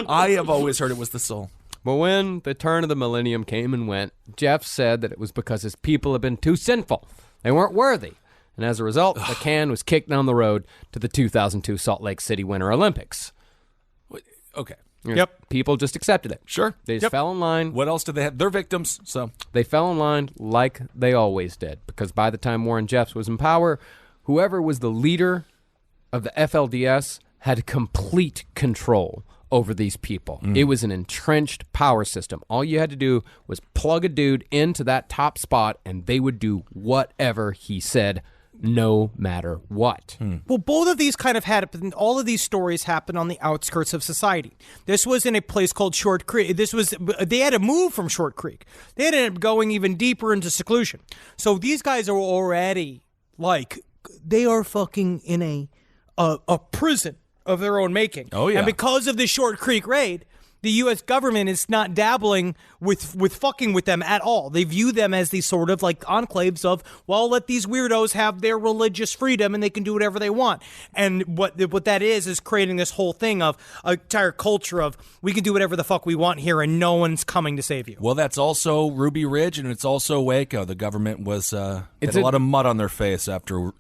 I have always heard it was the soul. But when the turn of the millennium came and went, Jeff said that it was because his people had been too sinful. They weren't worthy. And as a result, the can was kicked down the road to the 2002 Salt Lake City Winter Olympics. Okay. Yep. People just accepted it. Sure. They just fell in line. What else did they have? They're victims, so. They fell in line like they always did, because by the time Warren Jeffs was in power, whoever was the leader of the FLDS had complete control over these people. It was an entrenched power system. All you had to do was plug a dude into that top spot, and they would do whatever he said, no matter what. Well, both of these kind of all of these stories happened on the outskirts of society. This was in a place called Short Creek. They had to move from Short Creek. They had to end up going even deeper into seclusion. So these guys are already, like, they are fucking in a prison of their own making. Oh, yeah. And because of the Short Creek raid, the U.S. government is not dabbling with fucking with them at all. They view them as these sort of like enclaves of, well, let these weirdos have their religious freedom and they can do whatever they want. And what that is creating this whole thing of an entire culture of we can do whatever the fuck we want here and no one's coming to save you. Well, that's also Ruby Ridge, and it's also Waco. The government was had It's a a- lot of mud on their face after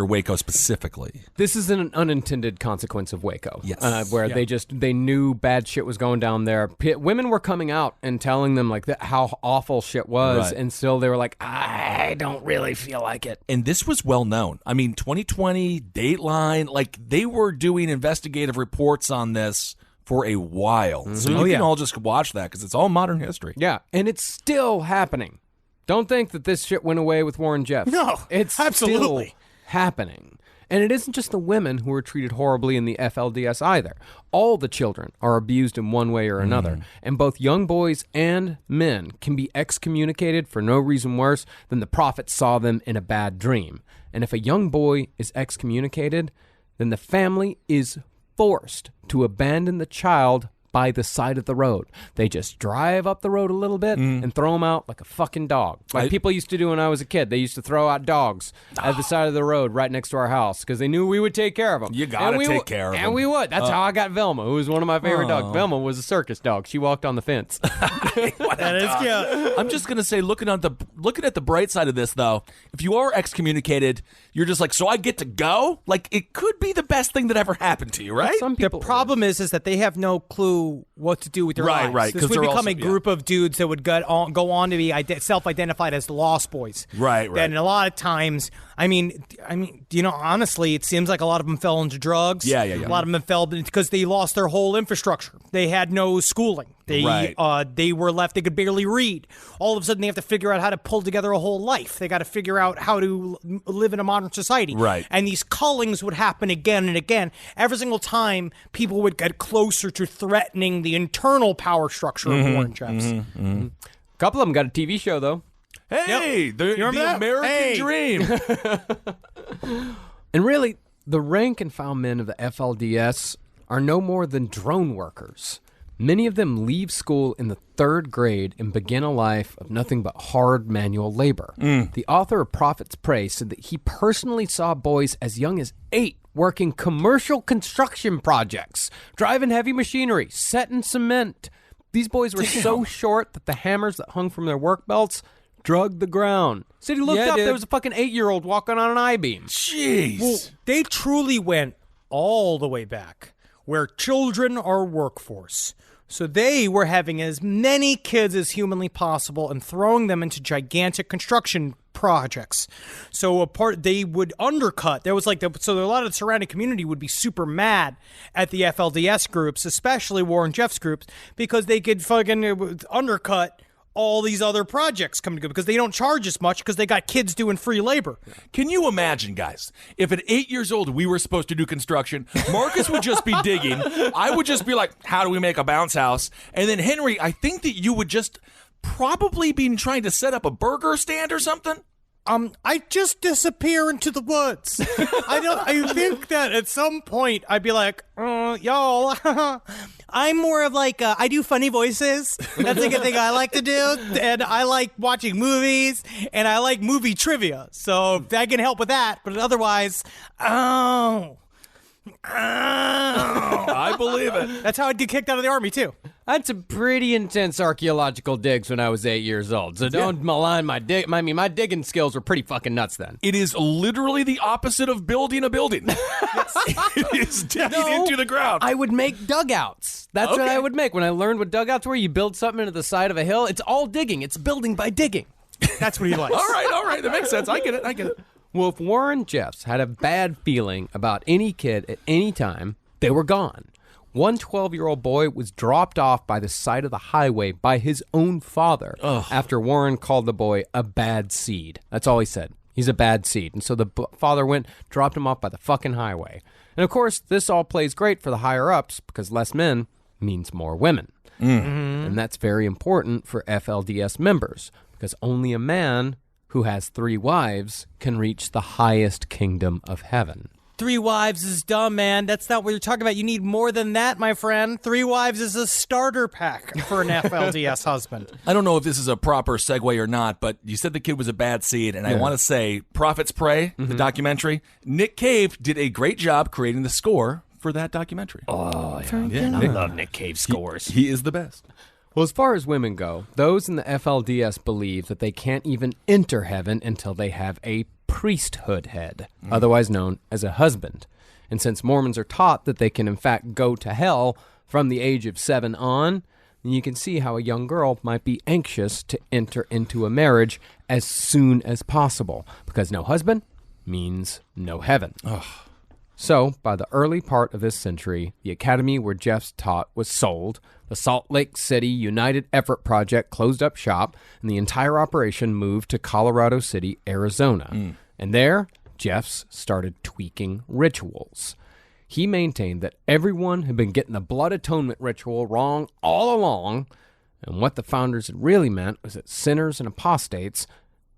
Waco specifically. This is an unintended consequence of Waco. Yes. Where they knew bad shit was going down there. Women were coming out and telling them like how awful shit was, Right. and still they were like, I don't really feel like it. And this was well known. I mean, 2020, Dateline, like they were doing investigative reports on this for a while. So you can all just watch that because it's all modern history. Yeah, and it's still happening. Don't think that this shit went away with Warren Jeffs. No, it's absolutely. still happening. And it isn't just the women who are treated horribly in the FLDS either. All the children are abused in one way or another. And both young boys and men can be excommunicated for no reason worse than the prophet saw them in a bad dream. And if a young boy is excommunicated, then the family is forced to abandon the child by the side of the road. They just drive up the road a little bit and throw them out like a fucking dog. Like people used to do when I was a kid. They used to throw out dogs at the side of the road right next to our house because they knew we would take care of them. You gotta take care of them. And we would. That's how I got Velma, who was one of my favorite dogs. Velma was a circus dog. She walked on the fence. That is cute. I'm just gonna say, looking at the bright side of this, though, if you are excommunicated, you're just like, so I get to go? Like, it could be the best thing that ever happened to you, right? Some The people. problem is that they have no clue what to do with their Right, lives. right, This 'cause would they're become also- a group of dudes that would go on to be self-identified as lost boys. Right. And a lot of times, I mean, honestly, it seems like a lot of them fell into drugs. Yeah. A lot of them fell because they lost their whole infrastructure. They had no schooling. They were left. They could barely read. All of a sudden, they have to figure out how to pull together a whole life. They got to figure out how to live in a modern society. Right. And these cullings would happen again and again. Every single time, people would get closer to threatening the internal power structure of Warren Jeffs. A couple of them got a TV show, though. Hey, the remember that? American Hey. dream. And really, the rank and file men of the FLDS are no more than drone workers. Many of them leave school in the 3rd grade and begin a life of nothing but hard manual labor. The author of Prophet's Prey said that he personally saw boys as young as 8 working commercial construction projects, driving heavy machinery, setting cement, These boys were so short that the hammers that hung from their work belts drug the ground. So he looked up, dude. there was a fucking 8-year-old walking on an I-beam. Jeez. Well, they truly went all the way back where children are workforce. So they were having as many kids as humanly possible and throwing them into gigantic construction projects. So they would undercut. There was so a lot of the surrounding community would be super mad at the FLDS groups, especially Warren Jeffs groups, because they could fucking undercut all these other projects coming to go because they don't charge as much because they got kids doing free labor. Can you imagine, guys, if at 8 years old we were supposed to do construction, Marcus would just be digging, I would just be like, how do we make a bounce house? And then Henry, I think that you would just probably be trying to set up a burger stand or something. I just disappear into the woods. I think that at some point I'd be like, y'all, I'm more of I do funny voices. That's like a thing I like to do. And I like watching movies and I like movie trivia. So I can help with that. But otherwise, I believe it. That's how I'd get kicked out of the army too. That's a pretty intense archaeological digs when I was 8 years old. So don't malign my dig. I mean, my digging skills were pretty fucking nuts then. It is literally the opposite of building a building. It is digging into the ground. I would make dugouts. That's what I would make. When I learned what dugouts were, you build something into the side of a hill. It's all digging. It's building by digging. That's what he likes. All right. That makes sense. I get it. Well, if Warren Jeffs had a bad feeling about any kid at any time, they were gone. One 12-year-old boy was dropped off by the side of the highway by his own father after Warren called the boy a bad seed. That's all he said. He's a bad seed. And so the father dropped him off by the fucking highway. And of course, this all plays great for the higher-ups because less men means more women. And that's very important for FLDS members because only a man who has 3 wives can reach the highest kingdom of heaven. 3 wives is dumb, man. That's not what you're talking about. You need more than that, my friend. 3 wives is a starter pack for an FLDS husband. I don't know if this is a proper segue or not, but you said the kid was a bad seed, and I want to say Prophets Pray, the documentary. Nick Cave did a great job creating the score for that documentary. Oh, yeah. I love Nick Cave scores. He is the best. Well, as far as women go, those in the FLDS believe that they can't even enter heaven until they have a priesthood head, otherwise known as a husband. And since Mormons are taught that they can in fact go to hell from the age of 7 on, you can see how a young girl might be anxious to enter into a marriage as soon as possible, because no husband means no heaven. So, by the early part of this century, the academy where Jeffs taught was sold, the Salt Lake City United Effort Project closed up shop, and the entire operation moved to Colorado City, Arizona. And there, Jeffs started tweaking rituals. He maintained that everyone had been getting the blood atonement ritual wrong all along, and what the founders had really meant was that sinners and apostates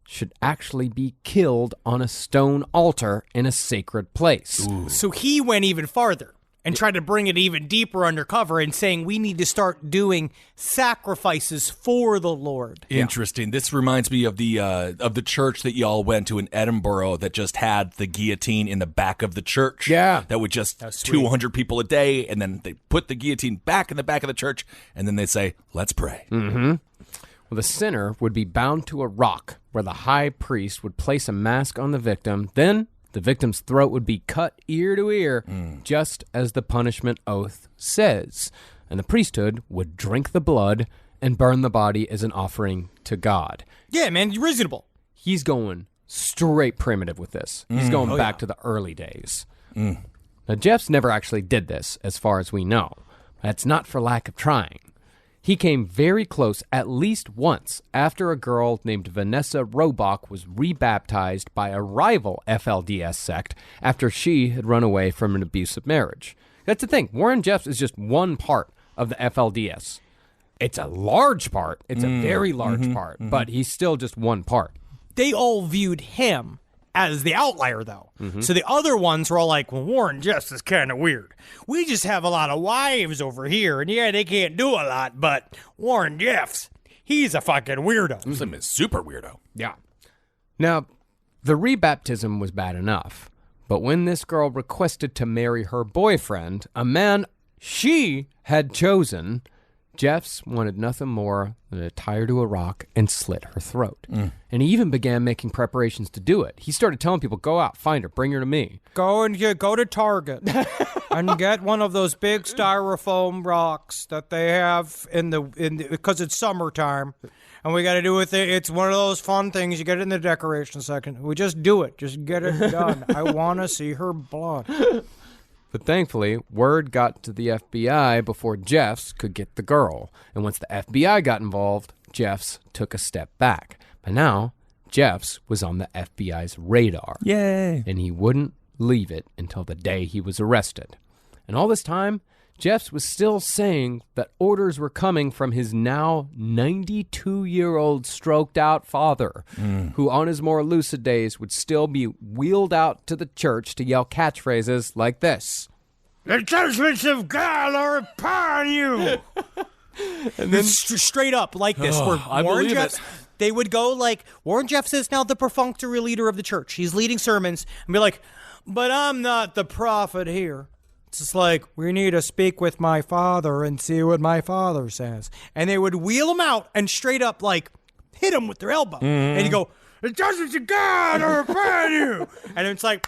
should actually be killed on a stone altar in a sacred place. So he went even farther and tried to bring it even deeper undercover and saying we need to start doing sacrifices for the Lord. Interesting. This reminds me of the church that y'all went to in Edinburgh that just had the guillotine in the back of the church. Yeah. That would just 200 people a day, and then they put the guillotine back in the back of the church, and then they say, let's pray. Well, the sinner would be bound to a rock where the high priest would place a mask on the victim. Then the victim's throat would be cut ear to ear, just as the punishment oath says. And the priesthood would drink the blood and burn the body as an offering to God. Yeah, man, reasonable. He's going straight primitive with this. He's going back to the early days. Now, Jeffs never actually did this, as far as we know. That's not for lack of trying. He came very close at least once after a girl named Vanessa Robach was rebaptized by a rival FLDS sect after she had run away from an abusive marriage. That's the thing. Warren Jeffs is just one part of the FLDS. It's a large part. It's a very large part, but he's still just one part. They all viewed him as the outlier, though. So the other ones were all like, well, Warren Jeffs is kind of weird. We just have a lot of wives over here, and yeah, they can't do a lot, but Warren Jeffs, he's a fucking weirdo. He's a super weirdo. Yeah. Now, the rebaptism was bad enough, but when this girl requested to marry her boyfriend, a man she had chosen, Jeffs wanted nothing more than to tie her to a rock and slit her throat. And he even began making preparations to do it. He started telling people, go out, find her, bring her to me. Go to Target and get one of those big styrofoam rocks that they have because it's summertime. And we got to do it. It's one of those fun things. You get it in the decoration section. We just do it. Just get it done. I want to see her blood. But thankfully, word got to the FBI before Jeffs could get the girl. And once the FBI got involved, Jeffs took a step back. But now, Jeffs was on the FBI's radar. Yay! And he wouldn't leave it until the day he was arrested. And all this time, Jeffs was still saying that orders were coming from his now 92-year-old stroked-out father, who on his more lucid days would still be wheeled out to the church to yell catchphrases like this. The judgments of God are upon you. And then straight up like this, where Warren Jeffs, they would go like, Warren Jeffs is now the perfunctory leader of the church. He's leading sermons and be like, but I'm not the prophet here. It's just like, we need to speak with my father and see what my father says. And they would wheel him out and straight up, like, hit him with their elbow. And you go, the judgments of God are upon you. And it's like,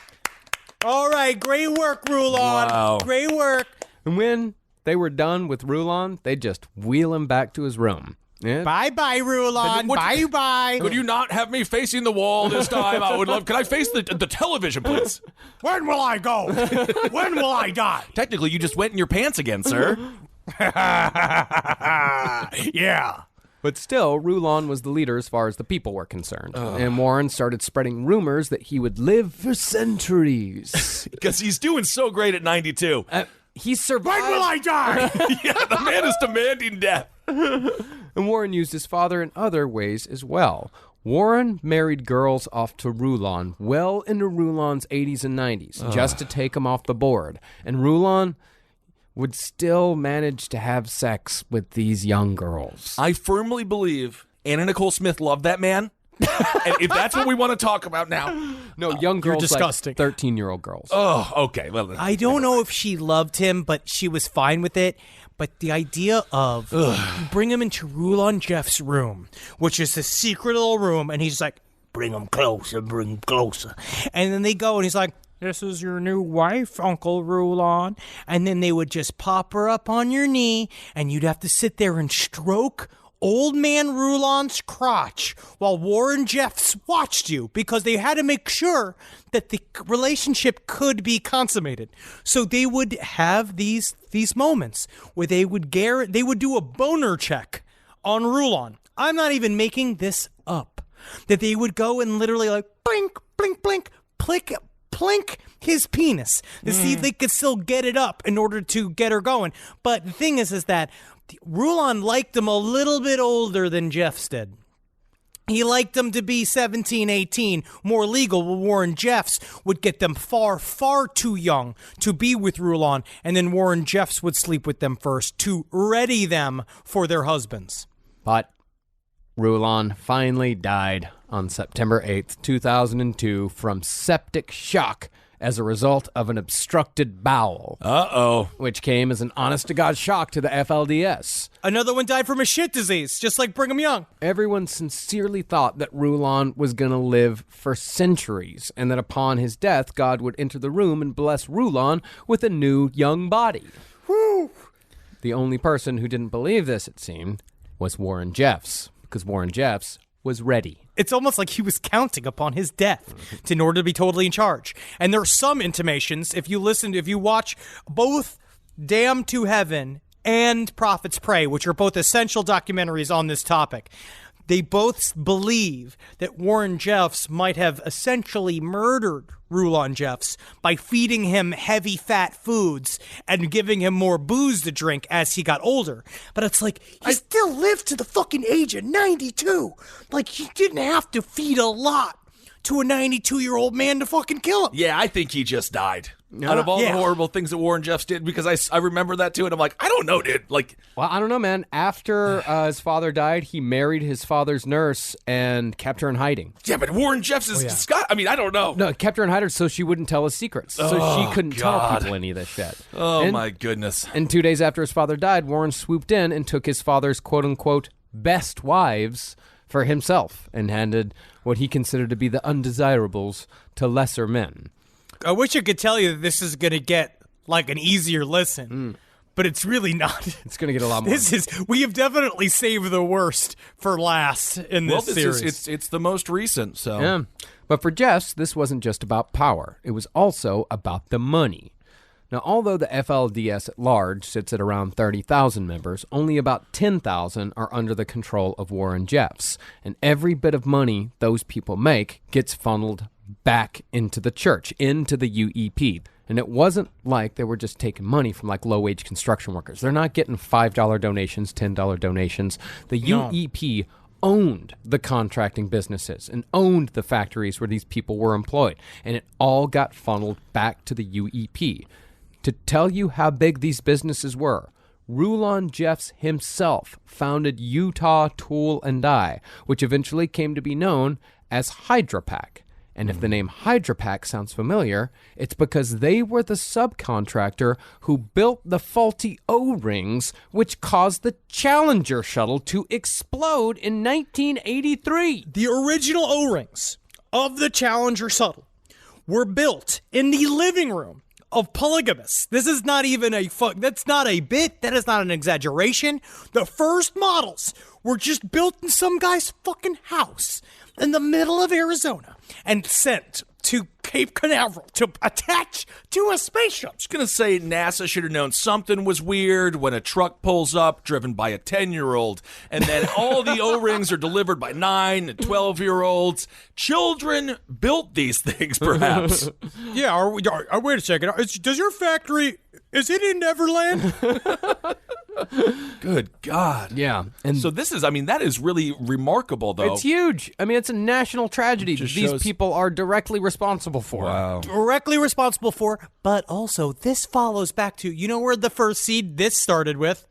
all right, great work, Rulon. Wow. Great work. And when they were done with Rulon, they'd just wheel him back to his room. Yeah. Bye-bye, Rulon. Bye-bye. Could you not have me facing the wall this time? I would love. Can I face the television, please? When will I go? When will I die? Technically, you just went in your pants again, sir. Yeah. But still, Rulon was the leader as far as the people were concerned. And Warren started spreading rumors that he would live for centuries. Because he's doing so great at 92. He survived. When will I die? Yeah, the man is demanding death. And Warren used his father in other ways as well. Warren married girls off to Rulon well into Rulon's 80s and 90s, just to take him off the board. And Rulon would still manage to have sex with these young girls. I firmly believe Anna Nicole Smith loved that man. And if that's what we want to talk about now. No, young girls, disgusting. like 13-year-old girls. Oh, okay. Well, I don't know if she loved him, but she was fine with it. But the idea of you bring him into Rulon Jeff's room, which is a secret little room, and he's like, bring him closer, bring him closer. And then they go, and he's like, this is your new wife, Uncle Rulon. And then they would just pop her up on your knee, and you'd have to sit there and stroke old man Rulon's crotch while Warren Jeffs watched you, because they had to make sure that the relationship could be consummated. So they would have these moments where they would do a boner check on Rulon. I'm not even making this up. That they would go and literally like blink, blink, blink, plink his penis to see if they could still get it up in order to get her going. But the thing is that Rulon liked him a little bit older than Jeffs did. He liked them to be 17, 18, more legal, but Warren Jeffs would get them far, far too young to be with Rulon, and then Warren Jeffs would sleep with them first to ready them for their husbands. But Rulon finally died on September 8th, 2002 from septic shock as a result of an obstructed bowel. Uh-oh. Which came as an honest-to-God shock to the FLDS. Another one died from a shit disease, just like Brigham Young. Everyone sincerely thought that Rulon was going to live for centuries, and that upon his death, God would enter the room and bless Rulon with a new young body. Woo! The only person who didn't believe this, it seemed, was Warren Jeffs, because Warren Jeffs was ready. It's almost like he was counting upon his death in order to be totally in charge. And there are some intimations, if you watch both Damned to Heaven and Prophets Pray, which are both essential documentaries on this topic, they both believe that Warren Jeffs might have essentially murdered Rulon Jeffs by feeding him heavy fat foods and giving him more booze to drink as he got older. But it's like, he still lived to the fucking age of 92. Like, he didn't have to feed a lot to a 92-year-old man to fucking kill him. Yeah, I think he just died. Out of all the horrible things that Warren Jeffs did, because I remember that too, and I'm like, I don't know, dude. Like, well, I don't know, man. After his father died, he married his father's nurse and kept her in hiding. Yeah, but Warren Jeffs is Scott. I mean, I don't know. No, kept her in hiding so she wouldn't tell his secrets, so she couldn't tell people any of this shit. Oh, my goodness. And 2 days after his father died, Warren swooped in and took his father's quote-unquote best wives for himself and handed what he considered to be the undesirables to lesser men. I wish I could tell you that this is going to get like an easier listen, but it's really not. It's going to get a lot more. We have definitely saved the worst for last in this series. It's the most recent, so. Yeah. But for Jeffs, this wasn't just about power. It was also about the money. Now, although the FLDS at large sits at around 30,000 members, only about 10,000 are under the control of Warren Jeffs. And every bit of money those people make gets funneled back into the church, into the UEP. And it wasn't like they were just taking money from like low-wage construction workers. They're not getting $5 donations, $10 donations. The UEP owned the contracting businesses and owned the factories where these people were employed. And it all got funneled back to the UEP. To tell you how big these businesses were, Rulon Jeffs himself founded Utah Tool and Die, which eventually came to be known as HydraPack. And if the name HydraPack sounds familiar, it's because they were the subcontractor who built the faulty O-rings, which caused the Challenger shuttle to explode in 1983. The original O-rings of the Challenger shuttle were built in the living room of polygamists. This is not even that's not a bit. That is not an exaggeration. The first models were just built in some guy's fucking house in the middle of Arizona and sent to Cape Canaveral to attach to a spaceship. I was going to say NASA should have known something was weird when a truck pulls up driven by a 10-year-old, and then all the O-rings are delivered by 9 and 12-year-olds. Children built these things, perhaps. Yeah, wait a second. Does your factory, is it in Neverland? Good God. Yeah. And so this is, that is really remarkable, though. It's huge. It's a national tragedy that these people are directly responsible for. Wow. Directly responsible for, but also this follows back to, you know where the first seed this started with?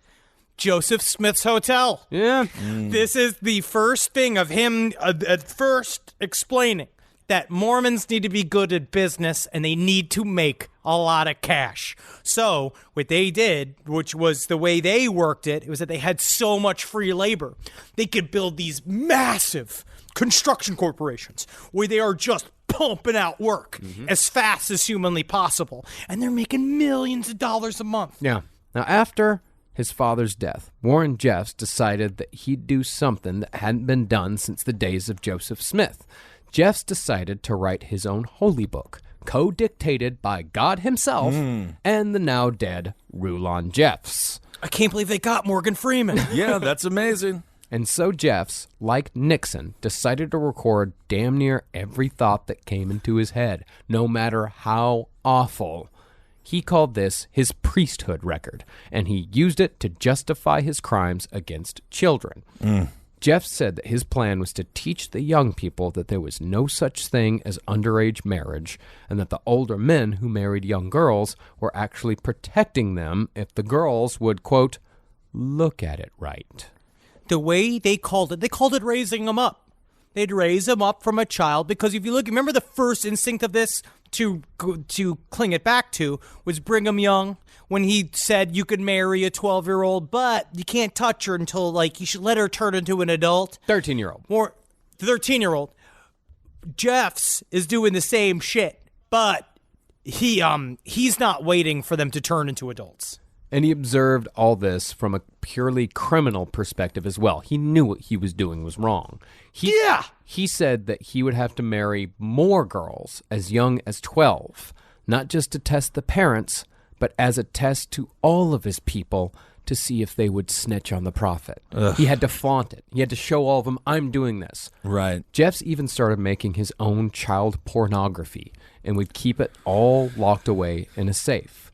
Joseph Smith's Hotel. Yeah. This is the first thing of him at first explaining that Mormons need to be good at business and they need to make a lot of cash. So what they did, which was the way they worked it, was that they had so much free labor. They could build these massive construction corporations where they are just pumping out work as fast as humanly possible. And they're making millions of dollars a month. Yeah. Now, after his father's death, Warren Jeffs decided that he'd do something that hadn't been done since the days of Joseph Smith. Jeffs decided to write his own holy book, co-dictated by God himself and the now dead Rulon Jeffs. I can't believe they got Morgan Freeman. Yeah, that's amazing. And so Jeffs, like Nixon, decided to record damn near every thought that came into his head, no matter how awful. He called this his priesthood record, and he used it to justify his crimes against children. Jeff said that his plan was to teach the young people that there was no such thing as underage marriage, and that the older men who married young girls were actually protecting them if the girls would, quote, look at it right. The way they called it raising them up. They'd raise them up from a child, because if you look, remember the first instinct of this to cling it back to was Brigham Young, when he said you could marry a 12-year-old, but you can't touch her until, you should let her turn into an adult. 13-year-old. Or 13-year-old. Jeffs is doing the same shit, but he's not waiting for them to turn into adults. And he observed all this from a purely criminal perspective as well. He knew what he was doing was wrong. He said that he would have to marry more girls as young as 12, not just to test the parents, but as a test to all of his people to see if they would snitch on the prophet. Ugh. He had to flaunt it. He had to show all of them, I'm doing this. Right. Jeffs even started making his own child pornography and would keep it all locked away in a safe.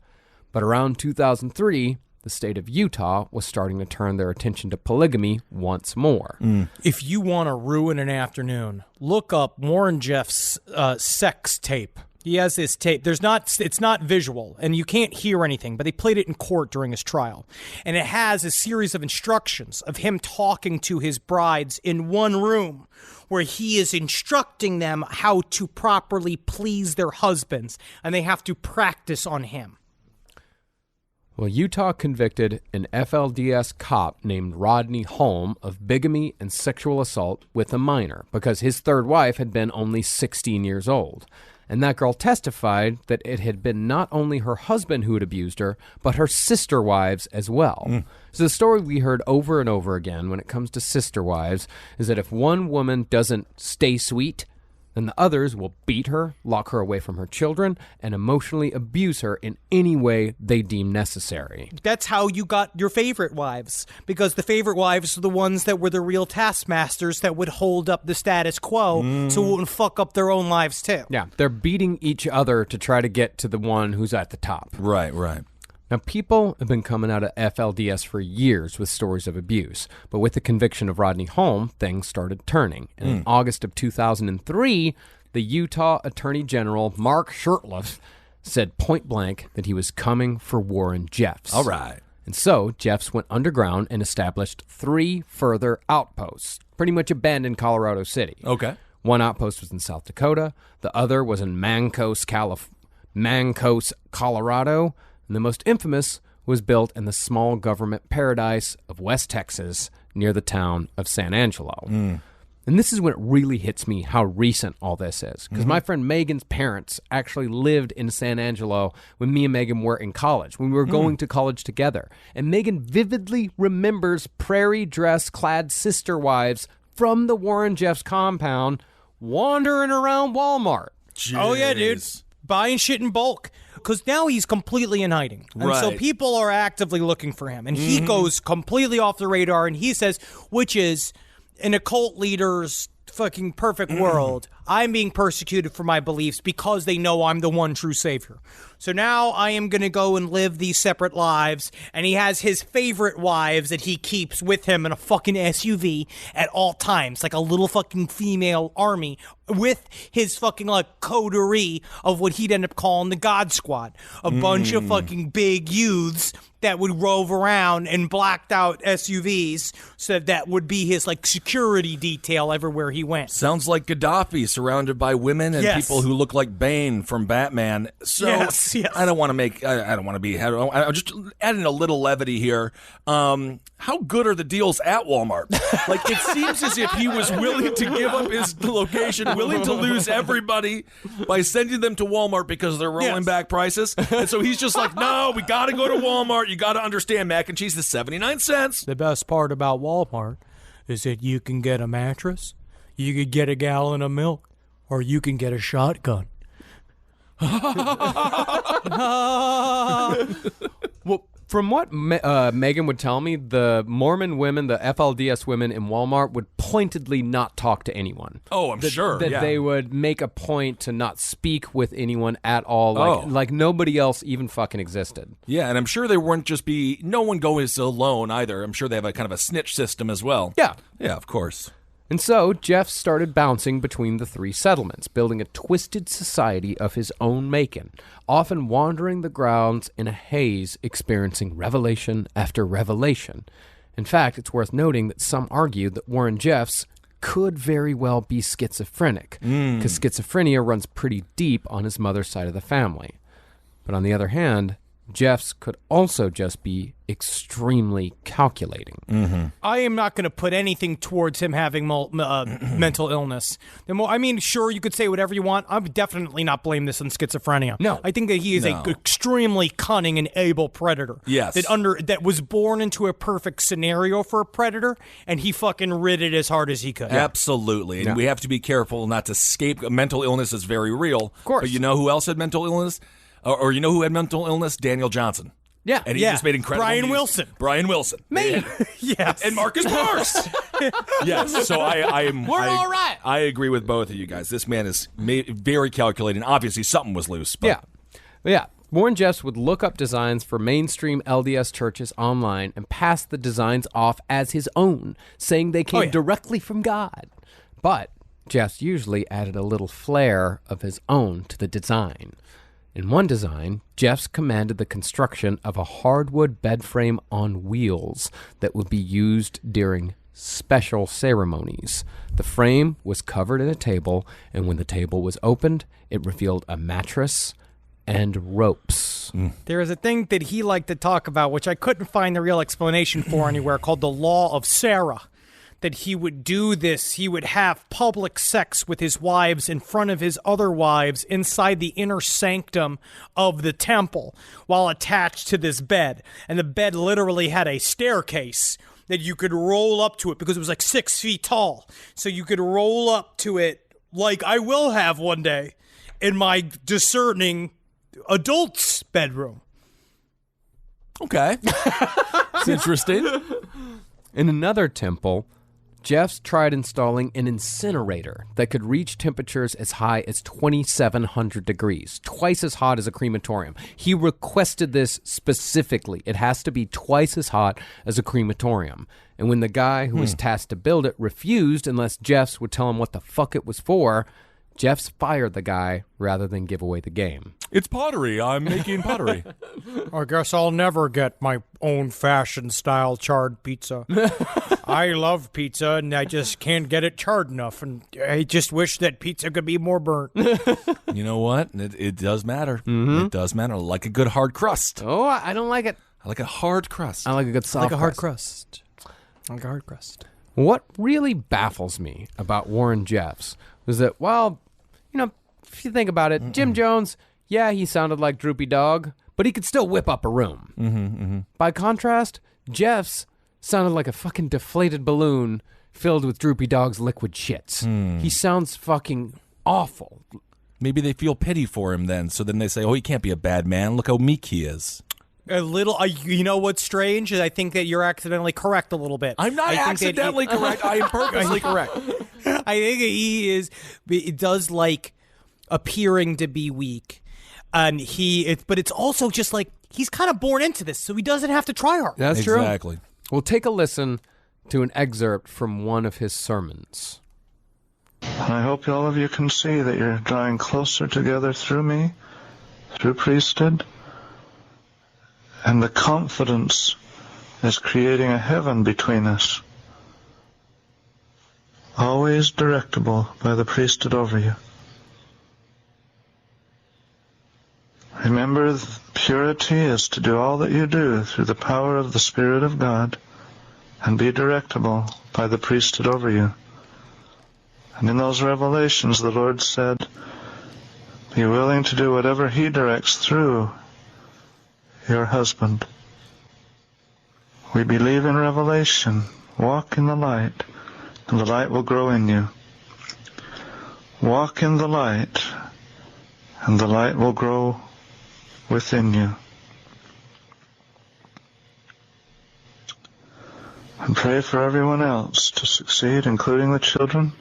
But around 2003, the state of Utah was starting to turn their attention to polygamy once more. If you want to ruin an afternoon, look up Warren Jeff's sex tape. He has this tape. It's not visual, and you can't hear anything, but they played it in court during his trial. And it has a series of instructions of him talking to his brides in one room, where he is instructing them how to properly please their husbands, and they have to practice on him. Well, Utah convicted an FLDS cop named Rodney Holm of bigamy and sexual assault with a minor because his third wife had been only 16 years old. And that girl testified that it had been not only her husband who had abused her, but her sister wives as well. So the story we heard over and over again when it comes to sister wives is that if one woman doesn't stay sweet, then the others will beat her, lock her away from her children, and emotionally abuse her in any way they deem necessary. That's how you got your favorite wives, because the favorite wives are the ones that were the real taskmasters that would hold up the status quo so it wouldn't fuck up their own lives too. Yeah, they're beating each other to try to get to the one who's at the top. Right, right. Now, people have been coming out of FLDS for years with stories of abuse, but with the conviction of Rodney Holm, things started turning. And in August of 2003, the Utah Attorney General, Mark Shurtleff, said point blank that he was coming for Warren Jeffs. All right. And so, Jeffs went underground and established 3 further outposts, pretty much abandoned Colorado City. Okay. One outpost was in South Dakota, the other was in Mancos, Colorado, and the most infamous was built in the small government paradise of West Texas near the town of San Angelo. And this is when it really hits me how recent all this is. Because my friend Megan's parents actually lived in San Angelo when me and Megan were in college, when we were going to college together. And Megan vividly remembers prairie dress clad sister wives from the Warren Jeffs compound wandering around Walmart. Jeez. Oh yeah, dude. Buying shit in bulk. Because now he's completely in hiding. And so people are actively looking for him. And he goes completely off the radar. And he says, which is an occult leader's fucking perfect world, I'm being persecuted for my beliefs because they know I'm the one true savior. So now I am going to go and live these separate lives. And he has his favorite wives that he keeps with him in a fucking SUV at all times, like a little fucking female army with his fucking like coterie of what he'd end up calling the God Squad. A bunch of fucking big youths that would rove around in blacked out SUVs, so that would be his like security detail everywhere he went. Sounds like Gaddafi surrounded by women and people who look like Bane from Batman. So Yes. I don't want to make, I don't want to be, I'm just adding a little levity here. How good are the deals at Walmart? Like, it seems as if he was willing to give up his location, willing to lose everybody by sending them to Walmart because they're rolling back prices. And so he's just like, no, we got to go to Walmart. You got to understand, mac and cheese is 79 cents. The best part about Walmart is that you can get a mattress, you could get a gallon of milk, or you can get a shotgun. Well, from what Megan would tell me, the Mormon women, the FLDS women in Walmart would pointedly not talk to anyone. Oh, I'm sure. That they would make a point to not speak with anyone at all, like nobody else even fucking existed. Yeah, and I'm sure there wouldn't just be, no one goes alone either. I'm sure they have a kind of a snitch system as well. Yeah. Yeah, of course. And so Jeff started bouncing between the 3 settlements, building a twisted society of his own making, often wandering the grounds in a haze, experiencing revelation after revelation. In fact, it's worth noting that some argue that Warren Jeffs could very well be schizophrenic, because schizophrenia runs pretty deep on his mother's side of the family. But on the other hand, Jeffs could also just be extremely calculating. I am not going to put anything towards him having mental illness. Sure, you could say whatever you want. I would definitely not blame this on schizophrenia. No. I think that he is an extremely cunning and able predator. Yes. That was born into a perfect scenario for a predator, and he fucking rid it as hard as he could. Absolutely. And we have to be careful not to escape. Mental illness is very real. Of course. But you know who else had mental illness? Or you know who had mental illness? Daniel Johnson. Yeah. And he just made incredible Brian music. Wilson. Brian Wilson. Me. Yes. And Marcus Morris. Yes. So We're all right. I agree with both of you guys. This man is very calculating. Obviously, something was loose. But Yeah. Warren Jeffs would look up designs for mainstream LDS churches online and pass the designs off as his own, saying they came directly from God. But Jeffs usually added a little flair of his own to the design. In one design, Jeffs commanded the construction of a hardwood bed frame on wheels that would be used during special ceremonies. The frame was covered in a table, and when the table was opened, it revealed a mattress and ropes. There is a thing that he liked to talk about, which I couldn't find the real explanation for anywhere, called the Law of Sarah. That he would do this, he would have public sex with his wives in front of his other wives inside the inner sanctum of the temple while attached to this bed. And the bed literally had a staircase that you could roll up to it because it was like 6 feet tall. So you could roll up to it like I will have one day in my discerning adult's bedroom. Okay. It's interesting. In another temple, Jeffs tried installing an incinerator that could reach temperatures as high as 2,700 degrees, twice as hot as a crematorium. He requested this specifically. It has to be twice as hot as a crematorium. And when the guy who was tasked to build it refused unless Jeffs would tell him what the fuck it was for, Jeffs fired the guy rather than give away the game. It's pottery. I'm making pottery. I guess I'll never get my own fashion-style charred pizza. I love pizza, and I just can't get it charred enough, and I just wish that pizza could be more burnt. You know what? It does matter. Mm-hmm. It does matter. I like a good hard crust. Oh, I don't like it. I like a hard crust. I like a good soft Like a hard crust. Like a hard crust. What really baffles me about Warren Jeffs was that, well, if you think about it, Jim Jones, yeah, he sounded like Droopy Dog, but he could still whip up a room. By contrast, Jeffs sounded like a fucking deflated balloon filled with Droopy Dog's liquid shits. He sounds fucking awful. Maybe they feel pity for him then, so then they say, oh, he can't be a bad man. Look how meek he is. A little, you know what's strange? I think that you're accidentally correct a little bit. I'm not accidentally correct. I am purposely correct. I think it does like appearing to be weak. And but it's also just like, he's kind of born into this, so he doesn't have to try hard. That's true. Exactly. We'll take a listen to an excerpt from one of his sermons. And I hope all of you can see that you're drawing closer together through me, through priesthood, and the confidence is creating a heaven between us, always directable by the priesthood over you. Remember, purity is to do all that you do through the power of the Spirit of God and be directable by the priesthood over you. And in those revelations, the Lord said, be willing to do whatever He directs through your husband. We believe in revelation. Walk in the light, and the light will grow in you. Walk in the light, and the light will grow within you. And pray for everyone else to succeed, including the children.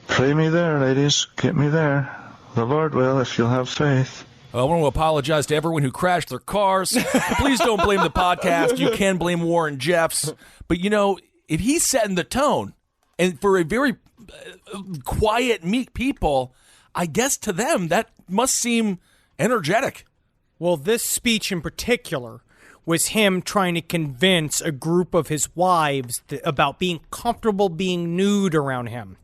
Pray me there, ladies. Get me there. The Lord will, if you'll have faith. I want to apologize to everyone who crashed their cars. Please don't blame the podcast. You can blame Warren Jeffs. But, if he's setting the tone, and for a very quiet, meek people, I guess to them that must seem energetic. Well, this speech in particular was him trying to convince a group of his wives about being comfortable being nude around him.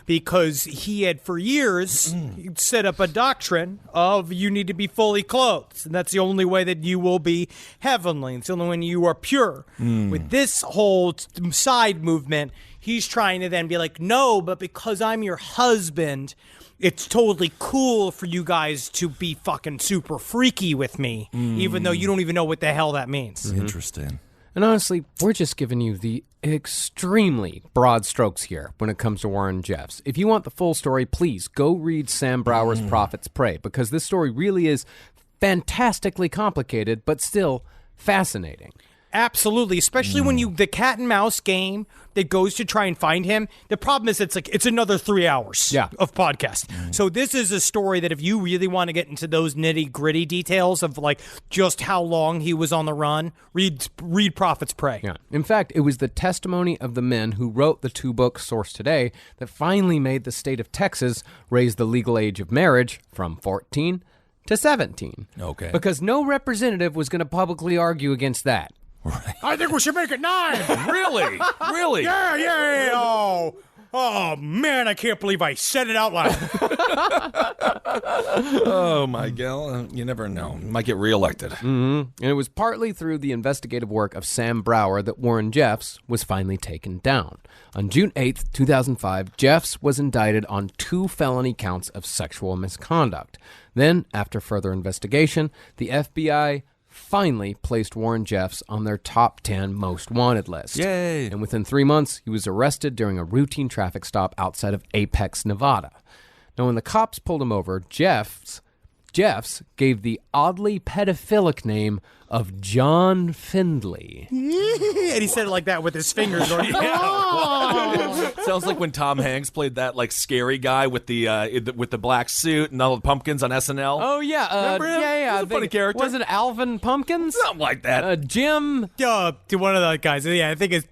Because he had, for years, set up a doctrine of you need to be fully clothed. And that's the only way that you will be heavenly. It's the only way you are pure. With this whole side movement, he's trying to then be like, no, but because I'm your husband, it's totally cool for you guys to be fucking super freaky with me, even though you don't even know what the hell that means. Interesting. And honestly, we're just giving you the extremely broad strokes here when it comes to Warren Jeffs. If you want the full story, please go read Sam Brower's Prophets Pray, because this story really is fantastically complicated, but still fascinating. Absolutely, especially when the cat and mouse game that goes to try and find him. The problem is it's another 3 hours of podcast. So this is a story that if you really want to get into those nitty gritty details of like just how long he was on the run, read Prophets Pray. Yeah. In fact, it was the testimony of the men who wrote the 2 books sourced today that finally made the state of Texas raise the legal age of marriage from 14 to 17. Okay. Because no representative was going to publicly argue against that. Right. I think we should make it 9. Really? Really? Yeah. Oh, man, I can't believe I said it out loud. Oh, my gal. You never know. You might get reelected. And it was partly through the investigative work of Sam Brower that Warren Jeffs was finally taken down. On June 8th, 2005, Jeffs was indicted on 2 felony counts of sexual misconduct. Then, after further investigation, the FBI finally placed Warren Jeffs on their top 10 most wanted list. Yay! And within 3 months, he was arrested during a routine traffic stop outside of Apex, Nevada. Now, when the cops pulled him over, Jeffs gave the oddly pedophilic name of John Findlay. And he said it like that with his fingers. Going, Sounds like when Tom Hanks played that like scary guy with the black suit and all the pumpkins on SNL. Oh, yeah. Remember him? Yeah. He's a funny character. Was it Alvin Pumpkins? Something like that. Jim. to one of the guys. Yeah, I think it's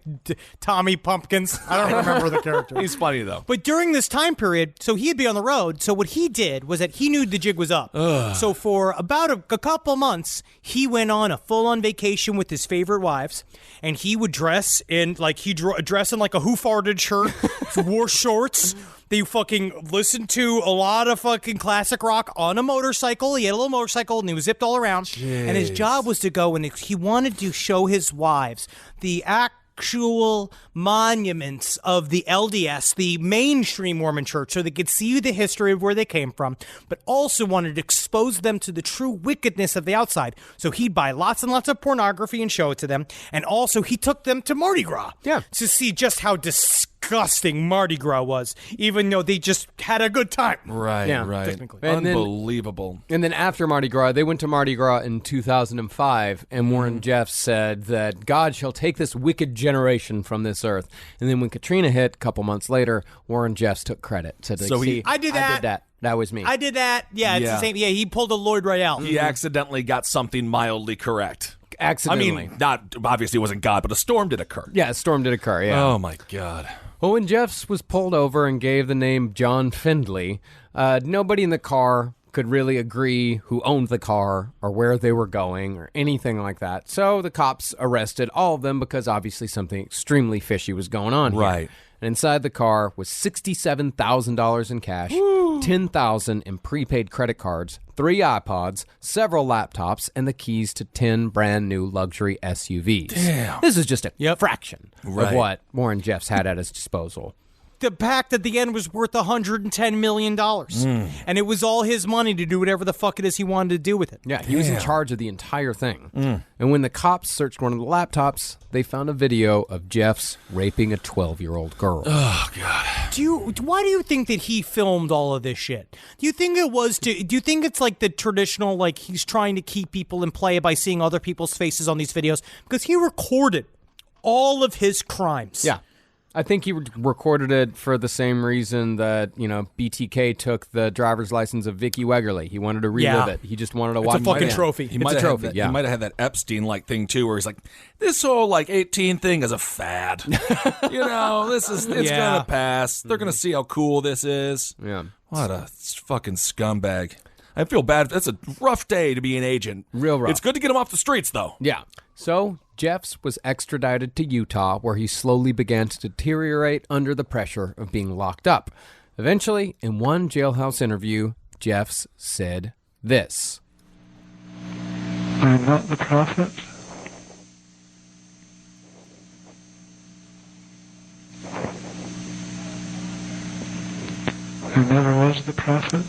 Tommy Pumpkins. I don't remember the character. He's funny, though. But during this time period, so he'd be on the road. So what he did was that he knew the jig was up. So for about a couple months, he went on a full-on vacation with his favorite wives, and he would dress in like a Who Farted shirt, wore shorts. They fucking listened to a lot of fucking classic rock on a motorcycle. He had a little motorcycle, and he was zipped all around. Jeez. And his job was to go, and he wanted to show his wives the actual monuments of the LDS, the mainstream Mormon church, so they could see the history of where they came from, but also wanted to expose them to the true wickedness of the outside. So he'd buy lots and lots of pornography and show it to them, and also he took them to Mardi Gras to see just how disgusting Mardi Gras was, even though they just had a good time. Right. Technically. Unbelievable. And then after Mardi Gras, they went to Mardi Gras in 2005, and Warren Jeffs said that God shall take this wicked generation from this earth. And then when Katrina hit a couple months later, Warren Jeffs took credit. I did that. That was me. I did that. Yeah, it's the same. Yeah, he pulled a Lloyd Royale. He accidentally got something mildly correct. Accidentally. I mean, obviously it wasn't God, but a storm did occur. Yeah, a storm did occur, yeah. Oh, my God. Well, when Jeffs was pulled over and gave the name John Findlay, nobody in the car could really agree who owned the car or where they were going or anything like that. So the cops arrested all of them because obviously something extremely fishy was going on here. Right. And inside the car was $67,000 in cash, $10,000 in prepaid credit cards, 3 iPods, several laptops, and the keys to 10 brand new luxury SUVs. Damn. This is just a fraction Right. of what Warren Jeffs had at his disposal. The pact at the end was worth $110 million. And it was all his money to do whatever the fuck it is he wanted to do with it. Yeah, he was in charge of the entire thing. And when the cops searched one of the laptops, they found a video of Jeffs raping a 12-year-old girl. Oh, God. Why do you think that he filmed all of this shit? Do you think it's like the traditional, like he's trying to keep people in play by seeing other people's faces on these videos? Because he recorded all of his crimes. Yeah. I think he recorded it for the same reason that, BTK took the driver's license of Vicky Wegerly. He wanted to relive it. He just wanted to watch a fucking trophy. He might have had that Epstein-like thing, too, where he's like, this whole, 18 thing is a fad. It's going to pass. They're going to see how cool this is. Yeah. What a fucking scumbag. I feel bad. That's a rough day to be an agent. Real rough. It's good to get him off the streets, though. Yeah. So Jeffs was extradited to Utah, where he slowly began to deteriorate under the pressure of being locked up. Eventually, in one jailhouse interview, Jeffs said this. I am not the prophet. I never was the prophet.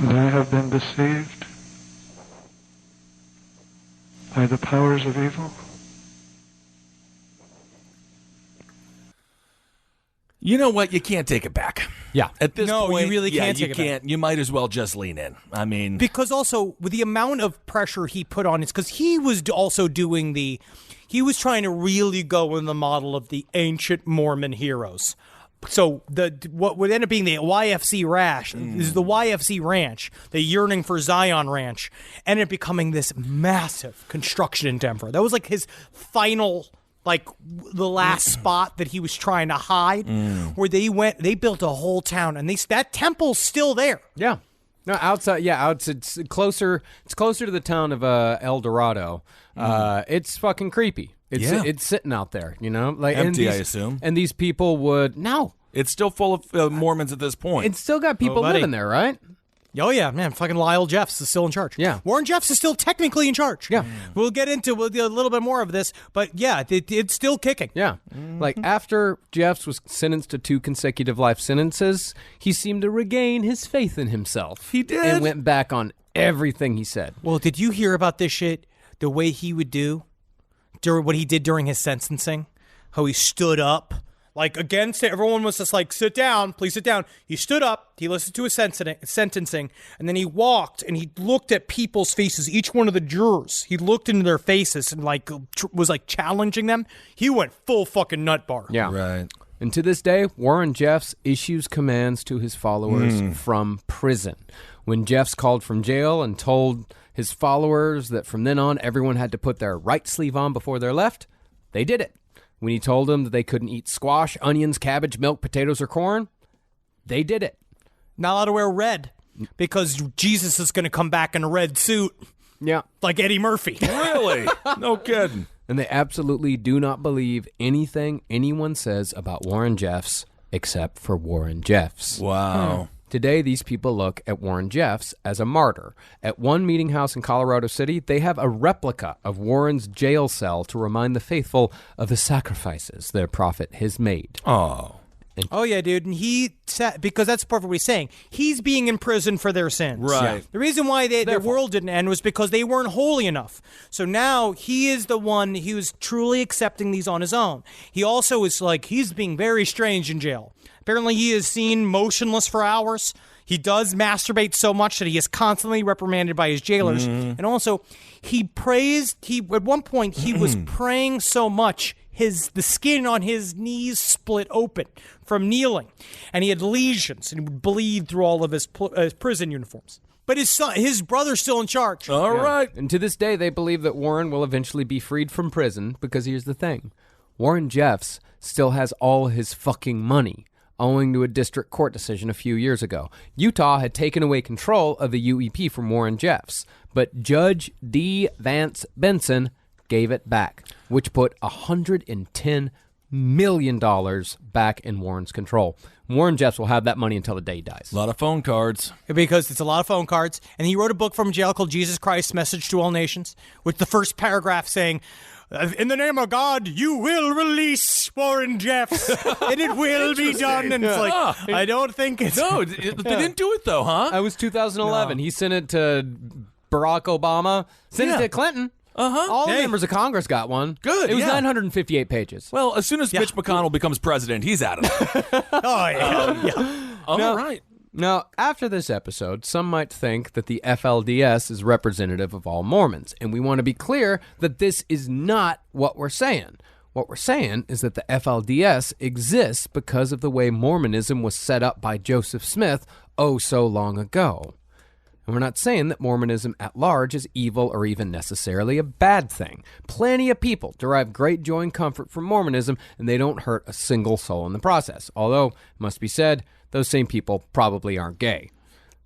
And I have been deceived by the powers of evil. You know what? You can't take it back. Yeah. At this No, you point, really can't take it back. You might as well just lean in. I mean, because also with the amount of pressure he put on it, because he was also doing he was trying to really go in the model of the ancient Mormon heroes. So what would end up being the YFC Ranch is the YFC Ranch, the Yearning for Zion Ranch, ended up becoming this massive construction endeavor. That was like his final, like the last spot that he was trying to hide, where they built a whole town, and that temple's still there. Yeah. No, outside. Yeah, it's closer. It's closer to the town of El Dorado. It's fucking creepy. It's sitting out there, like empty, I assume. And these people would it's still full of Mormons at this point. It's still got people living there, right? Oh, yeah, man. Fucking Lyle Jeffs is still in charge. Yeah. Warren Jeffs is still technically in charge. Yeah. We'll get into a little bit more of this, but yeah, it's still kicking. Yeah. Like after Jeffs was sentenced to 2 consecutive life sentences, he seemed to regain his faith in himself. He did. And went back on everything he said. Well, did you hear about this shit? The way he would do, what he did during his sentencing? How he stood up. Like, against it, everyone was just like, sit down, please sit down. He stood up, he listened to his sentencing, and then he walked and he looked at people's faces, each one of the jurors. He looked into their faces and was challenging them. He went full fucking nut bar. Yeah. Right. And to this day, Warren Jeffs issues commands to his followers from prison. When Jeffs called from jail and told his followers that from then on everyone had to put their right sleeve on before they left, they did it. When he told them that they couldn't eat squash, onions, cabbage, milk, potatoes, or corn, they did it. Not allowed to wear red because Jesus is going to come back in a red suit. Yeah. Like Eddie Murphy. Really? No kidding. And they absolutely do not believe anything anyone says about Warren Jeffs except for Warren Jeffs. Wow. Today, these people look at Warren Jeffs as a martyr. At one meeting house in Colorado City, they have a replica of Warren's jail cell to remind the faithful of the sacrifices their prophet has made. Oh. Oh, yeah, dude. And he said, because that's part of what he's saying, he's being imprisoned for their sins. Right. Yeah. The reason why their world didn't end was because they weren't holy enough. So now he is the one who's truly accepting these on his own. He also is he's being very strange in jail. Apparently he is seen motionless for hours. He does masturbate so much that he is constantly reprimanded by his jailers. And also, at one point, he was praying so much, the skin on his knees split open from kneeling. And he had lesions, and he would bleed through all of his prison uniforms. But his brother's still in charge. All right. And to this day, they believe that Warren will eventually be freed from prison because here's the thing. Warren Jeffs still has all his fucking money, owing to a district court decision a few years ago. Utah had taken away control of the UEP from Warren Jeffs, but Judge D. Vance Benson gave it back, which put $110 million back in Warren's control. Warren Jeffs will have that money until the day he dies. A lot of phone cards. Because it's a lot of phone cards. And he wrote a book from jail called Jesus Christ, Message to All Nations, with the first paragraph saying, in the name of God, you will release Warren Jeffs, and it will be done. And it's I don't think it's... No, they didn't do it, though, huh? That was 2011. No. He sent it to Barack Obama, sent it to Clinton. All the members of Congress got one. Good. It was 958 pages. Well, as soon as Mitch McConnell becomes president, he's out of it. All right. Now, after this episode, some might think that the FLDS is representative of all Mormons, and we want to be clear that this is not what we're saying. What we're saying is that the FLDS exists because of the way Mormonism was set up by Joseph Smith so long ago. And we're not saying that Mormonism at large is evil or even necessarily a bad thing. Plenty of people derive great joy and comfort from Mormonism, and they don't hurt a single soul in the process. Although, it must be said, those same people probably aren't gay.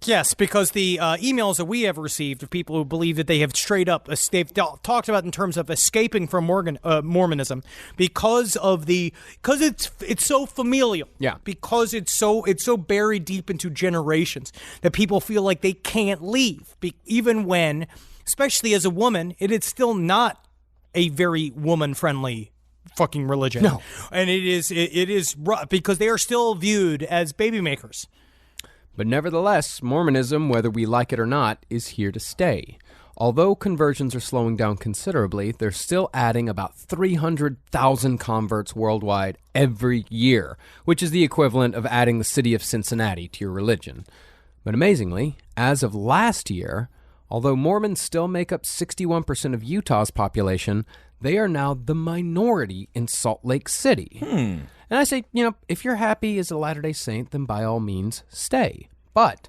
Yes, because the emails that we have received of people who believe that they have straight up, they've talked about in terms of escaping from Mormonism because it's so familial. Yeah. Because it's so buried deep into generations that people feel like they can't leave. Even when, especially as a woman, it is still not a very woman-friendly fucking religion. No. And it is rough because they are still viewed as baby makers. But nevertheless, Mormonism, whether we like it or not, is here to stay. Although conversions are slowing down considerably, they're still adding about 300,000 converts worldwide every year, which is the equivalent of adding the city of Cincinnati to your religion. But amazingly, as of last year, although Mormons still make up 61% of Utah's population, they are now the minority in Salt Lake City. And I say, if you're happy as a Latter-day Saint, then by all means, stay. But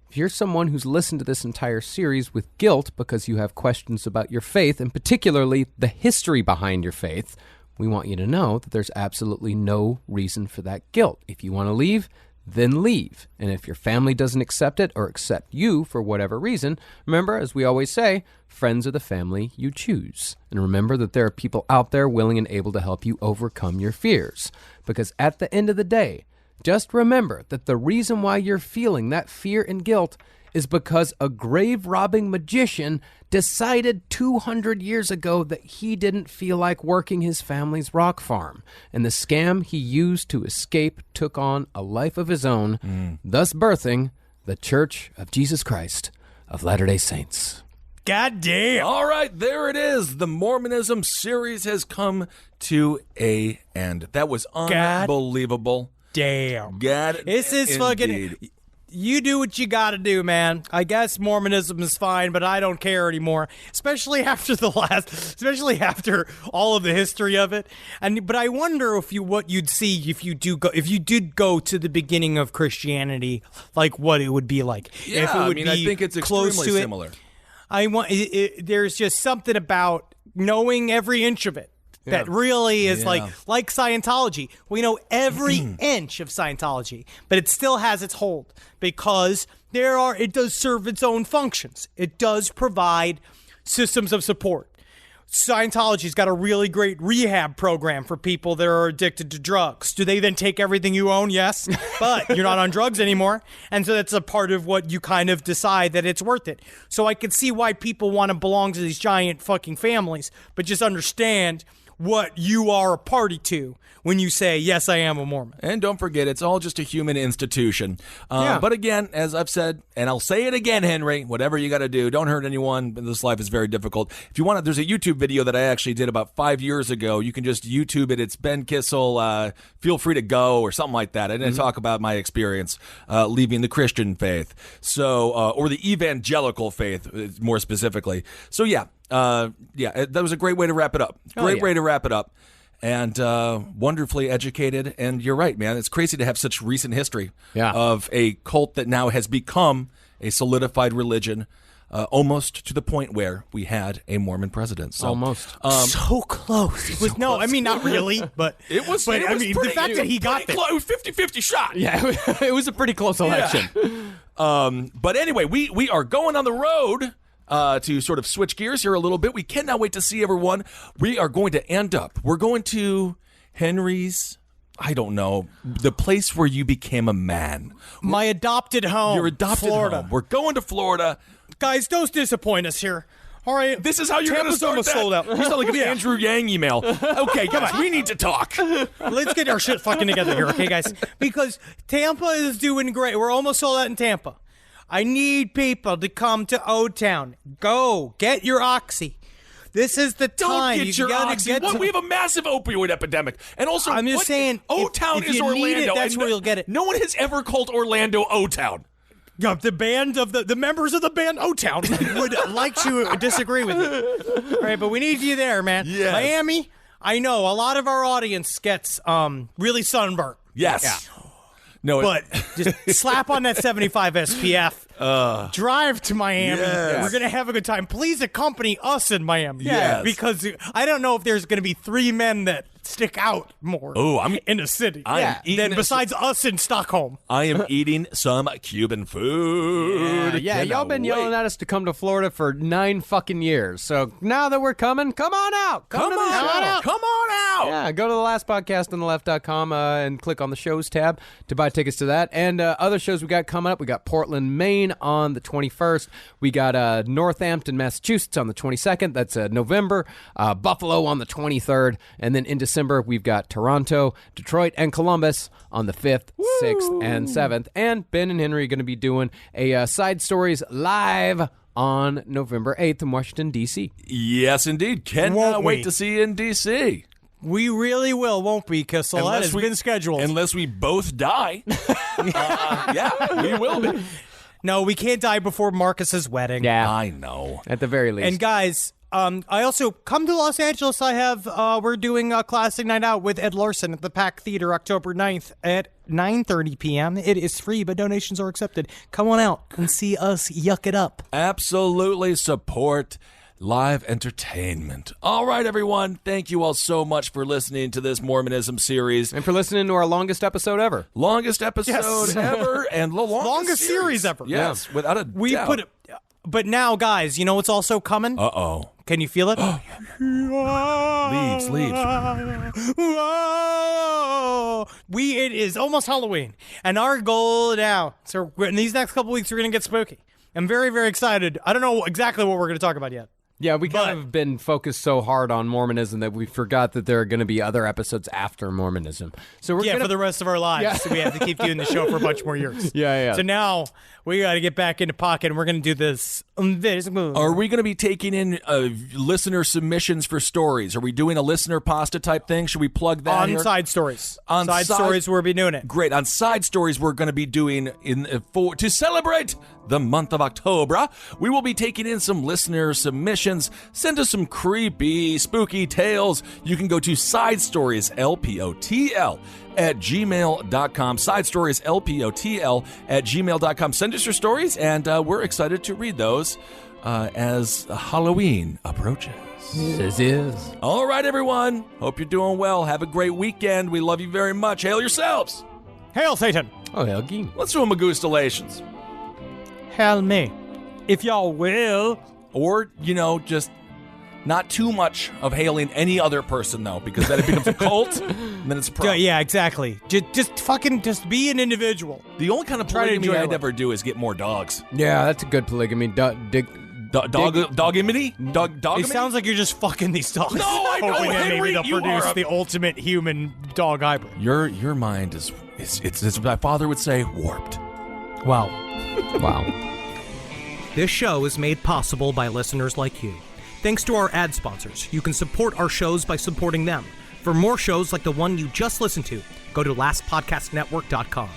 if you're someone who's listened to this entire series with guilt because you have questions about your faith, and particularly the history behind your faith, we want you to know that there's absolutely no reason for that guilt. If you want to leave, then leave. And if your family doesn't accept it or accept you for whatever reason, remember, as we always say, friends are the family you choose. And remember that there are people out there willing and able to help you overcome your fears. Because at the end of the day, just remember that the reason why you're feeling that fear and guilt is because a grave-robbing magician decided 200 years ago that he didn't feel like working his family's rock farm. And the scam he used to escape took on a life of his own, thus birthing the Church of Jesus Christ of Latter-day Saints. God damn. All right, there it is. The Mormonism series has come to a end. That was unbelievable. Damn. This is fucking... You do what you gotta do, man. I guess Mormonism is fine, but I don't care anymore. Especially after all of the history of it. But I wonder what you'd see if you did go to the beginning of Christianity, like what it would be like. Yeah, if it would be I think it's close extremely to similar. There's just something about knowing every inch of it. That really is like Scientology. We know every inch of Scientology, but it still has its hold because it does serve its own functions. It does provide systems of support. Scientology's got a really great rehab program for people that are addicted to drugs. Do they then take everything you own? Yes, but you're not on drugs anymore. And so that's a part of what you kind of decide that it's worth it. So I can see why people want to belong to these giant fucking families, but just understand what you are a party to when you say, yes, I am a Mormon. And don't forget, it's all just a human institution. But again, as I've said, and I'll say it again, Henry, whatever you got to do, don't hurt anyone. This life is very difficult. If you want to, there's a YouTube video that I actually did about 5 years ago. You can just YouTube it. It's Ben Kissel, Feel Free to Go, or something like that. I didn't talk about my experience leaving the Christian faith, or the evangelical faith, more specifically. So that was a great way to wrap it up. Great way to wrap it up. And wonderfully educated. And you're right, man. It's crazy to have such recent history of a cult that now has become a solidified religion, almost to the point where we had a Mormon president. So, almost. So close. It was not really, but it was. But it was the fact that he got there. It was 50-50 shot. Yeah, it was a pretty close election. Yeah. But anyway, we are going on the road. To sort of switch gears here a little bit. We cannot wait to see everyone. We're going to Henry's, I don't know, the place where you became a man. My adopted home. Your adopted Florida. home. We're going to Florida. Guys, don't disappoint us here. All right. This is how you're going to start that. Sold out. You sound like an Andrew Yang email. Okay, guys, we need to talk. Let's get our shit fucking together here, okay, guys? Because Tampa is doing great. We're almost sold out in Tampa. I need people to come to O-Town. Go. Get your Oxy. This is the time. Don't get your Oxy. We have a massive opioid epidemic. And also, I'm just saying, O-Town if is you Orlando. Need it, that's where you'll get it. No one has ever called Orlando O-Town. The band of the members of the band O-Town would like to disagree with you. All right, but we need you there, man. Yes. Miami, I know a lot of our audience gets really sunburnt. Yes. Yeah. No, but just slap on that 75 SPF. Drive to Miami. Yes. We're going to have a good time. Please accompany us in Miami. Yes. Because I don't know if there's going to be 3 men that stick out more in the city than besides us in Stockholm. I am eating some Cuban food. Yeah, y'all been yelling at us to come to Florida for 9 fucking years. So now that we're coming, come on out. Come on out. Come on out. Yeah, go to the lastpodcastontheleft.com and click on the shows tab to buy tickets to that. And other shows we got coming up. We got Portland, Maine on the 21st. We got Northampton, Massachusetts on the 22nd. That's November. Buffalo on the 23rd. And then in December, we've got Toronto, Detroit, and Columbus on the 5th, 6th, and 7th. And Ben and Henry are going to be doing a Side Stories live on November 8th in Washington, D.C. Yes, indeed. Cannot wait to see you in D.C. We really will, won't we? Because that has been scheduled. Unless we both die. Yeah, we will be. No, we can't die before Marcus's wedding. Yeah. I know. At the very least. And guys, I also come to Los Angeles. We're doing a classic night out with Ed Larson at the Pack Theater October 9th at 9:30 p.m. It is free, but donations are accepted. Come on out and see us yuck it up. Absolutely support live entertainment. All right, everyone. Thank you all so much for listening to this Mormonism series. And for listening to our longest episode ever. Longest episode ever and the longest series ever. Yes, without a doubt. We put it. But now, guys, you know what's also coming? Uh-oh. Can you feel it? Leaves. It is almost Halloween, and our goal now, so in these next couple weeks, we're going to get spooky. I'm very, very excited. I don't know exactly what we're going to talk about yet. Yeah, we kind of been focused so hard on Mormonism that we forgot that there are going to be other episodes after Mormonism. So we're for the rest of our lives. So we have to keep doing the show for a bunch more years. Yeah. So now we got to get back into pocket, and we're going to do this. Are we going to be taking in listener submissions for stories? Are we doing a listener pasta type thing? Should we plug that on here? Side Stories? On Side Stories, we'll be doing it. Great. On Side Stories, we're going to be doing to celebrate the month of October. We will be taking in some listener submissions. Send us some creepy, spooky tales. You can go to Side Stories, LPOTL, at gmail.com. Side Stories, LPOTL, at gmail.com. Send us your stories, and we're excited to read those as Halloween approaches. This is. All right, everyone. Hope you're doing well. Have a great weekend. We love you very much. Hail yourselves. Hail Satan. Oh, hail Geen. Let's do a Magustalations. Hail me, if y'all will. Or, just not too much of hailing any other person, though, because then it becomes a cult, and then it's a problem. Yeah, exactly. Just be an individual. The only kind of polygamy I'd ever do is get more dogs. Yeah, that's a good polygamy. Dogimity? It sounds like you're just fucking these dogs. No, I know, hoping that Henry, maybe they'll produce the ultimate human dog hybrid. Your mind is what my father would say, warped. Wow. Wow. This show is made possible by listeners like you. Thanks to our ad sponsors, you can support our shows by supporting them. For more shows like the one you just listened to, go to lastpodcastnetwork.com.